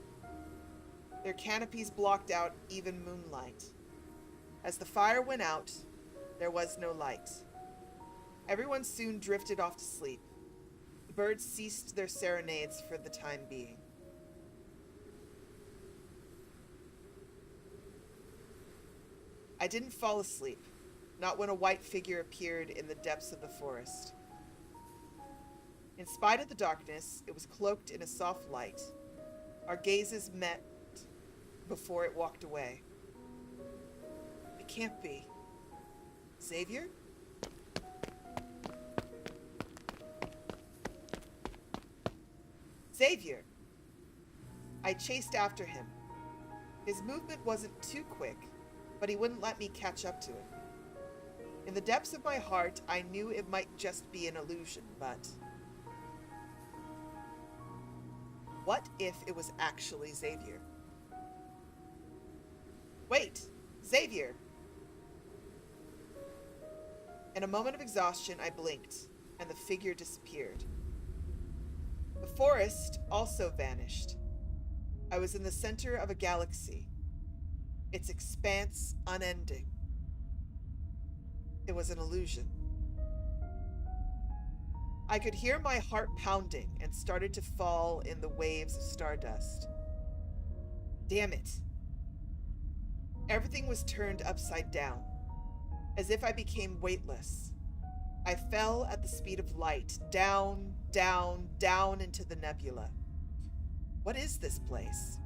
Their canopies blocked out even moonlight. As the fire went out, there was no light. Everyone soon drifted off to sleep. The birds ceased their serenades for the time being. I didn't fall asleep, not when a white figure appeared in the depths of the forest. In spite of the darkness, it was cloaked in a soft light. Our gazes met before it walked away. It can't be. Xavier? Xavier! I chased after him. His movement wasn't too quick, but he wouldn't let me catch up to him. In the depths of my heart, I knew it might just be an illusion, but... what if it was actually Xavier? Wait! Xavier! In a moment of exhaustion, I blinked, and the figure disappeared. The forest also vanished. I was in the center of a galaxy, its expanse unending. It was an illusion. I could hear my heart pounding and started to fall in the waves of stardust. Damn it. Everything was turned upside down, as if I became weightless. I fell at the speed of light, down, down, down into the nebula. What is this place?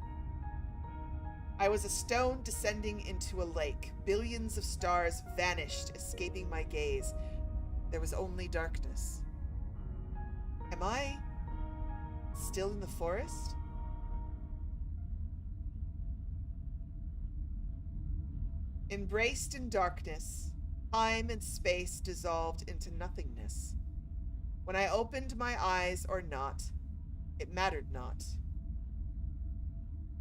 I was a stone descending into a lake. Billions of stars vanished, escaping my gaze. There was only darkness. Am I still in the forest? Embraced in darkness, time and space dissolved into nothingness. When I opened my eyes or not, it mattered not.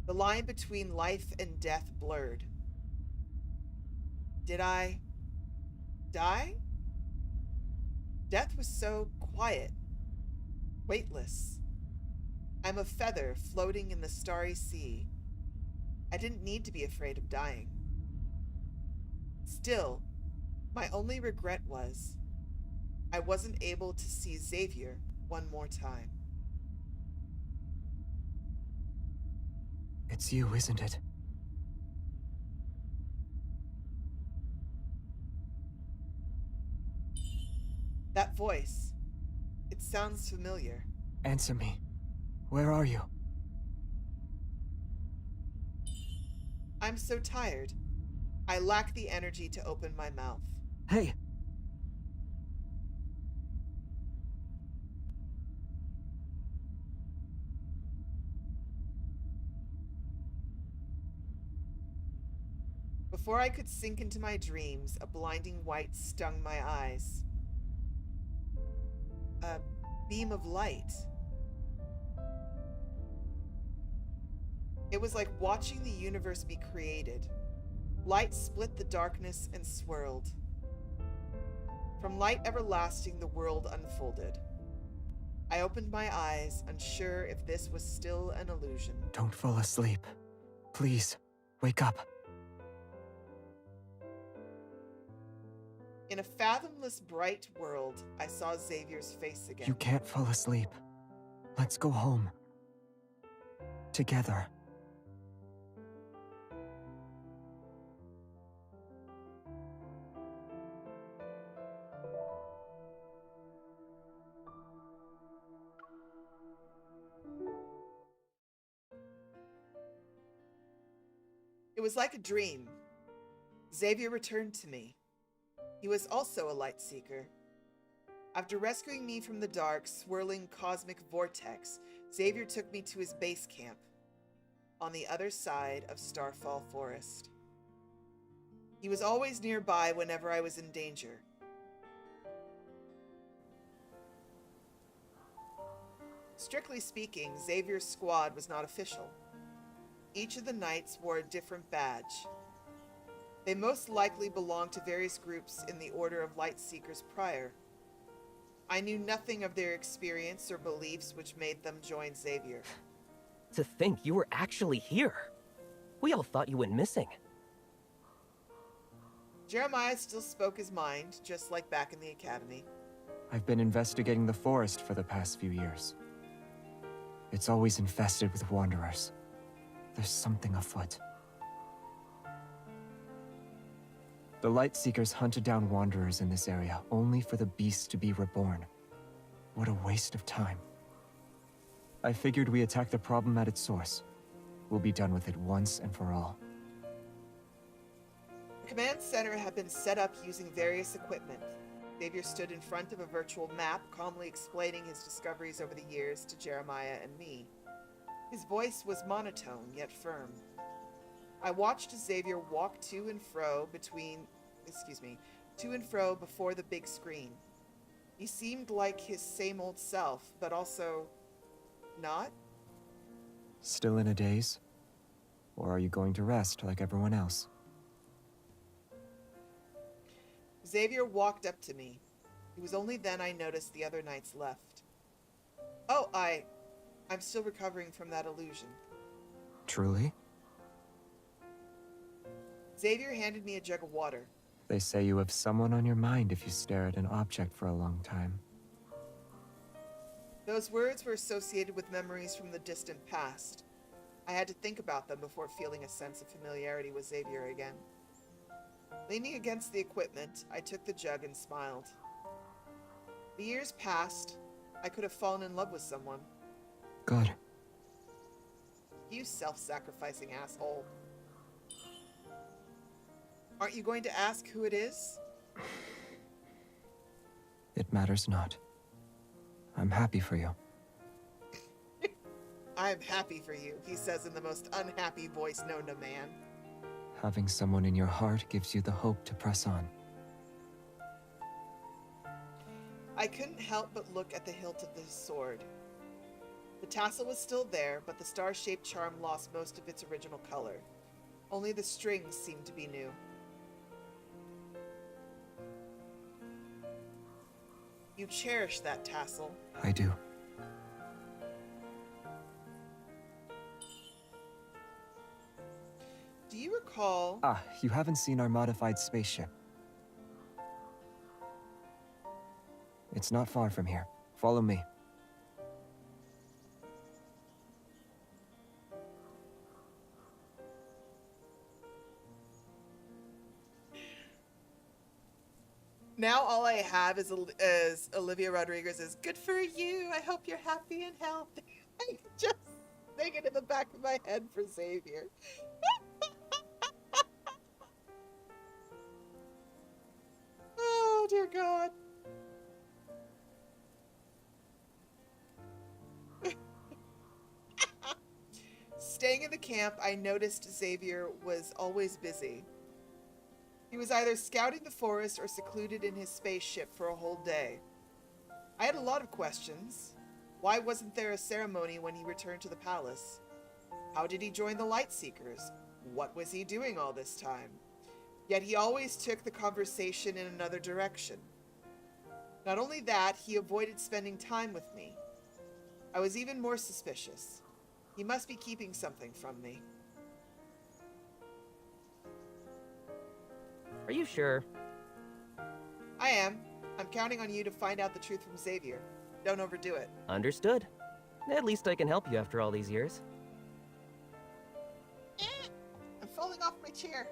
The line between life and death blurred. Did I die? Death was so quiet, weightless. I'm a feather floating in the starry sea. I didn't need to be afraid of dying. Still, my only regret was I wasn't able to see Xavier one more time. It's you, isn't it? That voice. It sounds familiar. Answer me. Where are you? I'm so tired. I lack the energy to open my mouth. Hey! Before I could sink into my dreams, a blinding white stung my eyes. A beam of light. It was like watching the universe be created. Light split the darkness and swirled. From light everlasting, the world unfolded. I opened my eyes, unsure if this was still an illusion. Don't fall asleep. Please, wake up. In a fathomless bright world, I saw Xavier's face again. You can't fall asleep. Let's go home. Together. It was like a dream. Xavier returned to me. He was also a Lightseeker. After rescuing me from the dark, swirling cosmic vortex, Xavier took me to his base camp, on the other side of Starfall Forest. He was always nearby whenever I was in danger. Strictly speaking, Xavier's squad was not official. Each of the knights wore a different badge. They most likely belonged to various groups in the Order of Lightseekers prior. I knew nothing of their experience or beliefs which made them join Xavier. To think you were actually here. We all thought you went missing. Jeremiah still spoke his mind, just like back in the academy. I've been investigating the forest for the past few years. It's always infested with wanderers. There's something afoot. The Lightseekers hunted down wanderers in this area, only for the beast to be reborn. What a waste of time. I figured we attack the problem at its source. We'll be done with it once and for all. The command center had been set up using various equipment. Xavier stood in front of a virtual map, calmly explaining his discoveries over the years to Jeremiah and me. His voice was monotone, yet firm. I watched as Xavier walk to and fro before the big screen. He seemed like his same old self, but also not. Still in a daze? Or are you going to rest like everyone else? Xavier walked up to me. It was only then I noticed the other knights left. Oh, I'm still recovering from that illusion. Truly? Xavier handed me a jug of water. They say you have someone on your mind if you stare at an object for a long time. Those words were associated with memories from the distant past. I had to think about them before feeling a sense of familiarity with Xavier again. Leaning against the equipment, I took the jug and smiled. The years passed. I could have fallen in love with someone. Good. You self-sacrificing asshole. Aren't you going to ask who it is? It matters not. I'm happy for you. I'm happy for you, he says in the most unhappy voice known to man. Having someone in your heart gives you the hope to press on. I couldn't help but look at the hilt of his sword. The tassel was still there, but the star-shaped charm lost most of its original color. Only the strings seemed to be new. You cherish that tassel. I do. Do you recall... Ah, you haven't seen our modified spaceship. It's not far from here. Follow me. Now all I have is Olivia Rodriguez's "Good for you. I hope you're happy and healthy." I just sing it in the back of my head for Xavier. Oh dear God. Staying in the camp, I noticed Xavier was always busy. He was either scouting the forest or secluded in his spaceship for a whole day. I had a lot of questions. Why wasn't there a ceremony when he returned to the palace? How did he join the Lightseekers? What was he doing all this time? Yet he always took the conversation in another direction. Not only that, he avoided spending time with me. I was even more suspicious. He must be keeping something from me. Are you sure? I am. I'm counting on you to find out the truth from Xavier. Don't overdo it. Understood. At least I can help you after all these years. I'm falling off my chair.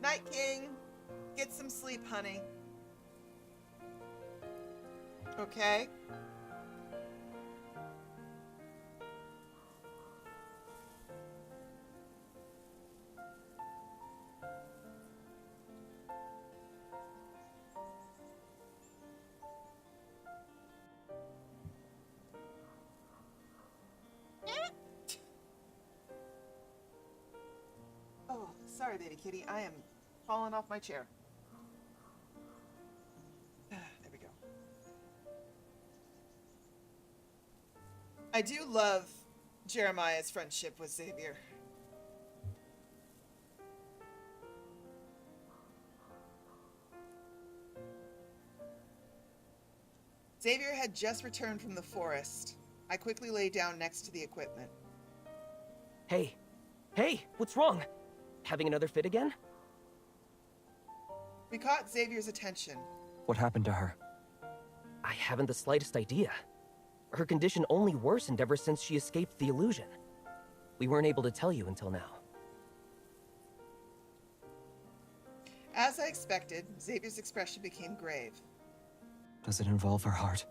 Night King. Get some sleep, honey. Okay. Oh, sorry, baby kitty. I am falling off my chair. There we go. I do love Jeremiah's friendship with Xavier. Xavier had just returned from the forest. I quickly lay down next to the equipment. Hey! Hey! What's wrong? Having another fit again? We caught Xavier's attention. What happened to her? I haven't the slightest idea. Her condition only worsened ever since she escaped the illusion. We weren't able to tell you until now. As I expected, Xavier's expression became grave. Does it involve her heart?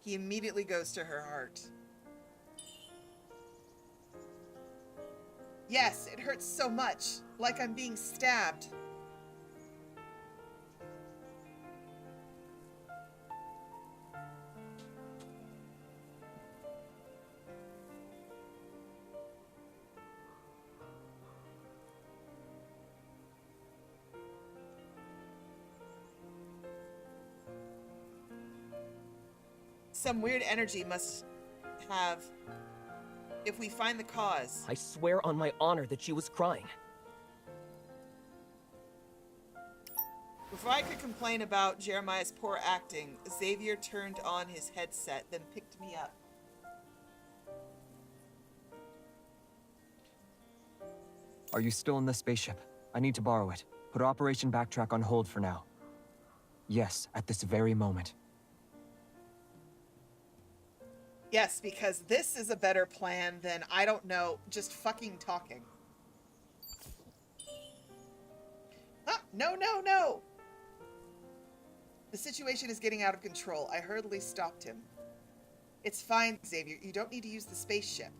He immediately goes to her heart. Yes, it hurts so much, like I'm being stabbed. Some weird energy must have if we find the cause. I swear on my honor that she was crying. Before I could complain about Jeremiah's poor acting, Xavier turned on his headset, then picked me up. Are you still in the spaceship? I need to borrow it. Put Operation Backtrack on hold for now. Yes, at this very moment. Yes, because this is a better plan than, I don't know, just fucking talking. Ah, no, no, no! The situation is getting out of control. I hurriedly stopped him. It's fine, Xavier. You don't need to use the spaceship.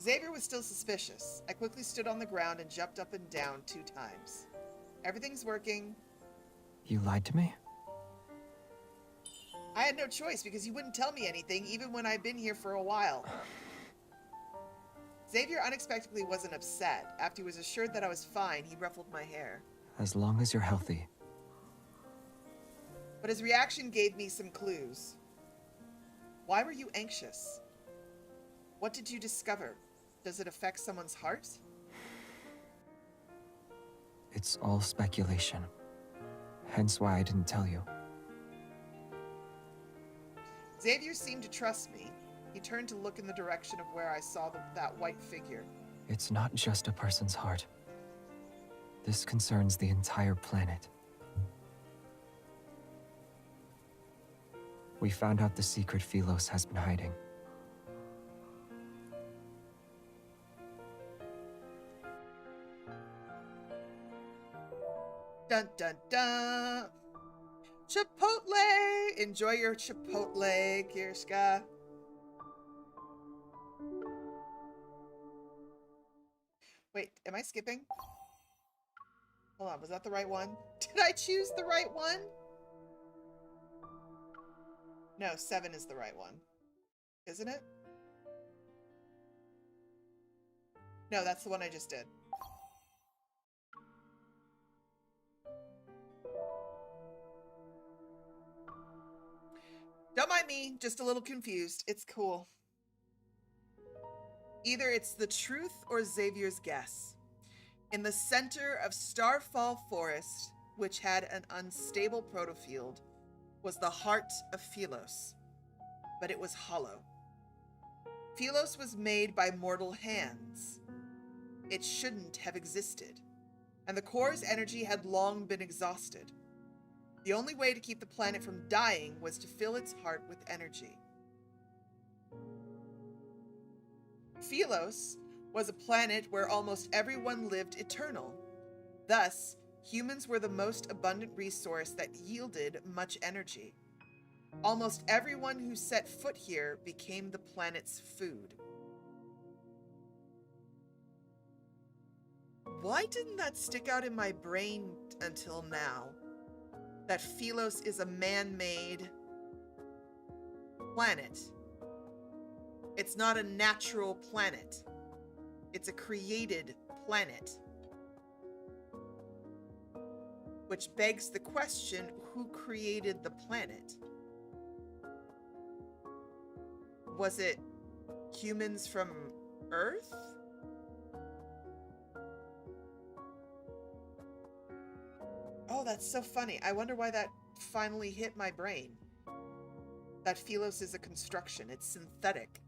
Xavier was still suspicious. I quickly stood on the ground and jumped up and down 2 times. Everything's working. You lied to me? I had no choice because you wouldn't tell me anything even when I'd been here for a while. Xavier unexpectedly wasn't upset. After he was assured that I was fine, he ruffled my hair. As long as you're healthy. But his reaction gave me some clues. Why were you anxious? What did you discover? Does it affect someone's heart? It's all speculation. Hence why I didn't tell you. Xavier seemed to trust me. He turned to look in the direction of where I saw that white figure. It's not just a person's heart. This concerns the entire planet. We found out the secret Philos has been hiding. Dun dun dun. Chipotle! Enjoy your Chipotle, Kirschka. Wait, am I skipping? Hold on, was that the right one? Did I choose the right one? No, 7 is the right one. Isn't it? No, that's the one I just did. Don't mind me, just a little confused. It's cool. Either it's the truth or Xavier's guess. In the center of Starfall Forest, which had an unstable protofield, was the heart of Philos, but it was hollow. Philos was made by mortal hands. It shouldn't have existed, and the core's energy had long been exhausted. The only way to keep the planet from dying was to fill its heart with energy. Philos was a planet where almost everyone lived eternal. Thus, humans were the most abundant resource that yielded much energy. Almost everyone who set foot here became the planet's food. Why didn't that stick out in my brain until now? That Philos is a man-made planet. It's not a natural planet. It's a created planet. Which begs the question, who created the planet? Was it humans from Earth? Oh, that's so funny. I wonder why that finally hit my brain. That Philos is a construction. It's synthetic.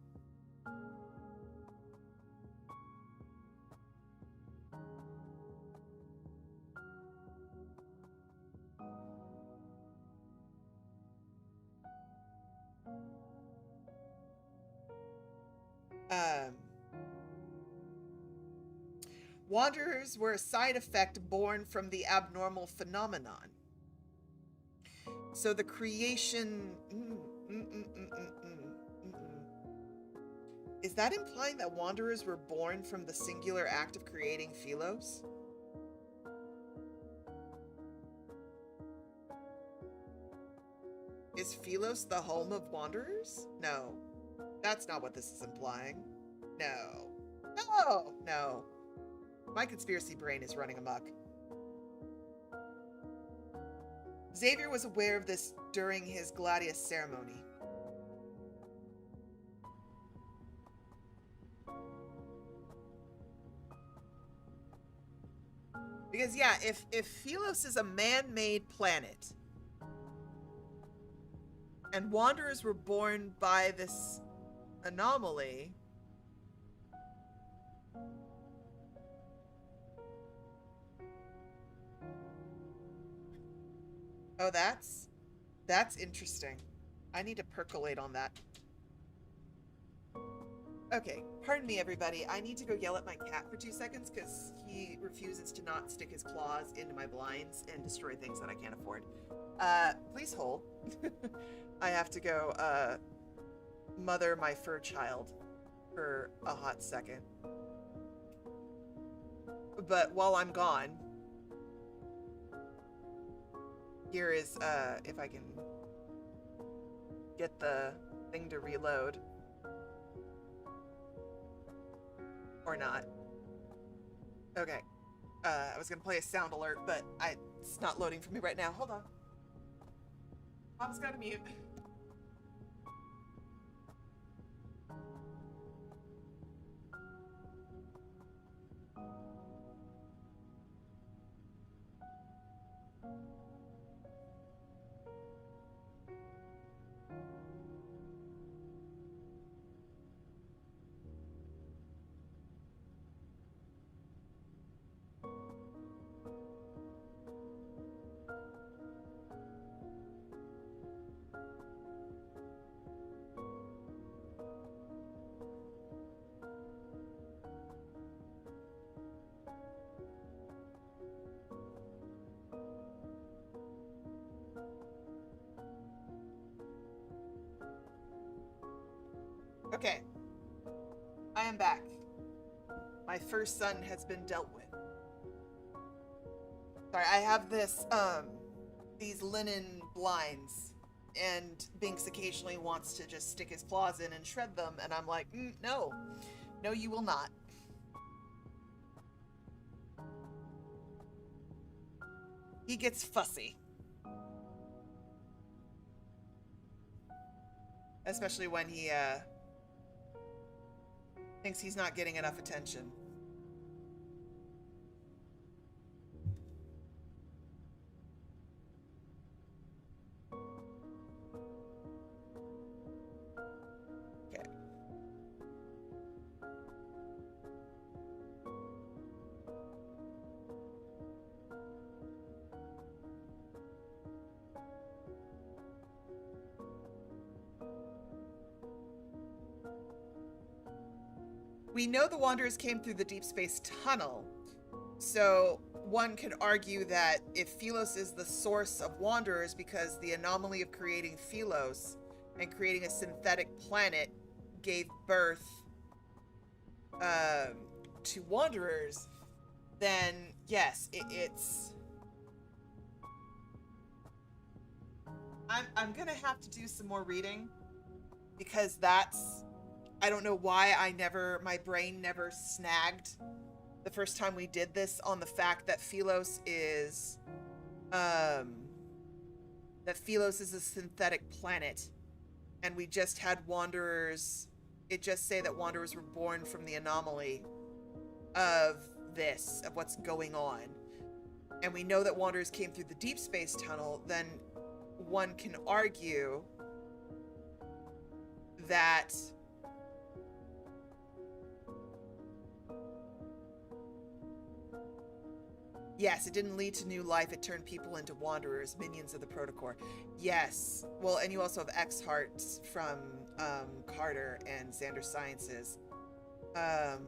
Wanderers were a side effect born from the abnormal phenomenon. So the creation... Is that implying that wanderers were born from the singular act of creating Philos? Is Philos the home of wanderers? No. That's not what this is implying. No. No! No. My conspiracy brain is running amok. Xavier was aware of this during his Gladius ceremony. Because yeah, if Philos is a man-made planet, and wanderers were born by this anomaly, oh, that's interesting. I need to percolate on that. Okay, pardon me, everybody. I need to go yell at my cat for 2 seconds because he refuses to not stick his claws into my blinds and destroy things that I can't afford. Please hold. I have to go, mother my fur child for a hot second. But while I'm gone, here is, if I can get the thing to reload. Or not. Okay. I was gonna play a sound alert, but it's not loading for me right now. Hold on. Mom's got to mute. Okay. I am back. My first son has been dealt with. Sorry, I have these linen blinds, and Binks occasionally wants to just stick his claws in and shred them, and I'm like, no. No, you will not. He gets fussy. Especially when he, thinks he's not getting enough attention. Okay. We know the Wanderers came through the Deepspace tunnel, so one could argue that if Philos is the source of Wanderers because the anomaly of creating Philos and creating a synthetic planet gave birth to Wanderers, then yes, it's... I'm gonna have to do some more reading because that's... I don't know why my brain never snagged the first time we did this on the fact that Philos is a synthetic planet, and we just had Wanderers. It just say that Wanderers were born from the anomaly of what's going on, and we know that Wanderers came through the Deepspace tunnel. Then one can argue that yes, it didn't lead to new life. It turned people into Wanderers, minions of the Protocore. Yes. Well, and you also have X-Hearts from Carter and Xander Sciences. But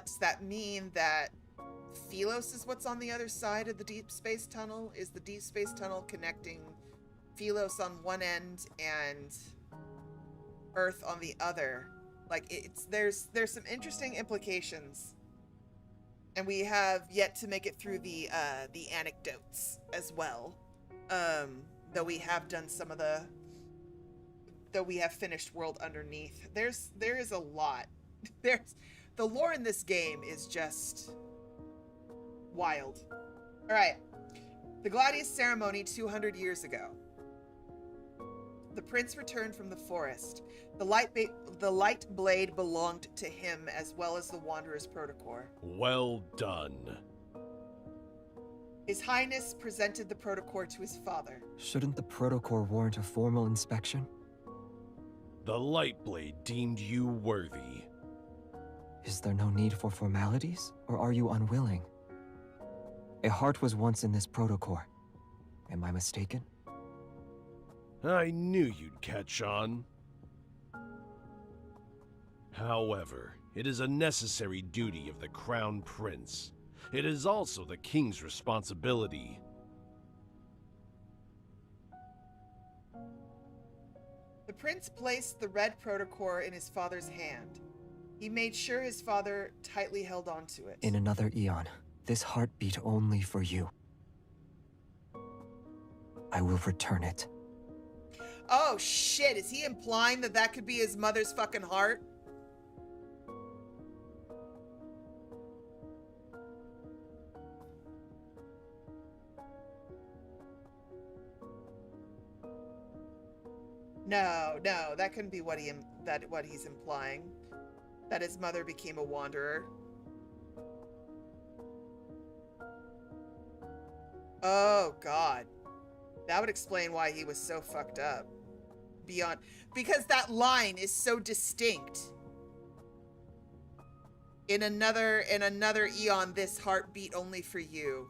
does that mean that Philos is what's on the other side of the Deepspace tunnel? Is the Deepspace tunnel connecting Philos on one end and Earth on the other? Like, there's some interesting implications. And we have yet to make it through the anecdotes as well. Though we have done some of though we have finished World Underneath. There is a lot. The lore in this game is just wild. All right. The Gladius ceremony 200 years ago. The prince returned from the forest. The light blade belonged to him as well as the Wanderer's Protocore. Well done. His Highness presented the Protocore to his father. Shouldn't the Protocore warrant a formal inspection? The Lightblade deemed you worthy. Is there no need for formalities, or are you unwilling? A heart was once in this Protocore. Am I mistaken? I knew you'd catch on. However, it is a necessary duty of the Crown Prince. It is also the King's responsibility. The prince placed the red Protocore in his father's hand. He made sure his father tightly held onto it. In another eon, this heart beat only for you. I will return it. Oh shit, is he implying that could be his mother's fucking heart? No, that couldn't be what he's implying. That his mother became a wanderer. Oh god. That would explain why he was so fucked up. Because that line is so distinct. In another eon, this heart beat only for you.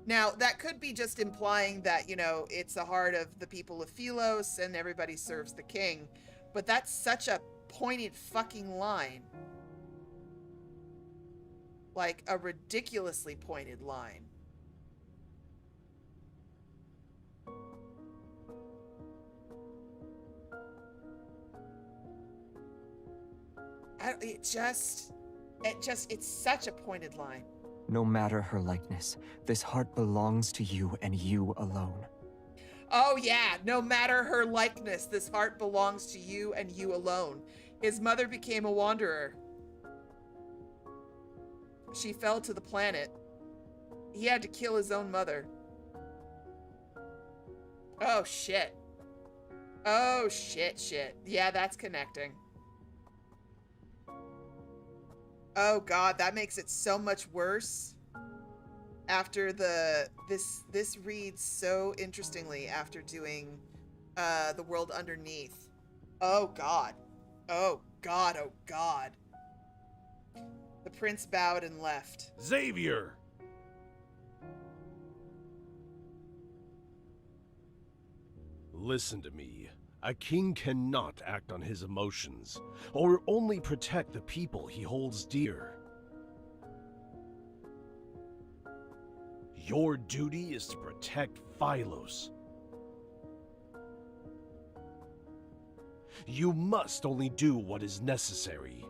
Now, that could be just implying that, it's the heart of the people of Philos and everybody serves the king. But that's such a pointed fucking line. Like a ridiculously pointed line. it's such a pointed line. No matter her likeness, this heart belongs to you and you alone. Oh yeah, no matter her likeness, this heart belongs to you and you alone. His mother became a wanderer. She fell to the planet. He had to kill his own mother. Oh shit. Oh shit. Yeah, that's connecting. Oh god, that makes it so much worse. After this reads so interestingly after doing the world underneath. Oh god. Oh god, oh god. The prince bowed and left. Xavier! Listen to me. A king cannot act on his emotions, or only protect the people he holds dear. Your duty is to protect Philos. You must only do what is necessary.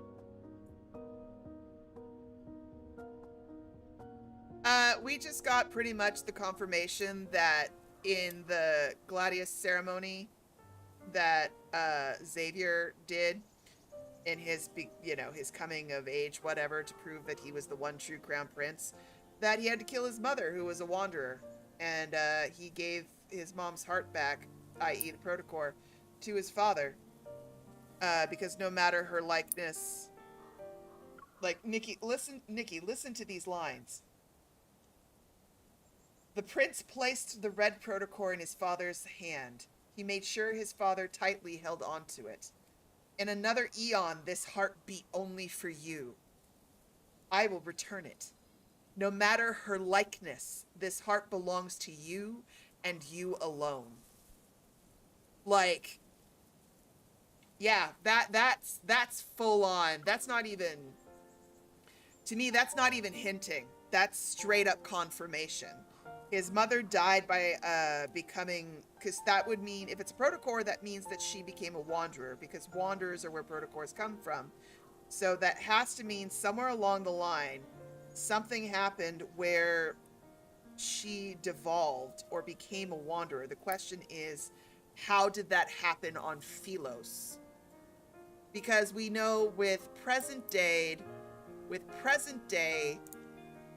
We just got pretty much the confirmation that in the Gladius ceremony that Xavier did in his, his coming of age, whatever, to prove that he was the one true crown prince, that he had to kill his mother, who was a wanderer, and he gave his mom's heart back, i.e. the protocore, to his father, because no matter her likeness, like, Nikki, listen to these lines. The prince placed the red protocore in his father's hand. He made sure his father tightly held onto it. In another eon, this heart beat only for you. I will return it. No matter her likeness, this heart belongs to you and you alone. Like, yeah, that's full on. That's not even, to me, that's not even hinting. That's straight up confirmation. His mother died by becoming, because that would mean, if it's a protocore, that means that she became a wanderer, because wanderers are where protocores come from. So that has to mean somewhere along the line, something happened where she devolved or became a wanderer. The question is, how did that happen on Philos? Because we know with present day,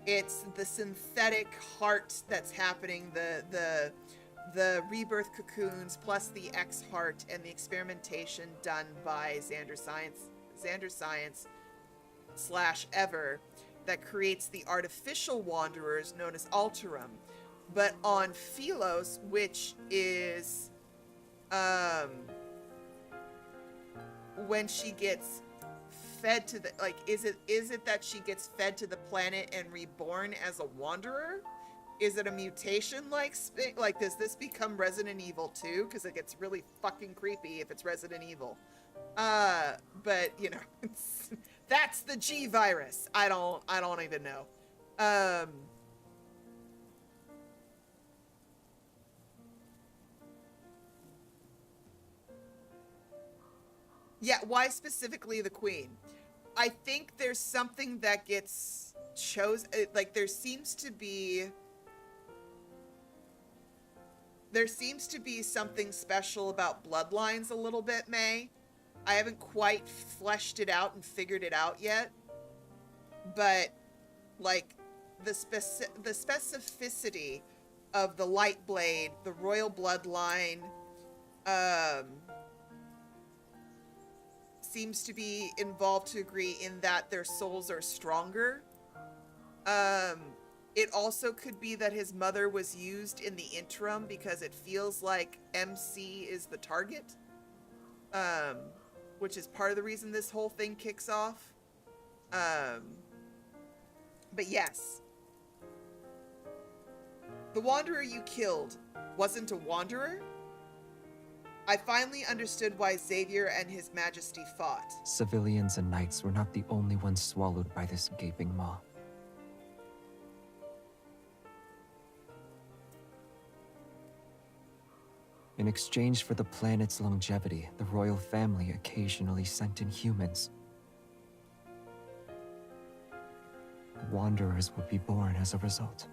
it's the synthetic heart that's happening, the rebirth cocoons plus the X heart and the experimentation done by Xander Science / Ever that creates the artificial wanderers known as Alterum. But on Philos, which is when she gets fed to the, like, is it that she gets fed to the planet and reborn as a wanderer? Is it a mutation like does this become Resident Evil 2? Because it gets really fucking creepy if it's Resident Evil. But that's the G virus. I don't even know. Yeah, why specifically the queen? I think there's something that gets chosen, like there seems to be something special about bloodlines a little bit, May. I haven't quite fleshed it out and figured it out yet. But like the specificity of the light blade, the royal bloodline, seems to be involved to agree in that their souls are stronger. It also could be that his mother was used in the interim because it feels like MC is the target, which is part of the reason this whole thing kicks off. But yes, the wanderer you killed wasn't a wanderer. I finally understood why Xavier and His Majesty fought. Civilians and knights were not the only ones swallowed by this gaping maw. In exchange for the planet's longevity, the royal family occasionally sent in humans. wanderers would be born as a result.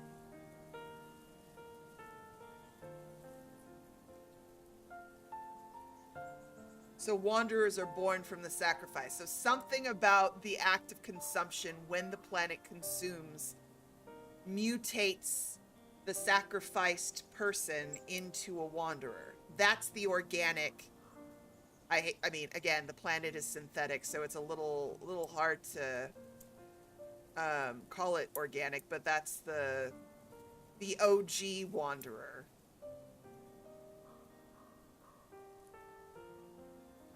So wanderers are born from the sacrifice. So something about the act of consumption when the planet consumes mutates the sacrificed person into a wanderer. That's the organic. I mean, again, the planet is synthetic, so it's a little hard to call it organic, but that's the OG wanderer.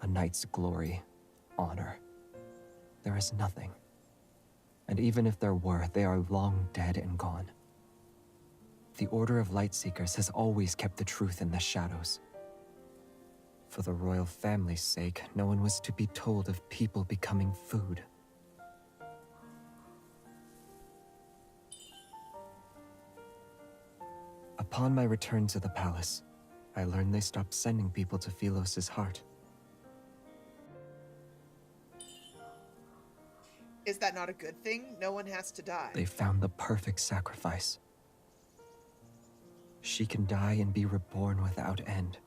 A knight's glory, honor. There is nothing. And even if there were, they are long dead and gone. The Order of Lightseekers has always kept the truth in the shadows. For the royal family's sake, no one was to be told of people becoming food. Upon my return to the palace, I learned they stopped sending people to Philos' heart. Is that not a good thing? No one has to die. They found the perfect sacrifice. She can die and be reborn without end.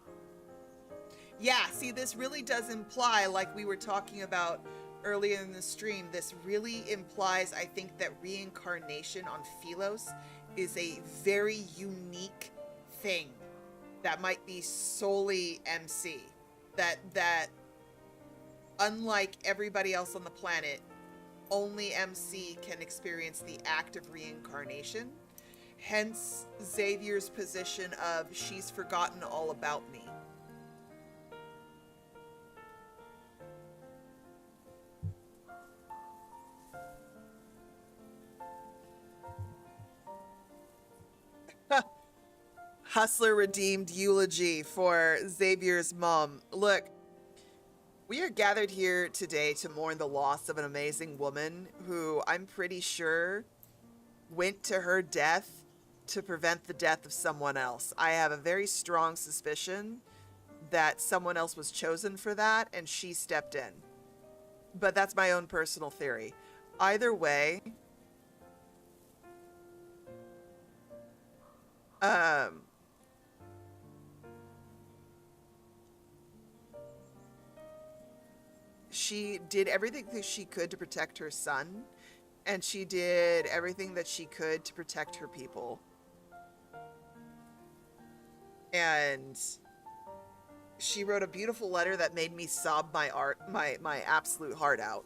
Yeah, see, this really does imply, like we were talking about earlier in the stream, this really implies, I think, that reincarnation on Philos is a very unique thing that might be solely MC. That unlike everybody else on the planet, only MC can experience the act of reincarnation. Hence Xavier's position of she's forgotten all about me. Hustler redeemed eulogy for Xavier's mom. Look, we are gathered here today to mourn the loss of an amazing woman who I'm pretty sure went to her death to prevent the death of someone else. I have a very strong suspicion that someone else was chosen for that and she stepped in. But that's my own personal theory. Either way, she did everything that she could to protect her son, and she did everything that she could to protect her people. And she wrote a beautiful letter that made me sob my absolute heart out.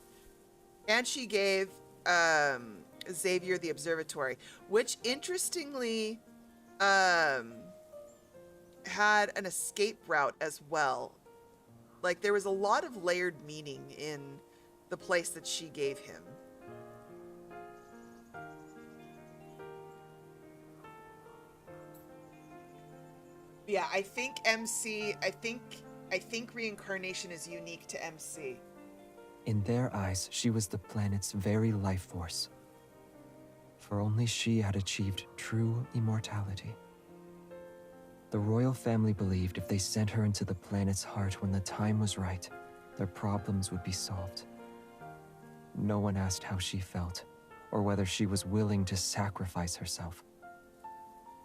And she gave Xavier the observatory, which interestingly had an escape route as well. Like, there was a lot of layered meaning in the place that she gave him. Yeah, I think MC, I think reincarnation is unique to MC. In their eyes, she was the planet's very life force. For only she had achieved true immortality. The royal family believed if they sent her into the planet's heart when the time was right, their problems would be solved. No one asked how she felt, or whether she was willing to sacrifice herself.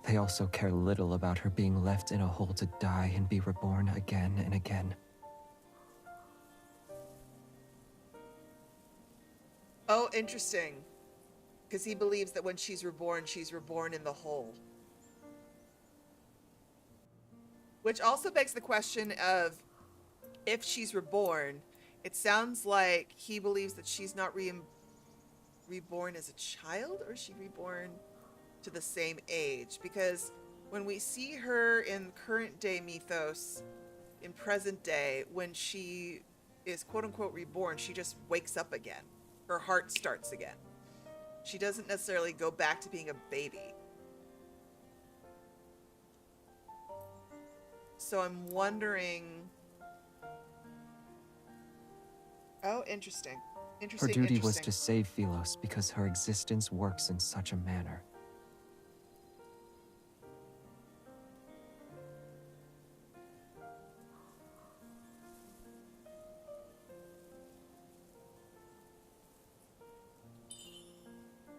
They also care little about her being left in a hole to die and be reborn again and again. Oh, interesting. Because he believes that when she's reborn in the hole. Which also begs the question of, if she's reborn, it sounds like he believes that she's not reborn as a child, or is she reborn to the same age? Because when we see her in current day mythos, in present day, when she is quote unquote reborn, she just wakes up again. Her heart starts again. She doesn't necessarily go back to being a baby. So I'm wondering... Oh, interesting. Her duty was to save Philos because her existence works in such a manner.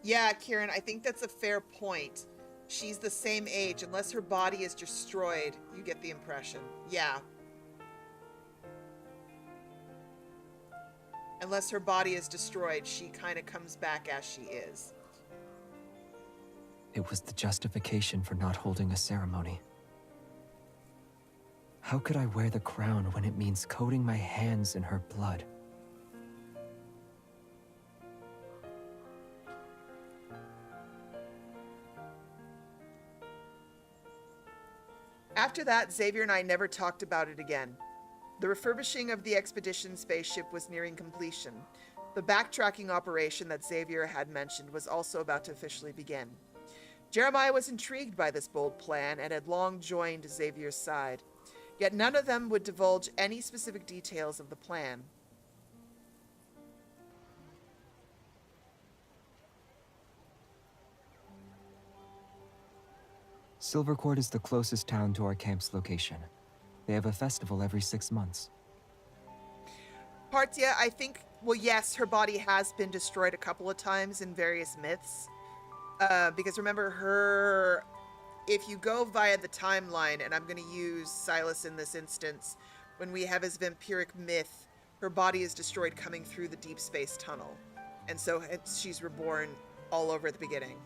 Yeah, Kieran, I think that's a fair point. She's the same age. Unless her body is destroyed, you get the impression. Yeah. Unless her body is destroyed, she kind of comes back as she is. It was the justification for not holding a ceremony. How could I wear the crown when it means coating my hands in her blood? After that, Xavier and I never talked about it again. The refurbishing of the expedition spaceship was nearing completion. The backtracking operation that Xavier had mentioned was also about to officially begin. Jeremiah was intrigued by this bold plan and had long joined Xavier's side. Yet none of them would divulge any specific details of the plan. Silvercord is the closest town to our camp's location. They have a festival every 6 months. Partia, I think, well, yes, her body has been destroyed a couple of times in various myths. Because remember, if you go via the timeline, and I'm going to use Sylus in this instance, when we have his vampiric myth, her body is destroyed coming through the deep space tunnel. And so she's reborn all over at the beginning.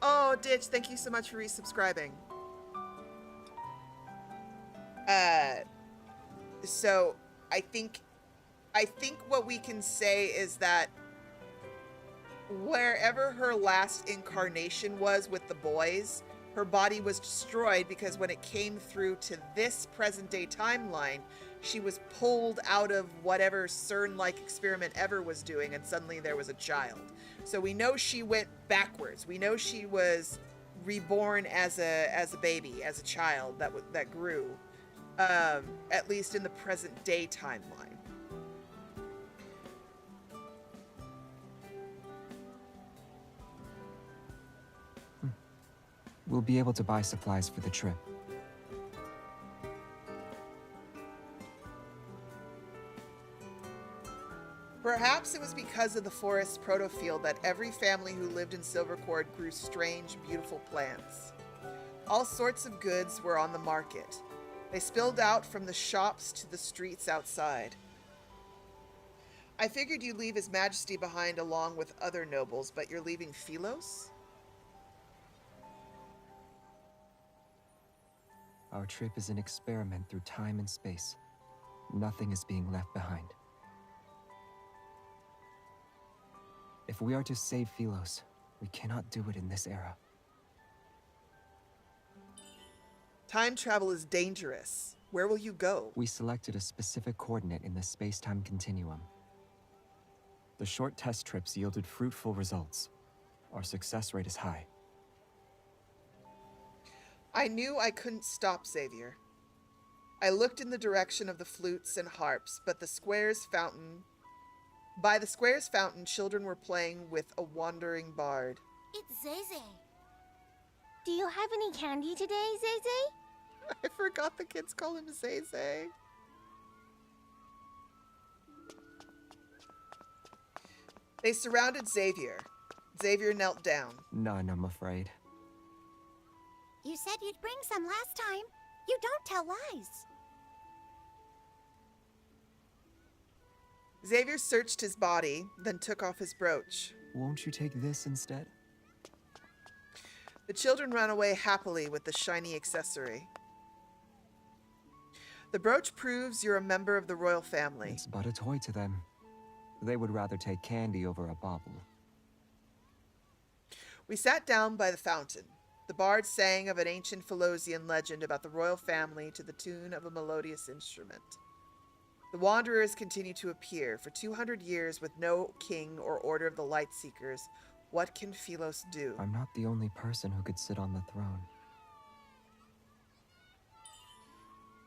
Oh, Ditch, thank you so much for resubscribing. So I think what we can say is that wherever her last incarnation was with the boys, her body was destroyed because when it came through to this present day timeline, she was pulled out of whatever CERN-like experiment ever was doing, and suddenly there was a child. So we know she went backwards. We know she was reborn as a baby, as a child that grew, at least in the present day timeline. We'll be able to buy supplies for the trip. Perhaps it was because of the forest protofield that every family who lived in Silvercord grew strange, beautiful plants. All sorts of goods were on the market. They spilled out from the shops to the streets outside. I figured you'd leave His Majesty behind along with other nobles, but you're leaving Philos? Our trip is an experiment through time and space. Nothing is being left behind. If we are to save Philos, we cannot do it in this era. Time travel is dangerous. Where will you go? We selected a specific coordinate in the space-time continuum. The short test trips yielded fruitful results. Our success rate is high. I knew I couldn't stop Xavier. I looked in the direction of the flutes and harps, but by the square's fountain, children were playing with a wandering bard. It's Zay. Do you have any candy today, Zay? I forgot the kids call him Zay. They surrounded Xavier. Xavier knelt down. None, I'm afraid. You said you'd bring some last time. You don't tell lies. Xavier searched his body, then took off his brooch. Won't you take this instead? The children ran away happily with the shiny accessory. The brooch proves you're a member of the royal family. It's but a toy to them. They would rather take candy over a bauble. We sat down by the fountain. The bard sang of an ancient Philosian legend about the royal family to the tune of a melodious instrument. The wanderers continue to appear. For 200 years with no king or order of the Lightseekers, what can Philos do? I'm not the only person who could sit on the throne.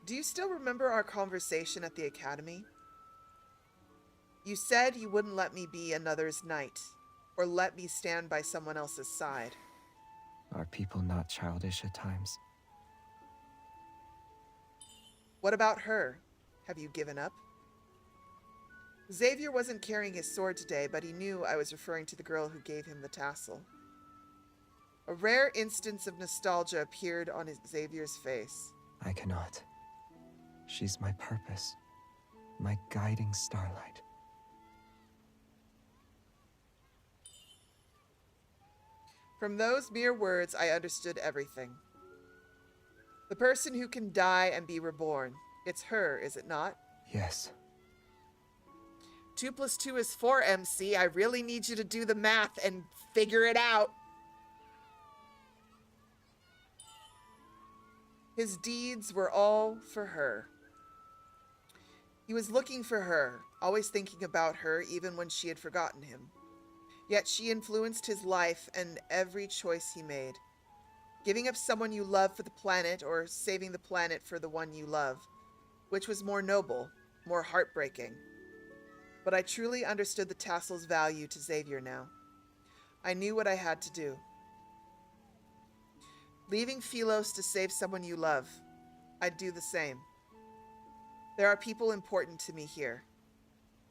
Do you still remember our conversation at the academy? You said you wouldn't let me be another's knight, or let me stand by someone else's side. Are people not childish at times? What about her? Have you given up? Xavier wasn't carrying his sword today, but he knew I was referring to the girl who gave him the tassel. A rare instance of nostalgia appeared on Xavier's face. I cannot. She's my purpose, my guiding starlight. From those mere words, I understood everything. The person who can die and be reborn. It's her, is it not? Yes. 2 + 2 is 4, MC. I really need you to do the math and figure it out. His deeds were all for her. He was looking for her, always thinking about her, even when she had forgotten him. Yet she influenced his life and every choice he made. Giving up someone you love for the planet, or saving the planet for the one you love. Which was more noble, more heartbreaking. But I truly understood the tassel's value to Xavier now. I knew what I had to do. Leaving Philos to save someone you love. I'd do the same. There are people important to me here.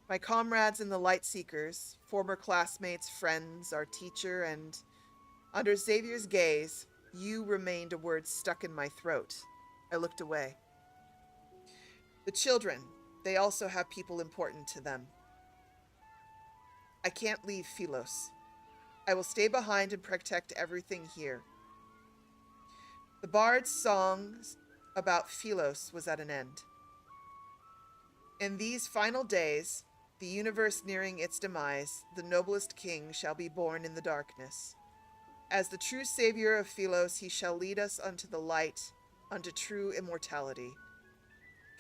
My comrades in the Lightseekers, former classmates, friends, our teacher, and under Xavier's gaze, you remained a word stuck in my throat. I looked away. The children, they also have people important to them. I can't leave Philos. I will stay behind and protect everything here. The bard's songs about Philos was at an end. In these final days, the universe nearing its demise, the noblest king shall be born in the darkness. As the true savior of Philos, he shall lead us unto the light, unto true immortality.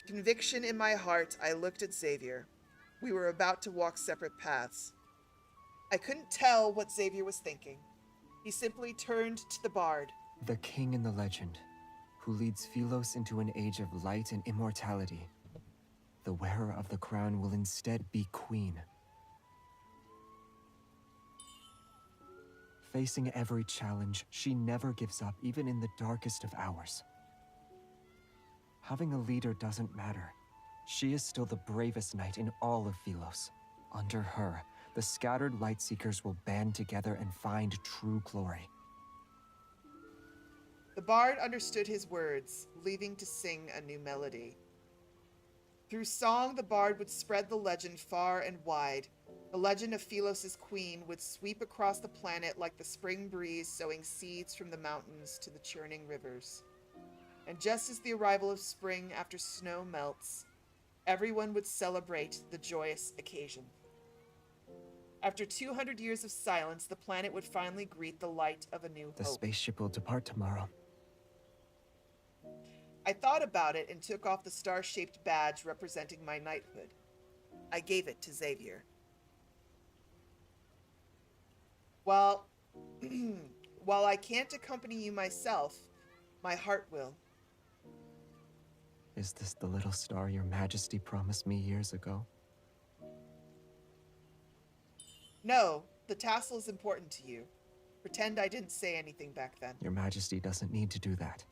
Conviction in my heart, I looked at Xavier. We were about to walk separate paths. I couldn't tell what Xavier was thinking. He simply turned to the bard. The king in the legend, who leads Philos into an age of light and immortality. The wearer of the crown will instead be queen. Facing every challenge, she never gives up, even in the darkest of hours. Having a leader doesn't matter. She is still the bravest knight in all of Philos. Under her, the scattered Lightseekers will band together and find true glory. The bard understood his words, leaving to sing a new melody. Through song, the bard would spread the legend far and wide. The legend of Philos' queen would sweep across the planet like the spring breeze sowing seeds from the mountains to the churning rivers. And just as the arrival of spring after snow melts, everyone would celebrate the joyous occasion. After 200 years of silence, the planet would finally greet the light of a new hope. The spaceship will depart tomorrow. I thought about it and took off the star-shaped badge representing my knighthood. I gave it to Xavier. While I can't accompany you myself, my heart will. Is this the little star your majesty promised me years ago? No, the tassel is important to you. Pretend I didn't say anything back then. Your majesty doesn't need to do that.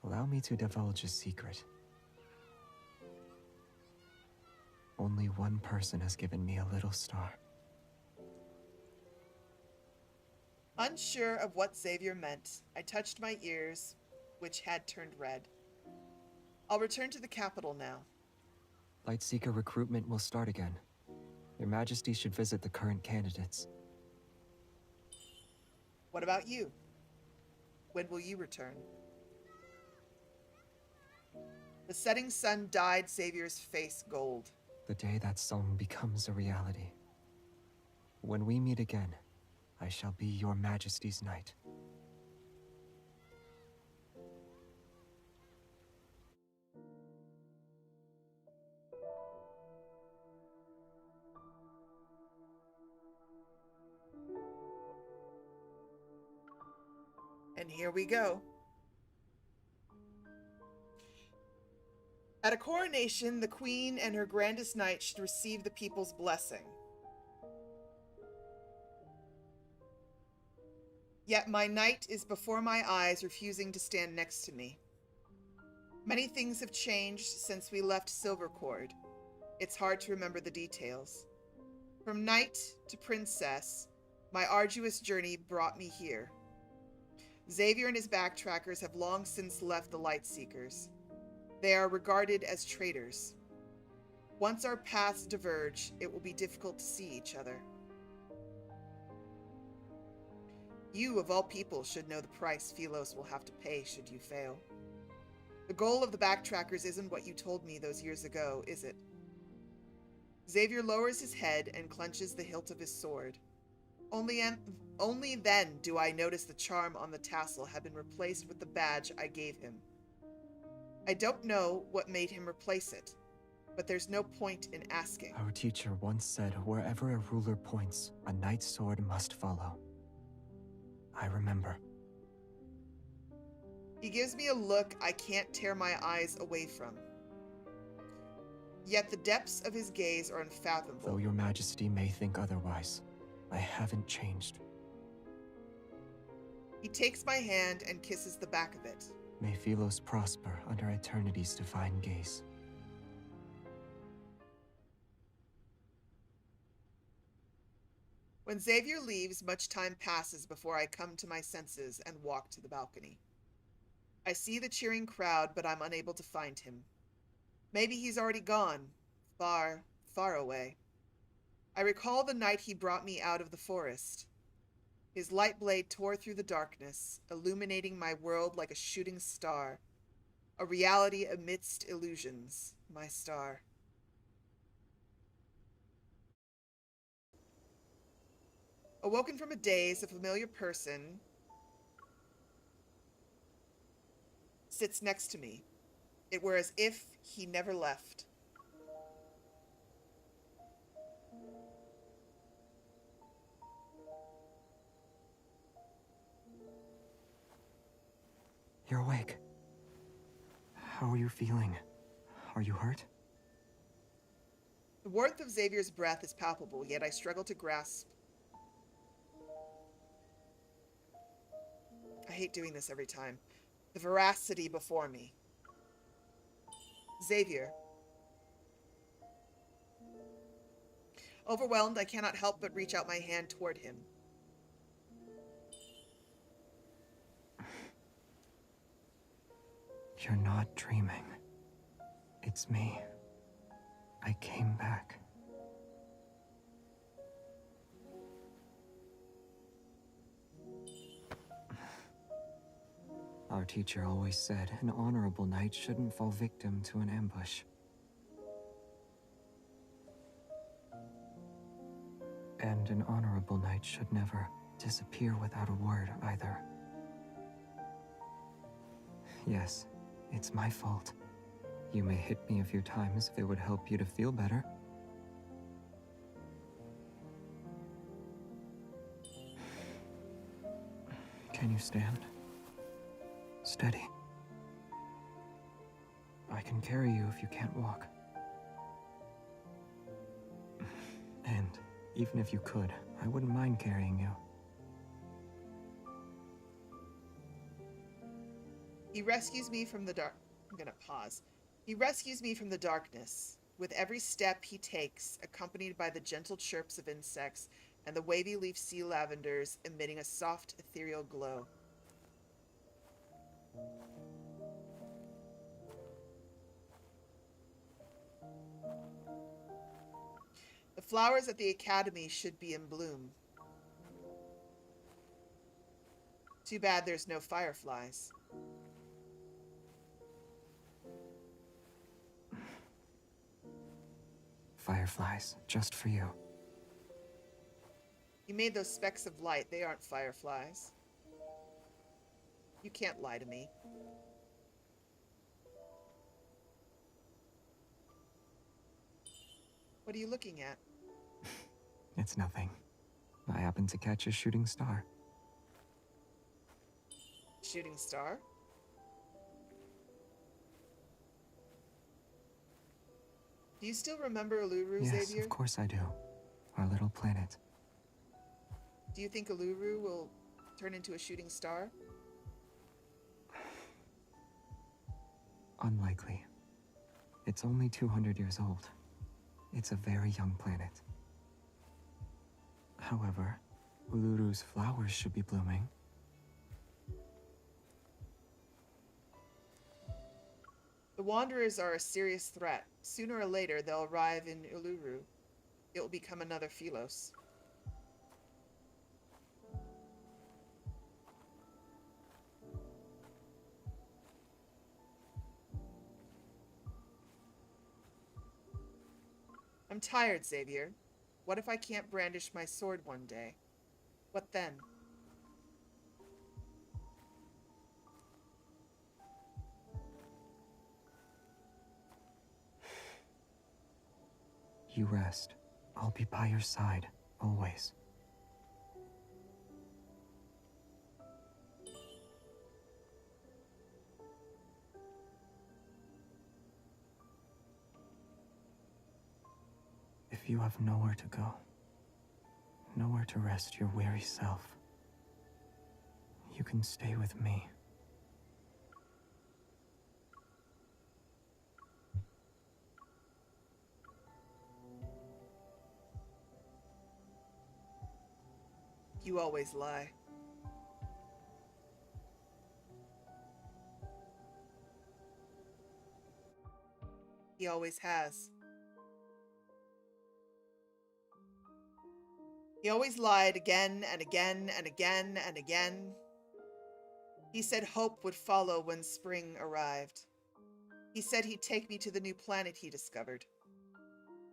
Allow me to divulge a secret. Only one person has given me a little star. Unsure of what Xavier meant, I touched my ears, which had turned red. I'll return to the capital now. Lightseeker recruitment will start again. Your Majesty should visit the current candidates. What about you? When will you return? The setting sun dyed Xavier's face gold. The day that song becomes a reality. When we meet again, I shall be your Majesty's knight. And here we go. At a coronation, the queen and her grandest knight should receive the people's blessing. Yet my knight is before my eyes, refusing to stand next to me. Many things have changed since we left Silvercord. It's hard to remember the details. From knight to princess, my arduous journey brought me here. Xavier and his backtrackers have long since left the Lightseekers. They are regarded as traitors. Once our paths diverge, it will be difficult to see each other. You, of all people, should know the price Philos will have to pay should you fail. The goal of the backtrackers isn't what you told me those years ago, is it? Xavier lowers his head and clenches the hilt of his sword. Only then do I notice the charm on the tassel had been replaced with the badge I gave him. I don't know what made him replace it, but there's no point in asking. Our teacher once said, wherever a ruler points, a knight's sword must follow. I remember. He gives me a look I can't tear my eyes away from. Yet the depths of his gaze are unfathomable. Though your majesty may think otherwise, I haven't changed. He takes my hand and kisses the back of it. May Philos prosper under eternity's divine gaze. When Xavier leaves, much time passes before I come to my senses and walk to the balcony. I see the cheering crowd, but I'm unable to find him. Maybe he's already gone, far, far away. I recall the night he brought me out of the forest. His light blade tore through the darkness, illuminating my world like a shooting star. A reality amidst illusions, my star. Awoken from a daze, a familiar person sits next to me. It were as if he never left. You're awake. How are you feeling? Are you hurt? The warmth of Xavier's breath is palpable, yet I struggle to grasp. I hate doing this every time. The veracity before me. Xavier. Overwhelmed, I cannot help but reach out my hand toward him. You're not dreaming. It's me. I came back. Our teacher always said an honorable knight shouldn't fall victim to an ambush. And an honorable knight should never disappear without a word either. Yes, it's my fault. You may hit me a few times if it would help you to feel better. Can you stand? Steady. I can carry you if you can't walk. And even if you could, I wouldn't mind carrying you. He rescues me from the dark. I'm gonna pause. He rescues me from the darkness. With every step he takes, accompanied by the gentle chirps of insects and the wavy leaf sea lavenders emitting a soft, ethereal glow. The flowers at the academy should be in bloom. Too bad there's no fireflies. Fireflies, just for you. You made those specks of light. They aren't fireflies. You can't lie to me. What are you looking at? It's nothing. I happened to catch a shooting star. Shooting star? Do you still remember Uluru, Yes, Xavier? of course I do. Our little planet. Do you think Uluru will turn into a shooting star? Unlikely. It's only 200 years old. It's a very young planet. However, Uluru's flowers should be blooming. The Wanderers are a serious threat. Sooner or later, they'll arrive in Uluru. It will become another Philos. I'm tired, Xavier. What if I can't brandish my sword one day? What then? You rest. I'll be by your side, always. If you have nowhere to go, nowhere to rest your weary self, you can stay with me. You always lie. He always has. He always lied again and again and again and again. He said hope would follow when spring arrived. He said he'd take me to the new planet he discovered.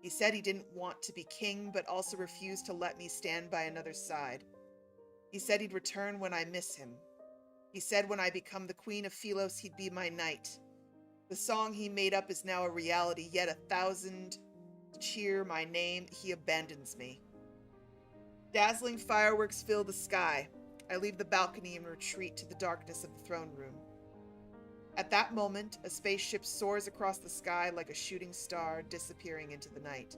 He said he didn't want to be king, but also refused to let me stand by another's side. He said he'd return when I miss him. He said when I become the queen of Philos, he'd be my knight. The song he made up is now a reality, yet 1,000 cheer my name, he abandons me. Dazzling fireworks fill the sky. I leave the balcony and retreat to the darkness of the throne room. At that moment, a spaceship soars across the sky like a shooting star, disappearing into the night.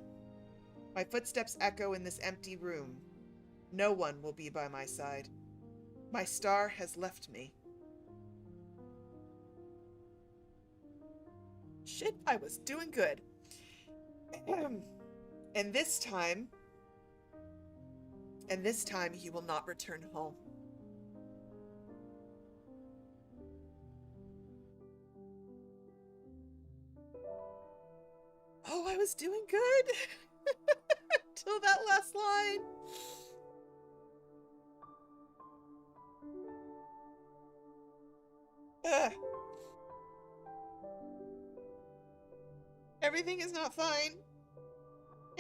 My footsteps echo in this empty room. No one will be by my side. My star has left me. Shit, I was doing good. And this time he will not return home. Oh, I was doing good till that last line. Ugh. Everything is not fine.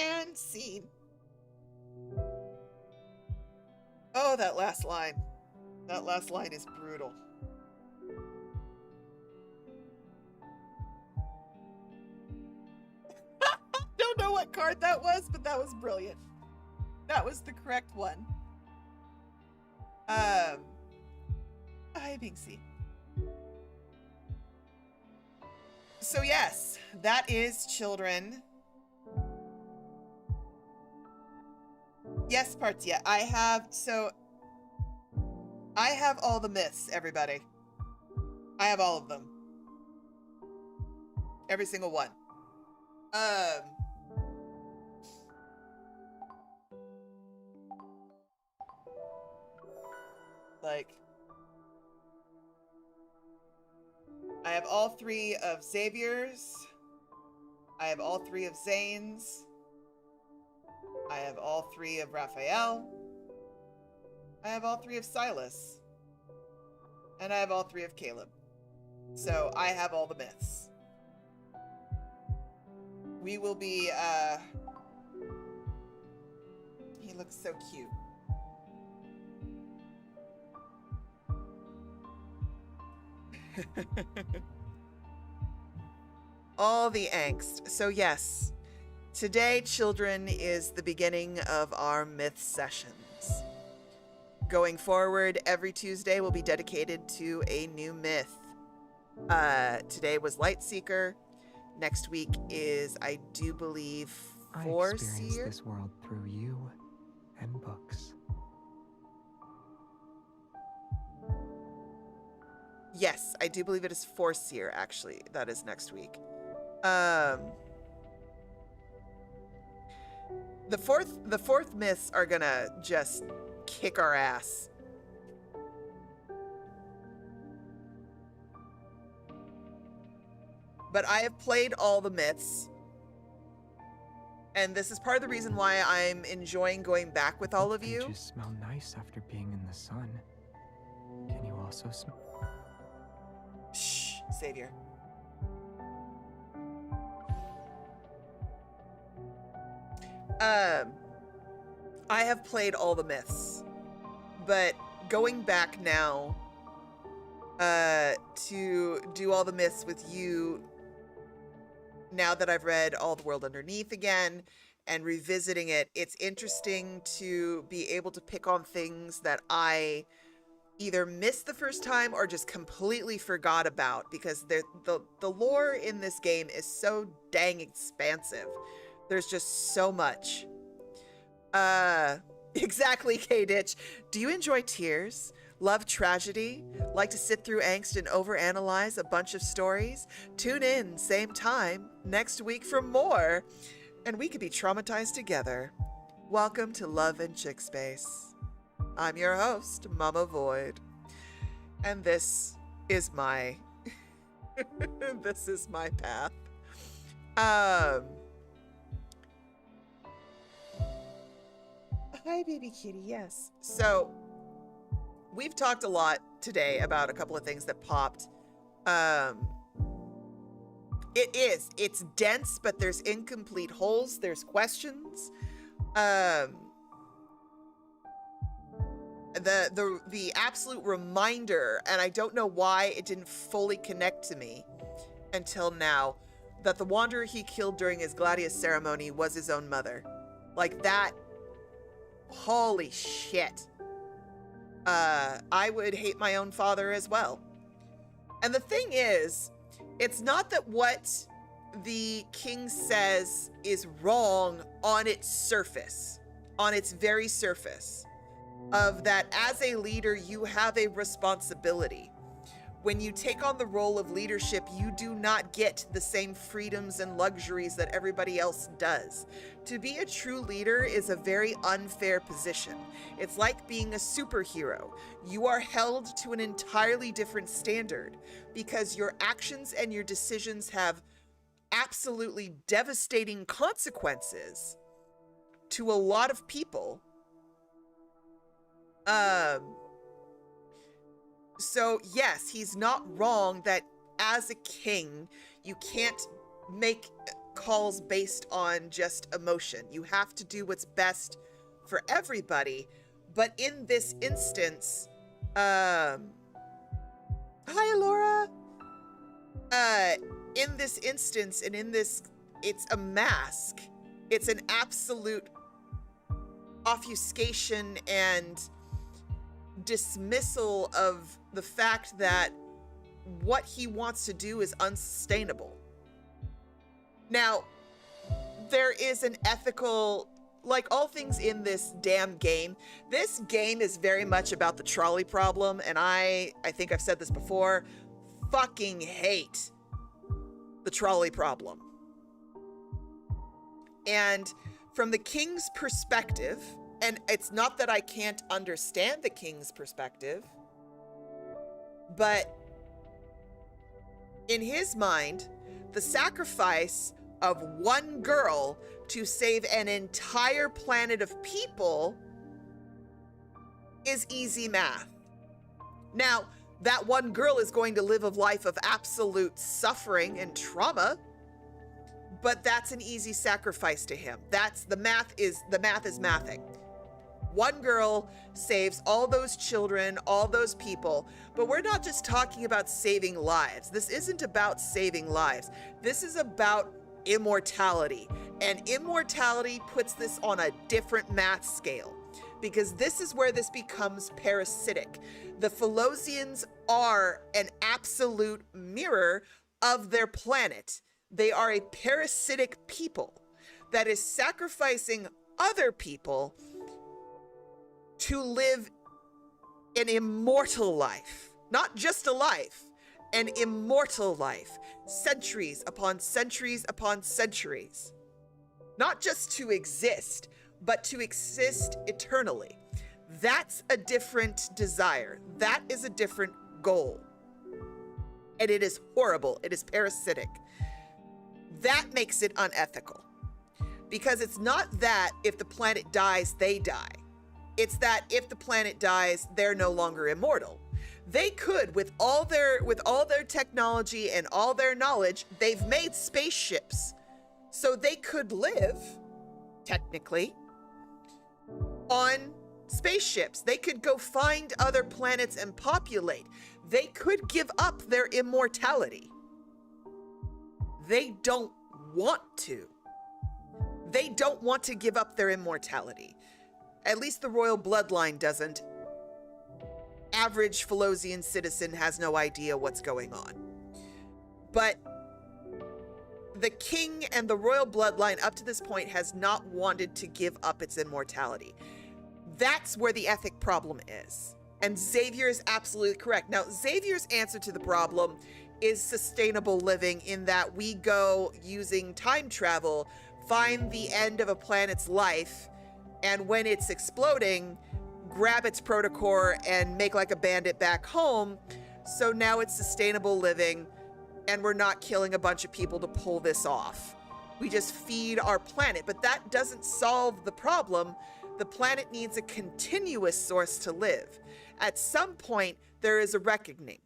And scene. Oh, that last line. That last line is brutal. Don't know what card that was, but that was brilliant. That was the correct one. I being seen. So yes, that is children. Yes, Partia. I have all the myths, everybody. I have all of them. Every single one. Like, I have all 3 of Xavier's. I have all 3 of Zayne's. I have all 3 of Rafayel. I have all 3 of Sylus. And I have all 3 of Caleb. So I have all the myths. We will be, he looks so cute. All the angst. So yes, today, children, is the beginning of our myth sessions. Going forward, every Tuesday will be dedicated to a new myth. Today was Lightseeker. Next week is, I do believe, I Foreseer. experience this world through you and books. Yes, I do believe it is Foreseer, actually. That is next week. The fourth myths are gonna just kick our ass. But I have played all the myths. And this is part of the reason why I'm enjoying going back with all of you. You just smell nice after being in the sun. Can you also smell? Shh, Xavier. I have played all the myths, but going back now to do all the myths with you, now that I've read All the World Underneath again and revisiting it, it's interesting to be able to pick on things that I either missed the first time or just completely forgot about, because the lore in this game is so dang expansive. There's just so much. Exactly, K-Ditch. Do you enjoy tears? Love tragedy? Like to sit through angst and overanalyze a bunch of stories? Tune in, same time, next week for more, and we could be traumatized together. Welcome to Love and Chick Space. I'm your host, Mama Void, and this is my this is my path. Hi, baby kitty. Yes. So we've talked a lot today about a couple of things that popped. It's dense, but there's incomplete holes. There's questions. The absolute reminder, and I don't know why it didn't fully connect to me until now, that the wanderer he killed during his gladius ceremony was his own mother. Like that. Holy shit. I would hate my own father as well. And the thing is, it's not that what the king says is wrong on its surface, on its very surface, of that as a leader, you have a responsibility. When you take on the role of leadership, you do not get the same freedoms and luxuries that everybody else does. To be a true leader is a very unfair position. It's like being a superhero. You are held to an entirely different standard because your actions and your decisions have absolutely devastating consequences to a lot of people. So yes, he's not wrong that as a king, you can't make calls based on just emotion. You have to do what's best for everybody. But in this instance, hi, Laura. In this instance, and in this, it's a mask. It's an absolute obfuscation and dismissal of the fact that what he wants to do is unsustainable. Now, there is an ethical, like all things in this damn game, this game is very much about the trolley problem, and I think I've said this before, fucking hate the trolley problem. And from the king's perspective, and it's not that I can't understand the king's perspective, but in his mind, the sacrifice of one girl to save an entire planet of people is easy math. Now, that one girl is going to live a life of absolute suffering and trauma, but that's an easy sacrifice to him. That's the math is mathing. One girl saves all those children, all those people, but we're not just talking about saving lives. This isn't about saving lives. This is about immortality, and immortality puts this on a different math scale, because this is where this becomes parasitic. The Philosians are an absolute mirror of their planet. They are a parasitic people that is sacrificing other people to live an immortal life. Not just a life, an immortal life, centuries upon centuries upon centuries. Not just to exist, but to exist eternally. That's a different desire. That is a different goal. And it is horrible. It is parasitic. That makes it unethical. Because it's not that if the planet dies, they die. It's that if the planet dies, they're no longer immortal. They could, with all their technology and all their knowledge, they've made spaceships. So they could live, technically, on spaceships. They could go find other planets and populate. They could give up their immortality. They don't want to. They don't want to give up their immortality. At least the royal bloodline doesn't. Average Philosian citizen has no idea what's going on. But the king and the royal bloodline up to this point has not wanted to give up its immortality. That's where the ethic problem is. And Xavier is absolutely correct. Now, Xavier's answer to the problem is sustainable living, in that we go using time travel, find the end of a planet's life, and when it's exploding, grab its protocore and make like a bandit back home. So now it's sustainable living, and we're not killing a bunch of people to pull this off. We just feed our planet, but that doesn't solve the problem. The planet needs a continuous source to live. At some point, there is a reckoning.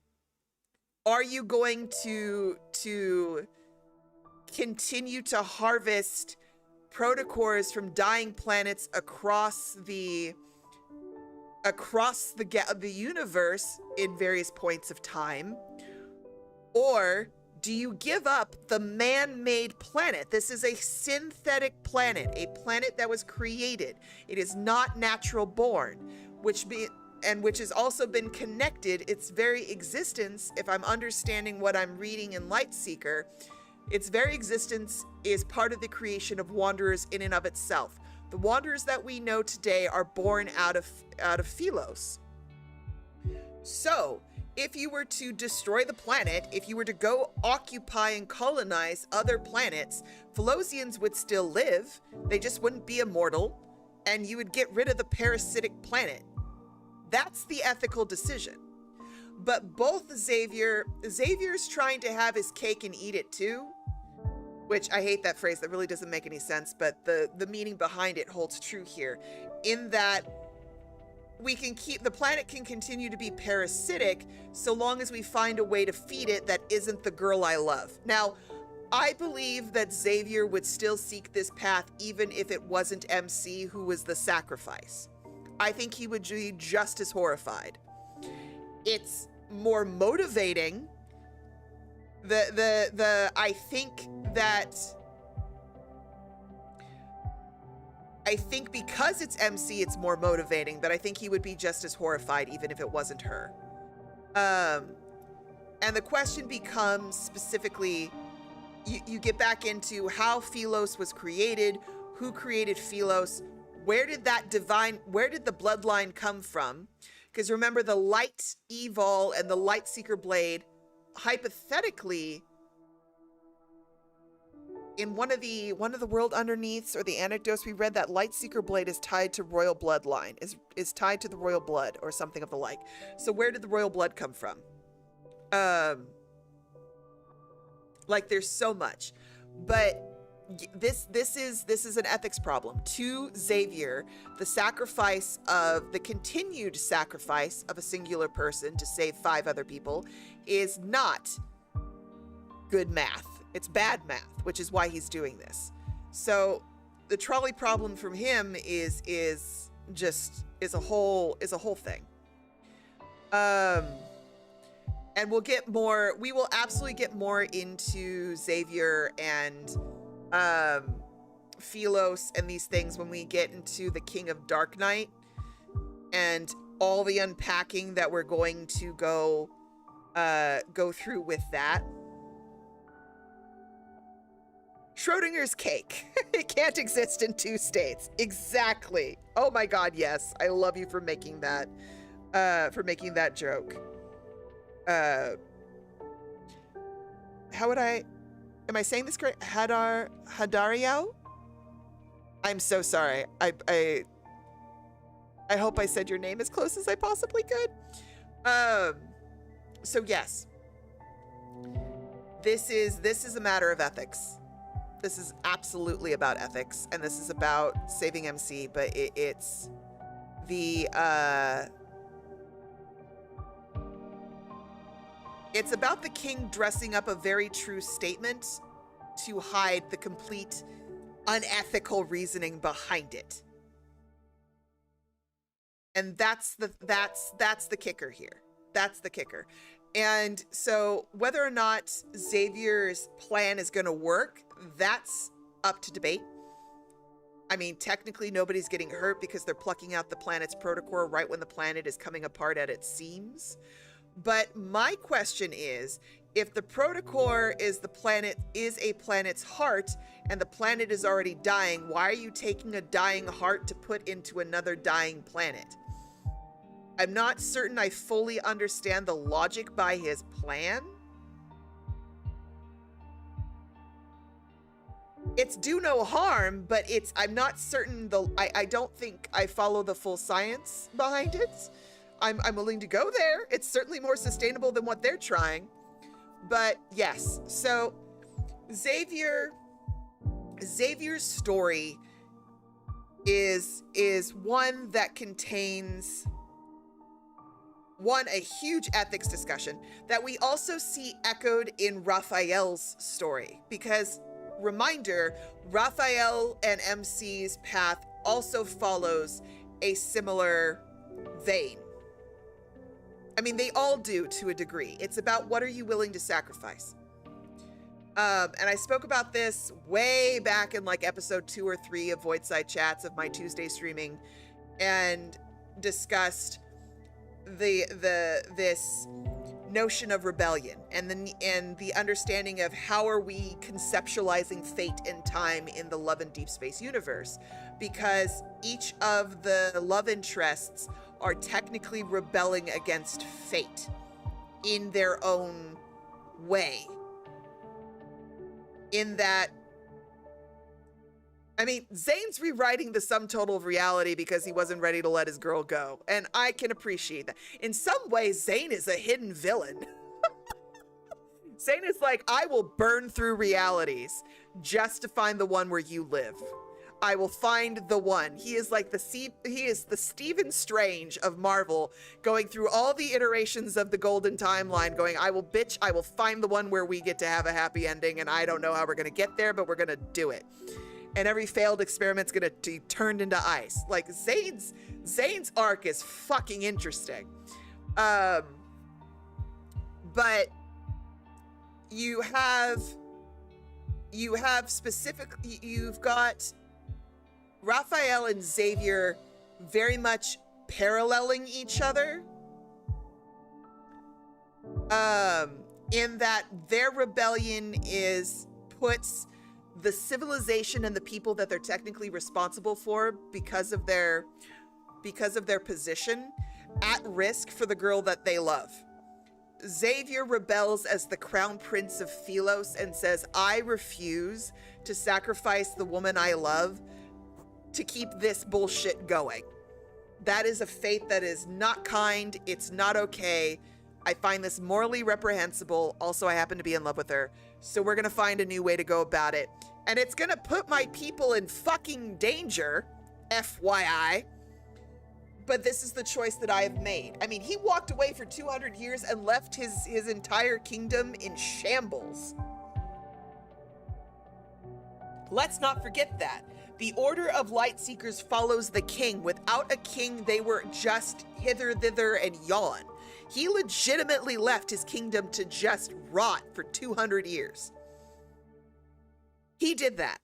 Are you going to continue to harvest protocores from dying planets across the universe in various points of time? Or do you give up the man-made planet? This is a synthetic planet, a planet that was created. It is not natural born, which has also been connected. Its very existence, if I'm understanding what I'm reading in Lightseeker, its very existence is part of the creation of Wanderers in and of itself. The Wanderers that we know today are born out of Philos. So, if you were to destroy the planet, if you were to go occupy and colonize other planets, Philosians would still live. They just wouldn't be immortal, and you would get rid of the parasitic planet. That's the ethical decision. But both Xavier's trying to have his cake and eat it too, which I hate that phrase. That really doesn't make any sense, but the meaning behind it holds true here, in that the planet can continue to be parasitic so long as we find a way to feed it that isn't the girl I love. Now, I believe that Xavier would still seek this path even if it wasn't MC who was the sacrifice. I think he would be just as horrified. It's more motivating. I think because it's MC, it's more motivating, but I think he would be just as horrified even if it wasn't her. And the question becomes specifically, you get back into how Philos was created, who created Philos, where did the bloodline come from? Because remember, the light evol and the Lightseeker blade, hypothetically, in one of the world underneaths or the anecdotes we read, that Lightseeker blade is tied to royal bloodline, is tied to the royal blood or something of the like. So where did the royal blood come from? Like, there's so much, but this is an ethics problem. To Xavier, the continued sacrifice of a singular person to save 5 other people is not good math. It's bad math, which is why he's doing this. So the trolley problem from him is a whole thing. And we will absolutely get more into Xavier and Philos and these things when we get into the King of Dark Knight and all the unpacking that we're going to go through with that. Schrodinger's cake. It can't exist in 2 states. Exactly. Oh my God, yes. I love you for making that joke. how would am I saying this correct? Hadariel? I'm so sorry. I hope I said your name as close as I possibly could. So yes, this is a matter of ethics. This is absolutely about ethics, and this is about saving MC, but it's about the king dressing up a very true statement to hide the complete unethical reasoning behind it. And that's the kicker here. That's the kicker. And so whether or not Xavier's plan is going to work, that's up to debate. I mean, technically nobody's getting hurt because they're plucking out the planet's protocore right when the planet is coming apart at its seams. But my question is, if the protocore is a planet's heart and the planet is already dying, why are you taking a dying heart to put into another dying planet? I'm not certain I fully understand the logic by his plan. It's do no harm, but I'm not certain I don't think I follow the full science behind it. I'm willing to go there. It's certainly more sustainable than what they're trying. But yes, so Xavier's story is one that contains a huge ethics discussion that we also see echoed in Rafayel's story, because reminder, Rafayel and MC's path also follows a similar vein. I mean, they all do to a degree. It's about what are you willing to sacrifice? And I spoke about this way back in like episode 2 or 3 of Voidside Chats of my Tuesday streaming, and discussed this notion of rebellion and the understanding of how are we conceptualizing fate and time in the Love and Deepspace universe, because each of the love interests are technically rebelling against fate in their own way. In that, I mean, Zayne's rewriting the sum total of reality because he wasn't ready to let his girl go. And I can appreciate that. In some ways, Zayne is a hidden villain. Zayne is like, I will burn through realities just to find the one where you live. I will find the one. He is like the Stephen Strange of Marvel, going through all the iterations of the golden timeline, going, I will find the one where we get to have a happy ending, and I don't know how we're gonna get there, but we're gonna do it. And every failed experiment's gonna be turned into ice. Like, Zayne's arc is fucking interesting. But you've got Rafayel and Xavier very much paralleling each other, in that their rebellion puts the civilization and the people that they're technically responsible for because of their position at risk for the girl that they love. Xavier rebels as the crown prince of Philos and says, I refuse to sacrifice the woman I love to keep this bullshit going. That is a fate that is not kind. It's not okay. I find this morally reprehensible. Also, I happen to be in love with her. So we're gonna find a new way to go about it. And it's gonna put my people in fucking danger, FYI. But this is the choice that I have made. I mean, he walked away for 200 years and left his entire kingdom in shambles. Let's not forget that. The order of Lightseekers follows the king. Without a king, they were just hither, thither, and yawn. He legitimately left his kingdom to just rot for 200 years. He did that.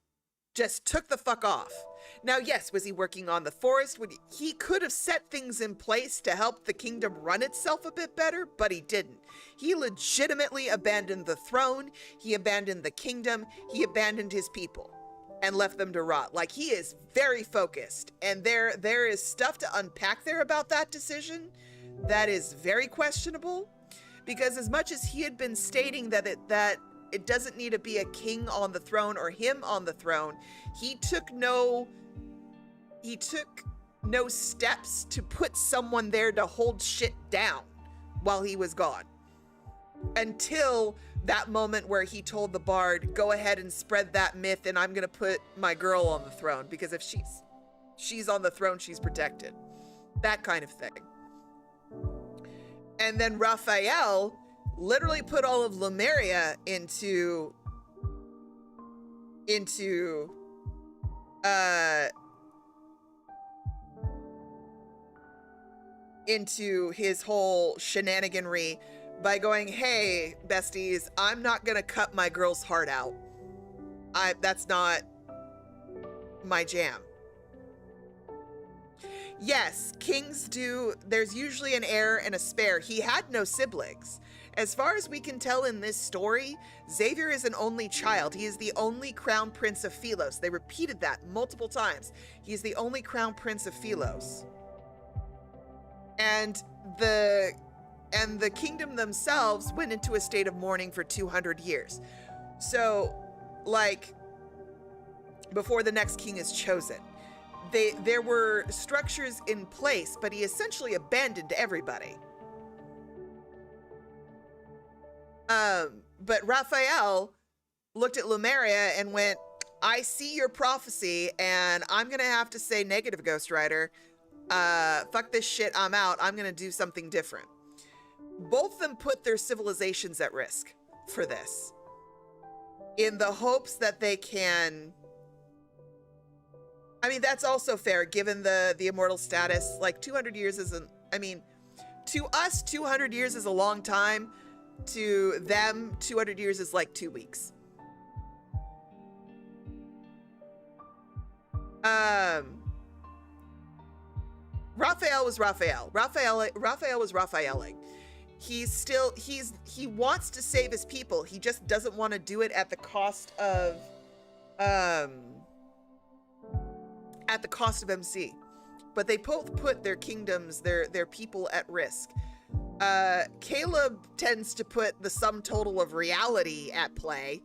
Just took the fuck off. Now, yes, was he working on the forest? He could have set things in place to help the kingdom run itself a bit better, but he didn't. He legitimately abandoned the throne, he abandoned the kingdom, he abandoned his people, and left them to rot. Like, he is very focused, and there is stuff to unpack there about that decision that is very questionable, because as much as he had been stating that it doesn't need to be a king on the throne or him on the throne, he took no steps to put someone there to hold shit down while he was gone. Until that moment where he told the bard, go ahead and spread that myth, and I'm gonna put my girl on the throne, because if she's on the throne, she's protected. That kind of thing. And then Rafayel literally put all of Lemuria into his whole shenaniganry by going, hey, besties, I'm not gonna cut my girl's heart out. That's not my jam. Yes, kings do. There's usually an heir and a spare. He had no siblings. As far as we can tell in this story, Xavier is an only child. He is the only crown prince of Philos. They repeated that multiple times. He is the only crown prince of Philos. And the kingdom themselves went into a state of mourning for 200 years. So, like, before the next king is chosen. There were structures in place, but he essentially abandoned everybody. But Rafayel looked at Lemuria and went, I see your prophecy, and I'm gonna have to say negative, Ghost Rider. Fuck this shit, I'm out. I'm gonna do something different. Both of them put their civilizations at risk for this, in the hopes that they can... I mean, that's also fair, given the immortal status. Like, 200 years isn't... I mean, to us, 200 years is a long time. To them, 200 years is like 2 weeks. Rafayel was Rafayel. Rafayel was Rafaeling. He wants to save his people. He just doesn't want to do it at the cost of MC. But they both put their kingdoms, their people at risk. Caleb tends to put the sum total of reality at play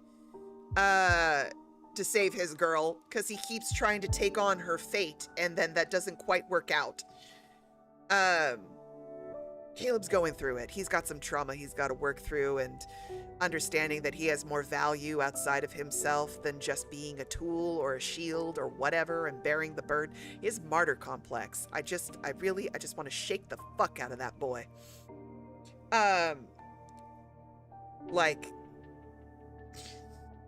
to save his girl, because he keeps trying to take on her fate, and then that doesn't quite work out. Caleb's going through it. He's got some trauma he's got to work through, and understanding that he has more value outside of himself than just being a tool or a shield or whatever and bearing the burden. His martyr complex. I just want to shake the fuck out of that boy. Like,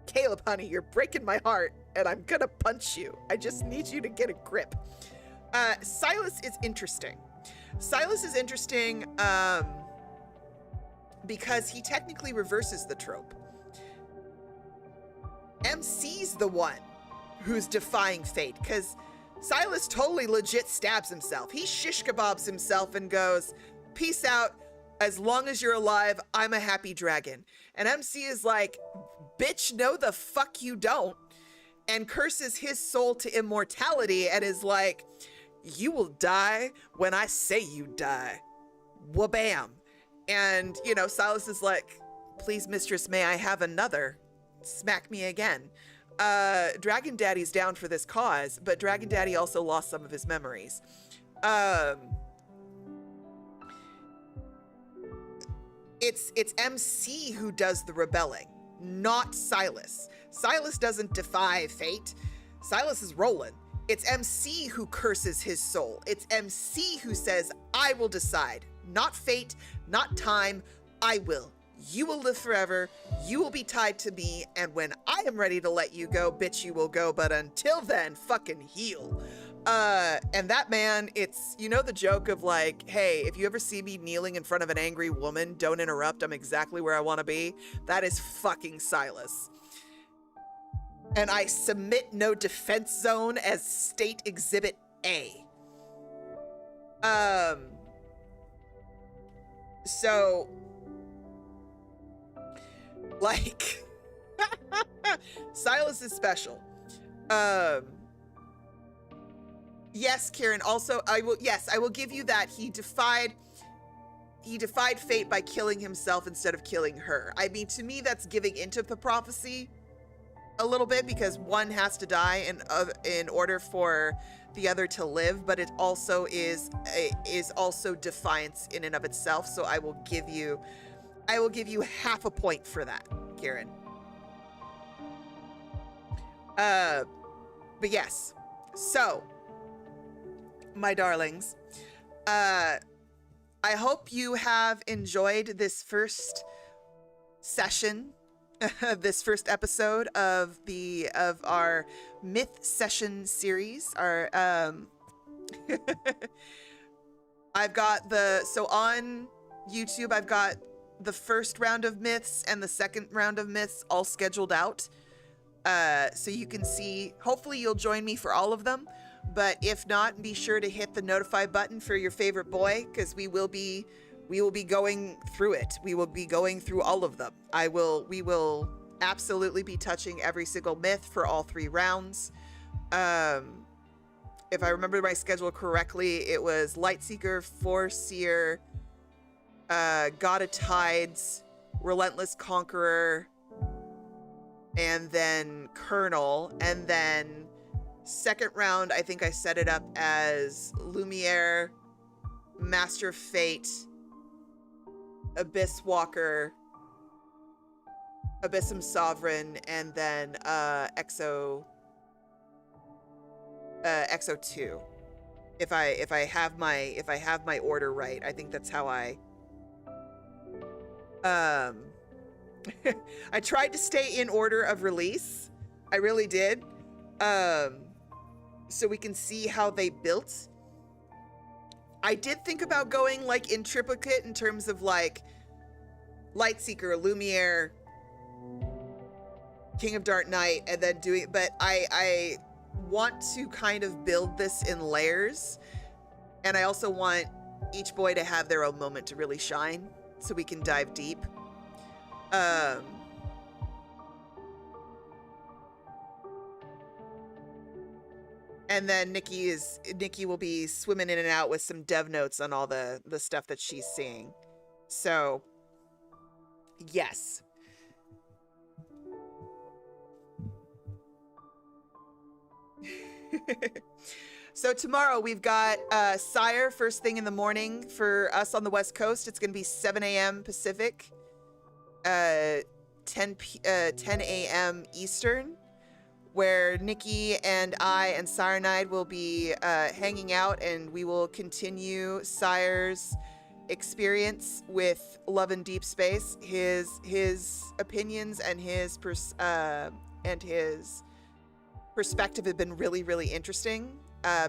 Caleb, honey, you're breaking my heart, and I'm gonna punch you. I just need you to get a grip. Sylus is interesting. Sylus is interesting, because he technically reverses the trope. MC's the one who's defying fate, because Sylus totally legit stabs himself. He shish kebabs himself and goes, peace out. As long as you're alive, I'm a happy dragon. And MC is like, bitch, no the fuck you don't. And curses his soul to immortality and is like, you will die when I say you die. Wabam. And, you know, Sylus is like, please, mistress, may I have another? Smack me again. Dragon Daddy's down for this cause, but Dragon Daddy also lost some of his memories. It's MC who does the rebelling, not Sylus. Sylus doesn't defy fate. Sylus is rolling. It's MC who curses his soul. It's MC who says, I will decide. Not fate, not time, I will. You will live forever. You will be tied to me. And when I am ready to let you go, bitch, you will go. But until then, fucking heal. And that man, it's, you know, the joke of like, hey, if you ever see me kneeling in front of an angry woman, don't interrupt. I'm exactly where I want to be. That is fucking Sylus. And I submit no defense zone as State Exhibit A. So, like, Sylus is special. Yes, Kieran, also, I will give you that. He defied he defied fate by killing himself instead of killing her. I mean, to me, that's giving into the prophecy a little bit, because one has to die in order for the other to live, but it also is also defiance in and of itself. So I will give you half a point for that, Karen. But yes, so my darlings, I hope you have enjoyed this first session, this first episode of our myth session series. Our I've got on YouTube, I've got the first round of myths and the second round of myths all scheduled out. So you can see, hopefully you'll join me for all of them, but if not, be sure to hit the notify button for your favorite boy, because we will be going through it. We will be going through all of them. We will absolutely be touching every single myth for all 3 rounds. If I remember my schedule correctly, it was Lightseeker, Foreseer, God of Tides, Relentless Conqueror, and then Colonel. And then second round, I think I set it up as Lumiere, Master of Fate, Abyss Walker, Abyssum Sovereign, and then Exo 2. If I have my order right, I think that's how I I tried to stay in order of release. I really did. So we can see how they built. I did think about going like in triplicate in terms of like Lightseeker, Lumiere, King of Dark Knight, and then doing, but I want to kind of build this in layers, and I also want each boy to have their own moment to really shine, so we can dive deep. And then Nikki will be swimming in and out with some dev notes on all the stuff that she's seeing. So, yes. So tomorrow we've got Sire first thing in the morning for us on the West Coast. It's going to be 7 a.m. Pacific, 10 a.m. Eastern, where Nikki and I and Cyanide will be hanging out, and we will continue Sire's experience with Love and Deepspace. His opinions and his perspective have been really, really interesting.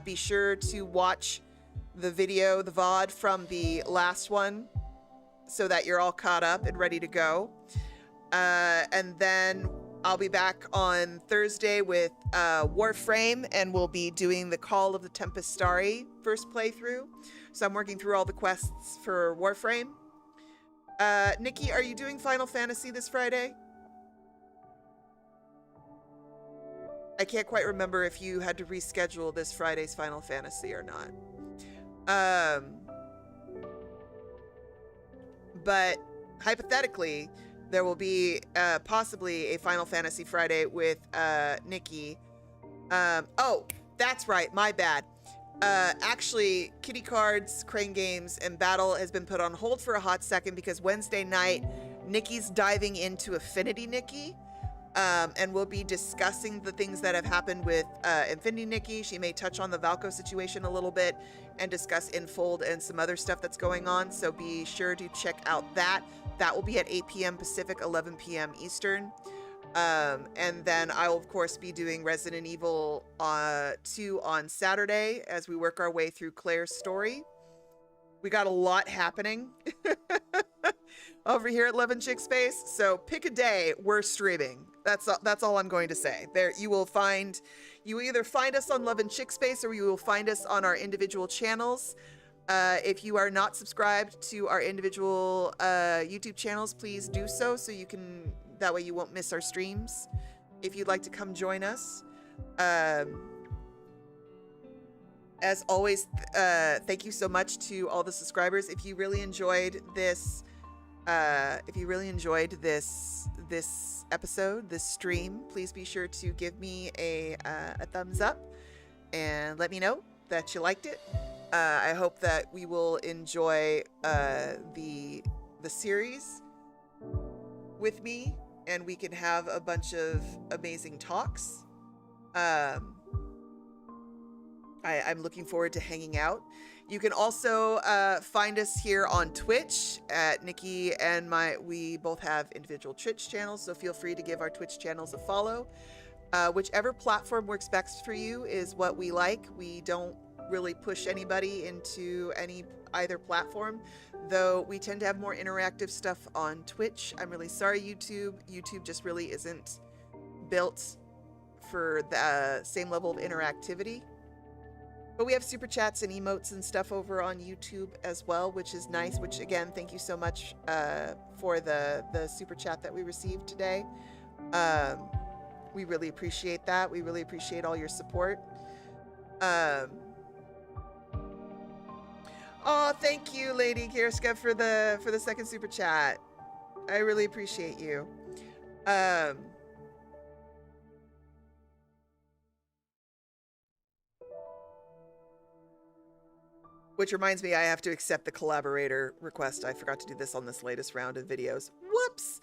Be sure to watch the video, the VOD from the last one, so that you're all caught up and ready to go. And then I'll be back on Thursday with Warframe, and we'll be doing the Call of the Tempestari first playthrough. So I'm working through all the quests for Warframe. Nikki, are you doing Final Fantasy this Friday? I can't quite remember if you had to reschedule this Friday's Final Fantasy or not. But hypothetically, there will be possibly a Final Fantasy Friday with Nikki. Oh, that's right, my bad. Actually, Kitty Cards, Crane Games, and Battle has been put on hold for a hot second because Wednesday night, Nikki's diving into Affinity Nikki. And we'll be discussing the things that have happened with Infinity Nikki. She may touch on the Valko situation a little bit and discuss Infold and some other stuff that's going on. So be sure to check out that. That will be at 8 p.m. Pacific, 11 p.m. Eastern. And then I will, of course, be doing Resident Evil 2 on Saturday as we work our way through Claire's story. We got a lot happening over here at Love and Chick Space. So pick a day, we're streaming. That's all I'm going to say. There, you will either find us on Love and Chick Space, or you will find us on our individual channels. If you are not subscribed to our individual YouTube channels, please do so you can, that way you won't miss our streams. If you'd like to come join us. As always, thank you so much to all the subscribers. If you really enjoyed this, this episode, this stream, please be sure to give me a thumbs up and let me know that you liked it. I hope that we will enjoy the series with me, and we can have a bunch of amazing talks. I'm looking forward to hanging out. You can also find us here on Twitch at Nikki and we both have individual Twitch channels, so feel free to give our Twitch channels a follow. Whichever platform works best for you is what we like. We don't really push anybody into either platform, though we tend to have more interactive stuff on Twitch. I'm really sorry, YouTube. YouTube just really isn't built for the same level of interactivity. But we have super chats and emotes and stuff over on YouTube as well, which is nice, which again, thank you so much for the super chat that we received today. We really appreciate that. We really appreciate all your support. Oh, thank you, Lady Kirska, for the second super chat. I really appreciate you. Which reminds me, I have to accept the collaborator request. I forgot to do this on this latest round of videos. Whoops.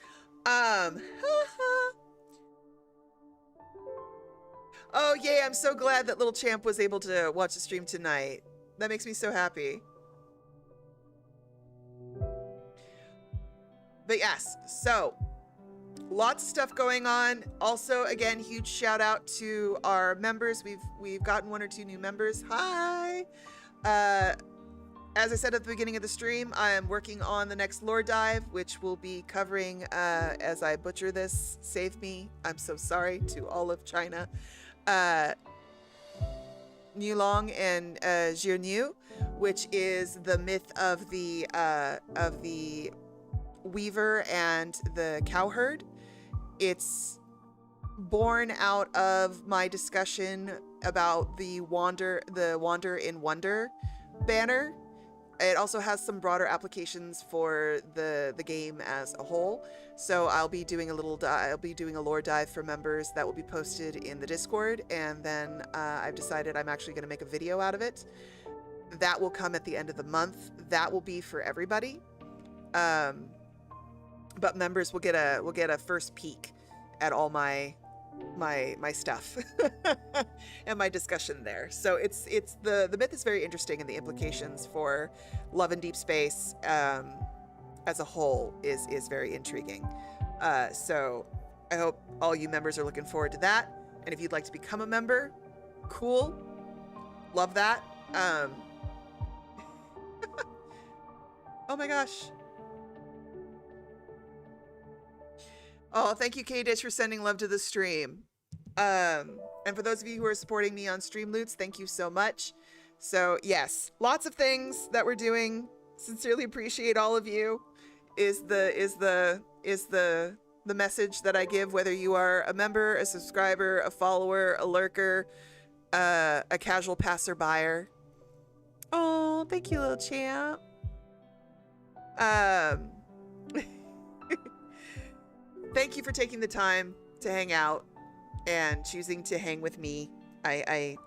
Oh, yay, I'm so glad that little champ was able to watch the stream tonight. That makes me so happy. But yes, so lots of stuff going on. Also, again, huge shout out to our members. We've gotten 1 or 2 new members. Hi. As I said at the beginning of the stream, I am working on the next lore dive, which will be covering, as I butcher this, save me, I'm so sorry to all of China, Nulong and Jirnu, which is the myth of the weaver and the cowherd. It's born out of my discussion about the Wander in Wonder banner. It also has some broader applications for the game as a whole. So I'll be doing a lore dive for members that will be posted in the Discord, and then I've decided I'm actually going to make a video out of it. That will come at the end of the month. That will be for everybody. But members will get a first peek at all my stuff and my discussion there. So it's the myth is very interesting, and the implications for Love and Deep Space as a whole is very intriguing. So I hope all you members are looking forward to that. And if you'd like to become a member, cool, love that. Oh my gosh. Oh, thank you, K-Dish, for sending love to the stream. And for those of you who are supporting me on Streamloots, thank you so much. So yes, lots of things that we're doing. Sincerely appreciate all of you. Is the message that I give, whether you are a member, a subscriber, a follower, a lurker, a casual passerby. Oh, thank you, little champ. Thank you for taking the time to hang out and choosing to hang with me. I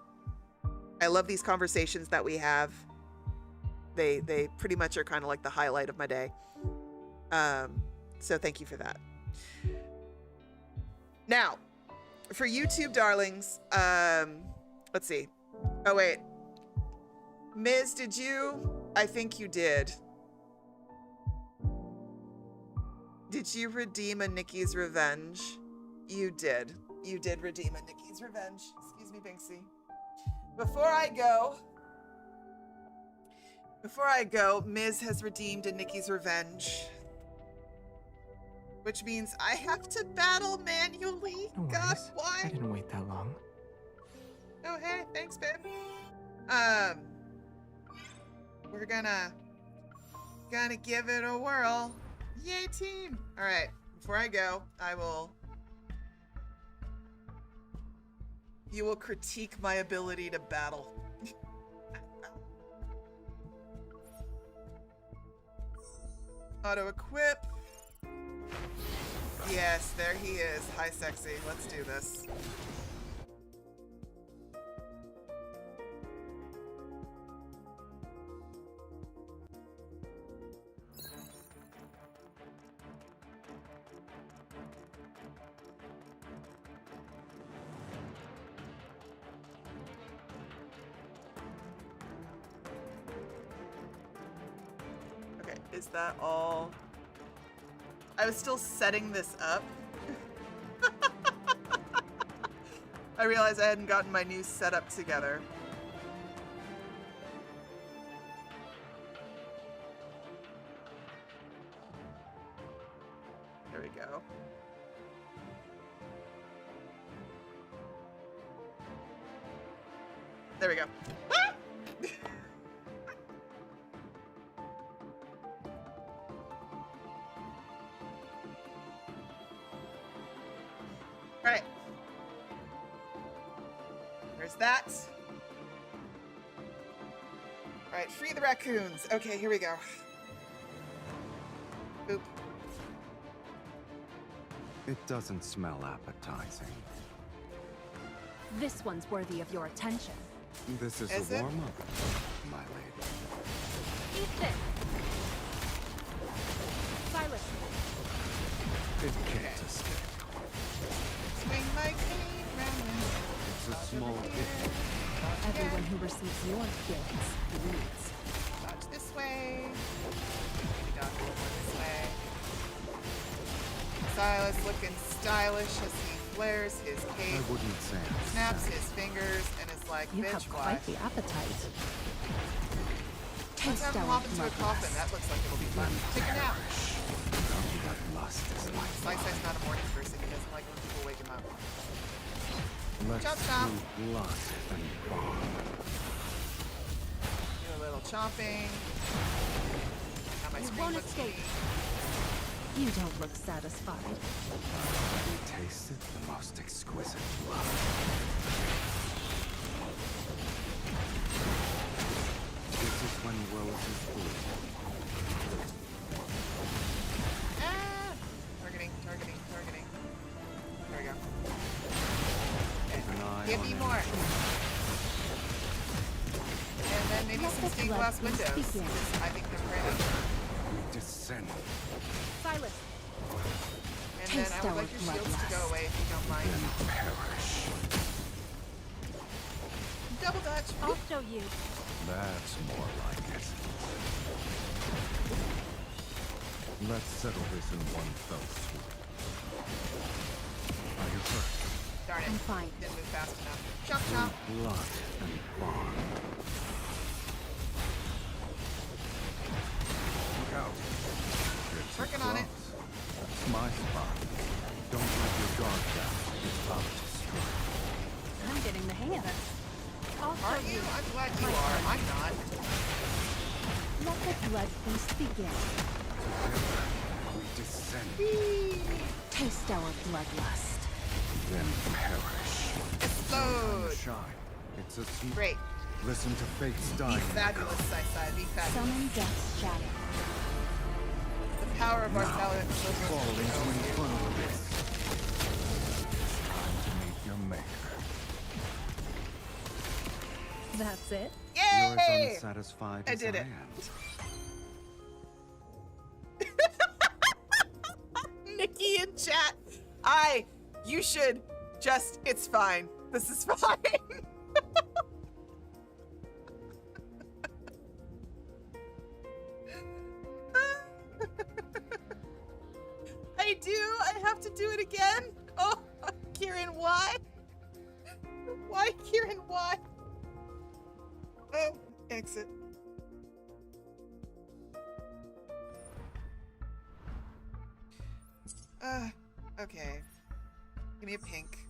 love these conversations that we have. They pretty much are kind of like the highlight of my day. So thank you for that. Now, for YouTube darlings, let's see. Oh wait, Ms., did you? I think you did. Did you redeem a Nikki's Revenge? You did. You did redeem a Nikki's Revenge. Excuse me, Binksy. Before I go, Ms. has redeemed a Nikki's Revenge. Which means I have to battle manually. No God, worries. why? I didn't wait that long. Oh, hey, thanks, babe. We're gonna give it a whirl. Yay, team! All right, before I go, you will critique my ability to battle. Auto equip. Yes, there he is. Hi, sexy. Let's do this. Okay, is that all? I was still setting this up. I realized I hadn't gotten my new setup together. There we go. There we go. Alright. There's that. Alright, free the raccoons. Okay, here we go. Boop. It doesn't smell appetizing. This one's worthy of your attention. This is Is a it? warm-up, my lady. Eat this! Sylus, It can't escape. Swing my cane round. It's a small gift. everyone who receives your gifts bleeds. Dodge this way. Maybe dodge a little more this way. Sylus looking stylish as he flares his I cape, wouldn't say I'm snaps sad. his fingers, and is like, You bitch, have why? quite the appetite. Let's have him our hop into a coffin. bloodlust. That looks like it'll be fun. Take a nap. None that lust is like Slice's not a morning person. He doesn't like when people wake him up. Let's Chop, chop. do blood and bond. Do a little chopping. Now my You screen won't looks escape. neat. You don't look satisfied. We tasted the most exquisite blood. This is when roses bloom. Ah! Targeting. There we go. Keep an eye Give on me it. more. And then maybe Let some the stained blood glass feast windows. begin. 'Cause I think they're pretty. We descend. Sylus, And then I Taste would like our your shields to go bloodlust. away if you don't mind. Then perish. Double dutch. I'll show you. That's more like it. Let's settle this in one fell swoop. Are you hurt? Darn it. I'm fine. Didn't move fast enough. Chop chop. Blood and bond. Look out. It's Working on it. close. That's my spot. Don't let your guard down. It's about to strike. I'm getting the hang of it. I'll show Aren't you? you. I'm glad you are. I'm not. Let the blood feast begin. Together, we descend. Taste our bloodlust. Then perish. Explode. Shine. It's a sm- Great. Listen to fate's Be dying. fabulous, Sai. Be fabulous. Summon death's shadow. The power of our Now, talent fall will into over you. infernal abyss. It's time to meet your maker. That's it? You're as Yay! unsatisfied I as did I it. am. Nikki in chat. You should just, it's fine. This is fine. I have to do it again? Oh, Kieran, why? Why, Kieran, why? Oh, exit. Okay. Give me a pink.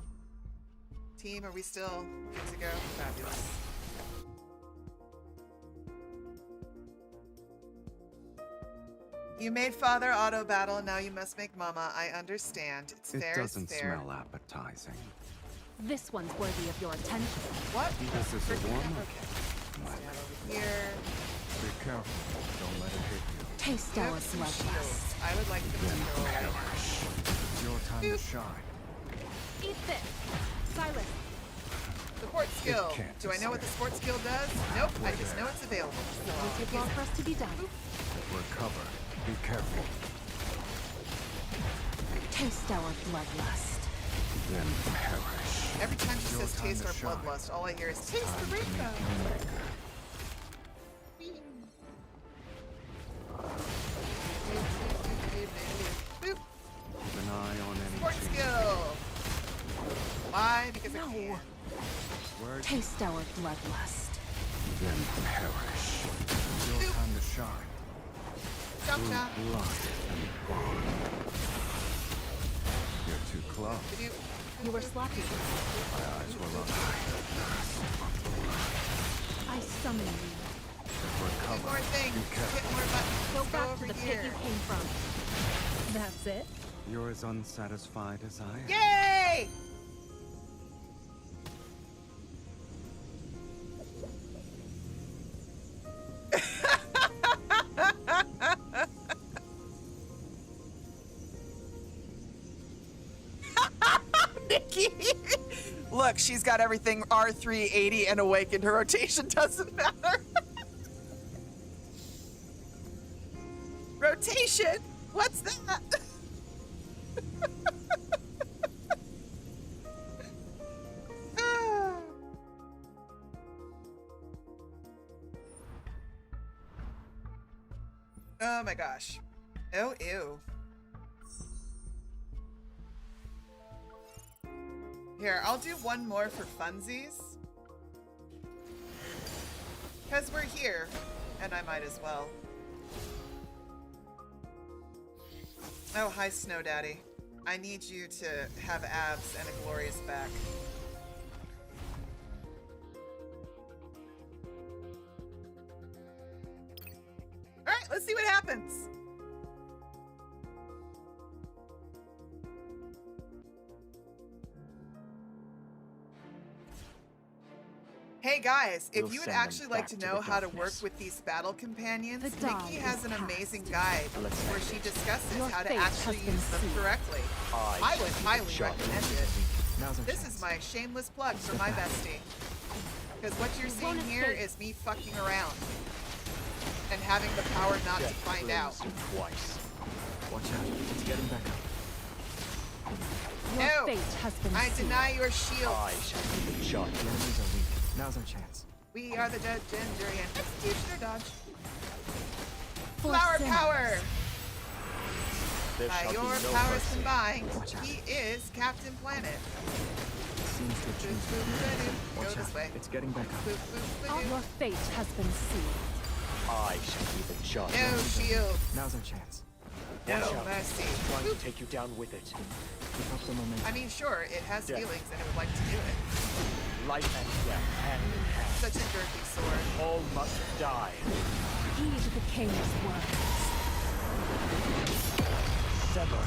Team, are we still good to go? Fabulous. You made father auto battle, now you must make mama. I understand. It's It fair, doesn't it's fair. smell appetizing. This one's worthy of your attention. What? This is a Freaking warm-up. okay. Stand over here. Be careful. Don't let it hit you. Taste You our have some bloodlust. shields. I would like them to go right now. It's your time to shine. Eat this. Sylus. Support skill. can't Do I know what the support skill does? Nope, I just know it's available. So It won't take long for us to be done. Recover. Be careful. Taste our bloodlust. Then perish. every time she Your says time taste to our shine. bloodlust, all I hear is taste the Time to meet rainbow. your maker. Boop. Keep an eye on any Support changes. skill. Why? Because I No. can. Word, Taste our bloodlust. then perish. Your time to shine. Chop Through chop. blood and bond. You're too close. Did You were sloppy. My eyes were on I summon you. do Recover. more things. Be careful. Hit more buttons. Go Let's back to over the pit here. you came from. That's it? You're as unsatisfied as I am. Yay! Nikki! Look, she's got everything R380 and awakened. Her rotation doesn't matter. Rotation? What's that? Ah. Oh my gosh. Oh, ew. Here, I'll do one more for funsies. Because we're here, and I might as well. Oh, hi, Snow Daddy. I need you to have abs and a glorious back. Alright, let's see what happens. Hey guys, if We'll you would send them actually like back to to know the how to work darkness. with these battle companions, The dawn Nikki has is an past. amazing guide Let's where end she it. discusses Your how to fate actually has been use them sealed. correctly. I would highly recommend it. Now's our This chance. is my shameless plug for Step my back. bestie. Because what you're You seeing won't here escape. is me fucking around. And having the power not to find out. Twice. Watch out. It's getting back up. Your No! fate has been I sealed. deny your shield. shall be the shot. The enemies are weak. Now's our chance. We are the judge and jury and executioner dodge. For Flower sinners. power! There By shall your be no powers mercy. combined, Watch out. he is Captain Planet. It seems to have changed. Go Watch this out. way. It's getting back up. Boop, boop, boop. Your fate has been sealed. I shall be the judge. No shield. Now's our chance. No mercy. Trying Boop. to take you down with it. Keep up the momentum. I mean, sure, it has Yeah. feelings and it would like to do it. Life and death, hand in hand. Such a jerky sword. All must die. Heed the king's words. Sever.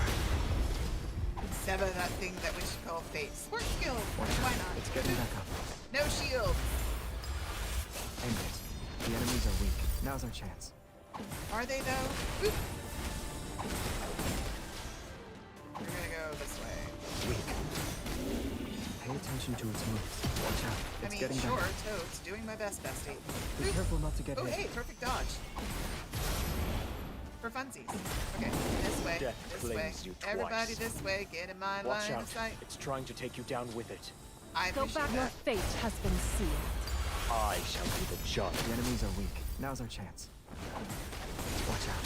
Sever that thing that we should call fate. Sport skill. Watch Why out. not? It's getting back up. No shield. End it. The enemies are weak. Now's our chance. Are they though? Boop. We're gonna go this way. Pay attention to its moves. Watch out. I It's mean, getting sure, back up. Toad's doing my best, bestie. Be Boop. careful not to get Oh, hit. hey, perfect dodge. For funsies. Okay, this way, Death this way. claims you Everybody twice. this way, get in my Watch line out. of sight. It's trying to take you down with it. I Go appreciate back. Your that. fate has been sealed. I shall be the judge. The enemies are weak. Now's our chance. Watch out.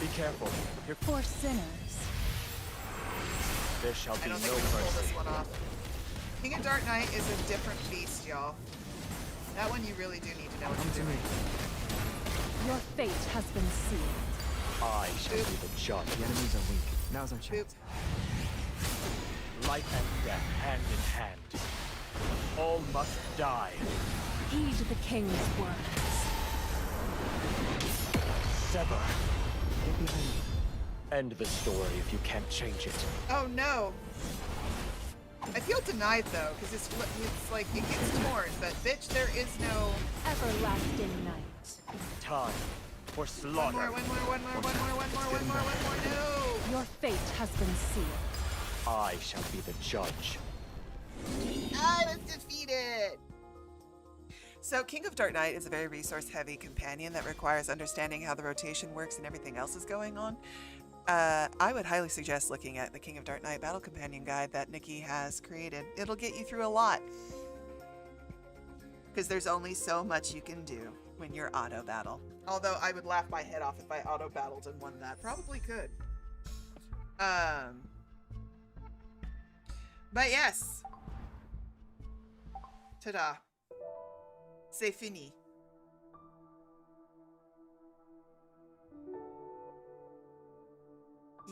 Be careful. Here, For sinners. there shall I be don't no think we can pull mercy. this one off. King of Dark Knight is a different beast, y'all. That one you really do need to know what Come you're to doing. me. Your fate has been sealed. I shall be the judge. The enemies are weak. Now's our chance. Life and death, hand in hand. All must die. Heed the king's words. Sever. Get behind me. End the story if you can't change it. Oh no! I feel denied though, because it's like it gets torn, but bitch, there is no Everlasting night. Time for one slaughter. more, no! Your fate has been sealed. I shall be the judge. I was defeated! So, King of Dark Knight is a very resource-heavy companion that requires understanding how the rotation works and everything else is going on. I would highly suggest looking at the King of Dark Knight Battle Companion Guide that Nikki has created. It'll get you through a lot. Because there's only so much you can do when you're auto-battle. Although I would laugh my head off if I auto-battled and won that. Probably could. But yes. Ta-da. C'est fini.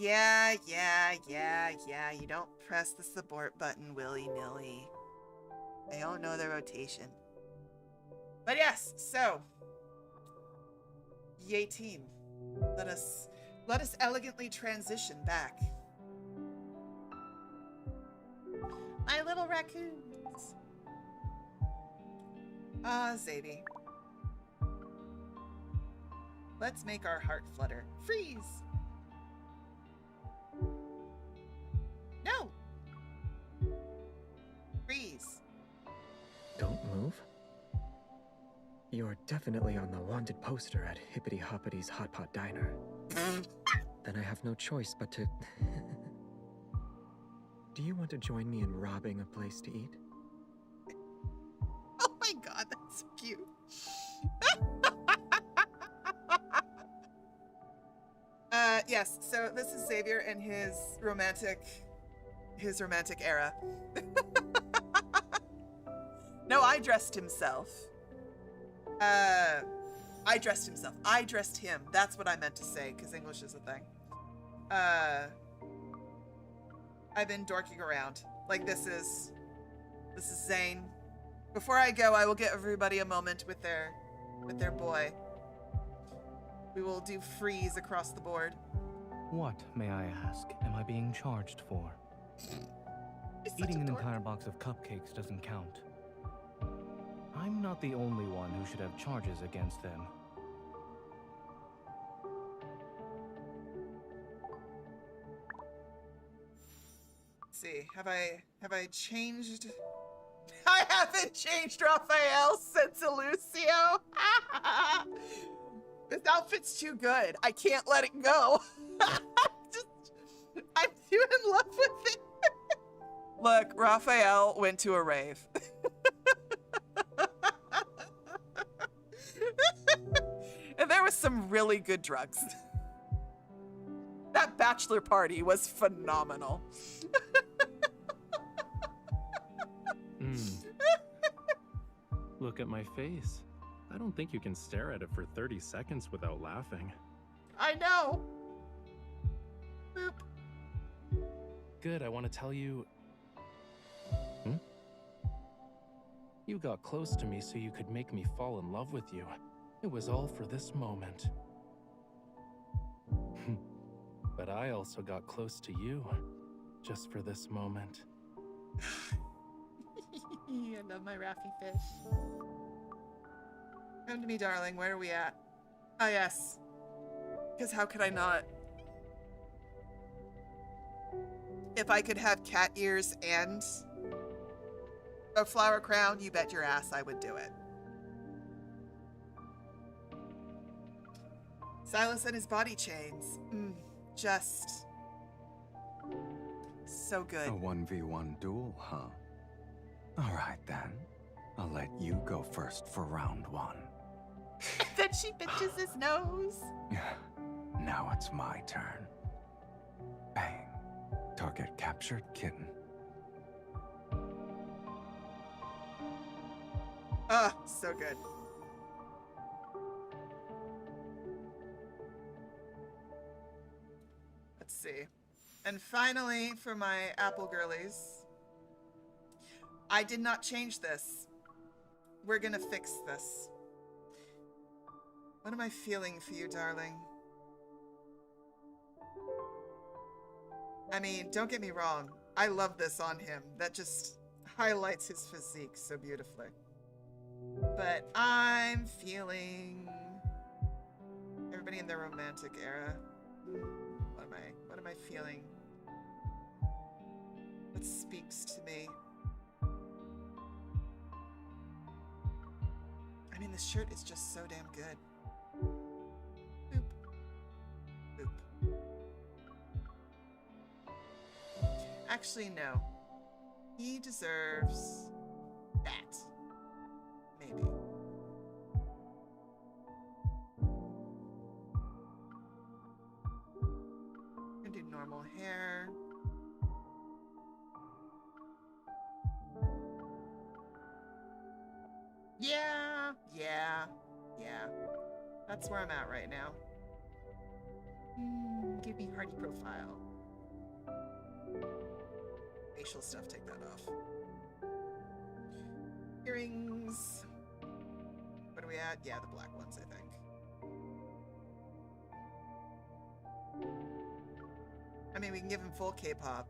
Yeah. You don't press the support button willy-nilly. I don't know the rotation. But yes, so. Yay team. Let us elegantly transition back. My little raccoons. Ah, Xavier. Let's make our heart flutter. Freeze! No! Freeze. Don't move? You're definitely on the wanted poster at Hippity Hoppity's Hot Pot Diner. Then I have no choice but to... Do you want to join me in robbing a place to eat? Oh my god, that's so cute. Yes, so this is Xavier and his romantic era. No, I dressed himself. I dressed him. That's what I meant to say, because English is a thing. I've been dorking around. Like, this is Zayne. Before I go, I will give everybody a moment with their boy. We will do freeze across the board. What, may I ask, am I being charged for? Eating an entire box of cupcakes doesn't count. I'm not the only one who should have charges against them. Let's see, have I changed? I haven't changed Rafayel since Lucio. This outfit's too good. I can't let it go. I'm too in love with it. Look, Rafayel went to a rave. And there was some really good drugs. That bachelor party was phenomenal. Look at my face. I don't think you can stare at it for 30 seconds without laughing. I know. Boop. Good, I want to tell you... You got close to me so you could make me fall in love with you. It was all for this moment. But I also got close to you, just for this moment. I love my Raffy fish. Come to me, darling. Where are we at? Ah, yes. Because how could I not? If I could have cat ears and a flower crown, you bet your ass I would do it. Sylus and his body chains. Just so good. A 1v1 duel, huh? All right, then. I'll let you go first for round one. Then she pinches his nose. Now it's my turn. Bang. Target captured, kitten. Ah, so good. Let's see. And finally, for my apple girlies, I did not change this. We're gonna fix this. What am I feeling for you, darling? I mean, don't get me wrong. I love this on him. That just highlights his physique so beautifully. But I'm feeling everybody in their romantic era. What am I feeling? What speaks to me? I mean, this shirt is just so damn good. Boop. Boop. Actually, no. He deserves that. Maybe. I'm gonna do normal hair. Yeah. That's where I'm at right now. Give me hardy profile. Facial stuff, take that off. Earrings. What are we at? Yeah, the black ones, I think. I mean, we can give him full K-pop.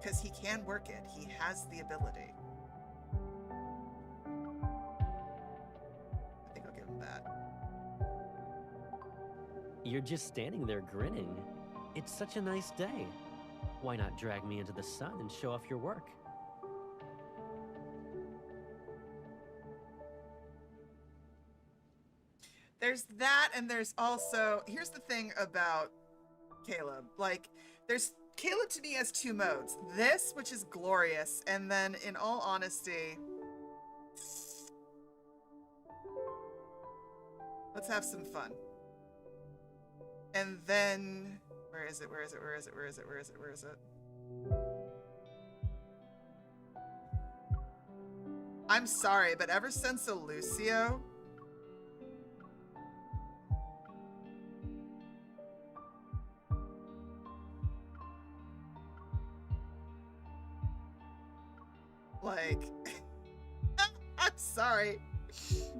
Because he can work it. He has the ability. I think I'll give him that. You're just standing there grinning. It's such a nice day. Why not drag me into the sun and show off your work? There's that, and there's also... Here's the thing about Caleb. Like, there's... Caleb to me has two modes. This, which is glorious, and then, in all honesty... Let's have some fun. And then... Where is it? I'm sorry, but ever since Lucio... Like... I'm sorry.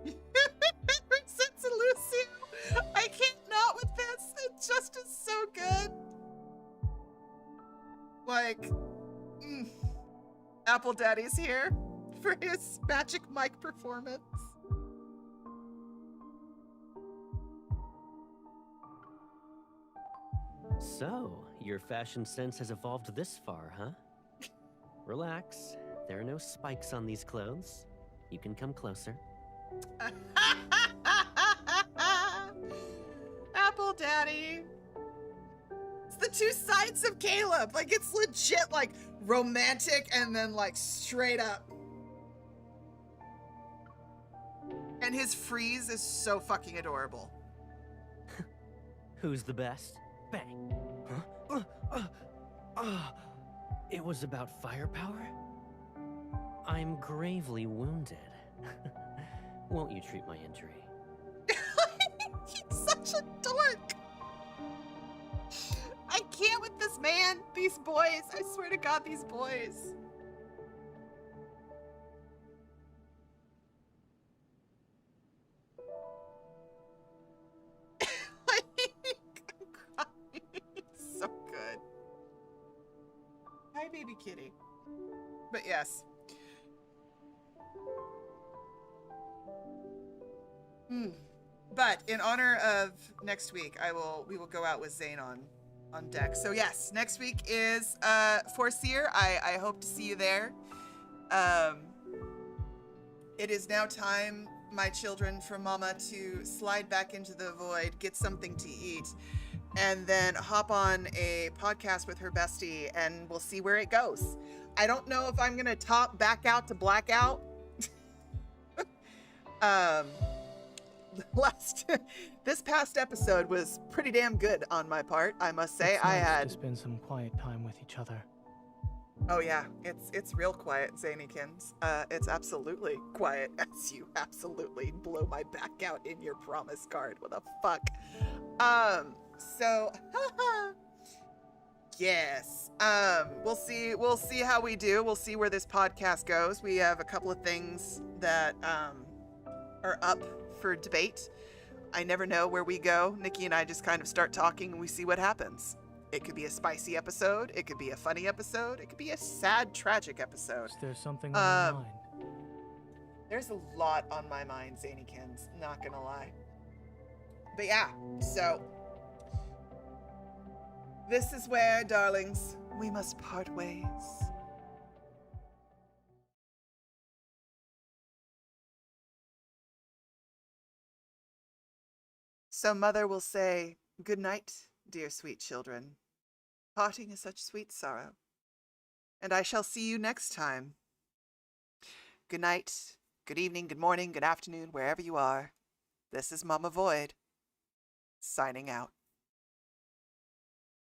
Ever since Lucio, I can't not with this. It just is so good. Like, Apple Daddy's here for his magic mic performance. So, your fashion sense has evolved this far, huh? Relax. There are no spikes on these clothes. You can come closer. Apple Daddy. It's the two sides of Caleb. Like, it's legit, like, romantic and then, like, straight up. And his freeze is so fucking adorable. Who's the best? Bang. Huh? It was about firepower? I'm gravely wounded. Won't you treat my injury? He's such a dork. I can't with this man. These boys. I swear to God, these boys. I'm crying. So good. Hi, baby kitty. But yes. But in honor of next week, we will go out with Zayne on deck. So yes, next week is Foreseer. I hope to see you there. It is now time, my children, for Mama to slide back into the void, get something to eat, and then hop on a podcast with her bestie, and we'll see where it goes. I don't know if I'm gonna top back out to blackout. This past episode was pretty damn good on my part, I must say. It's nice to spend some quiet time with each other. Oh yeah, it's real quiet, Zanykins. It's absolutely quiet, as you absolutely blow my back out in your promise card. What the fuck? So yes. We'll see how we do. We'll see where this podcast goes. We have a couple of things that are up for debate. I never know where we go. Nikki and I just kind of start talking and we see what happens. It could be a spicy episode. It could be a funny episode. It could be a sad, tragic episode. Is there something on your mind? There's a lot on my mind, Zanekins, not gonna lie. But yeah, so this is where, darlings, we must part ways. So mother will say, "Good night, dear sweet children. Parting is such sweet sorrow. And I shall see you next time. Good night, good evening, good morning, good afternoon, wherever you are. This is Mama Void, signing out."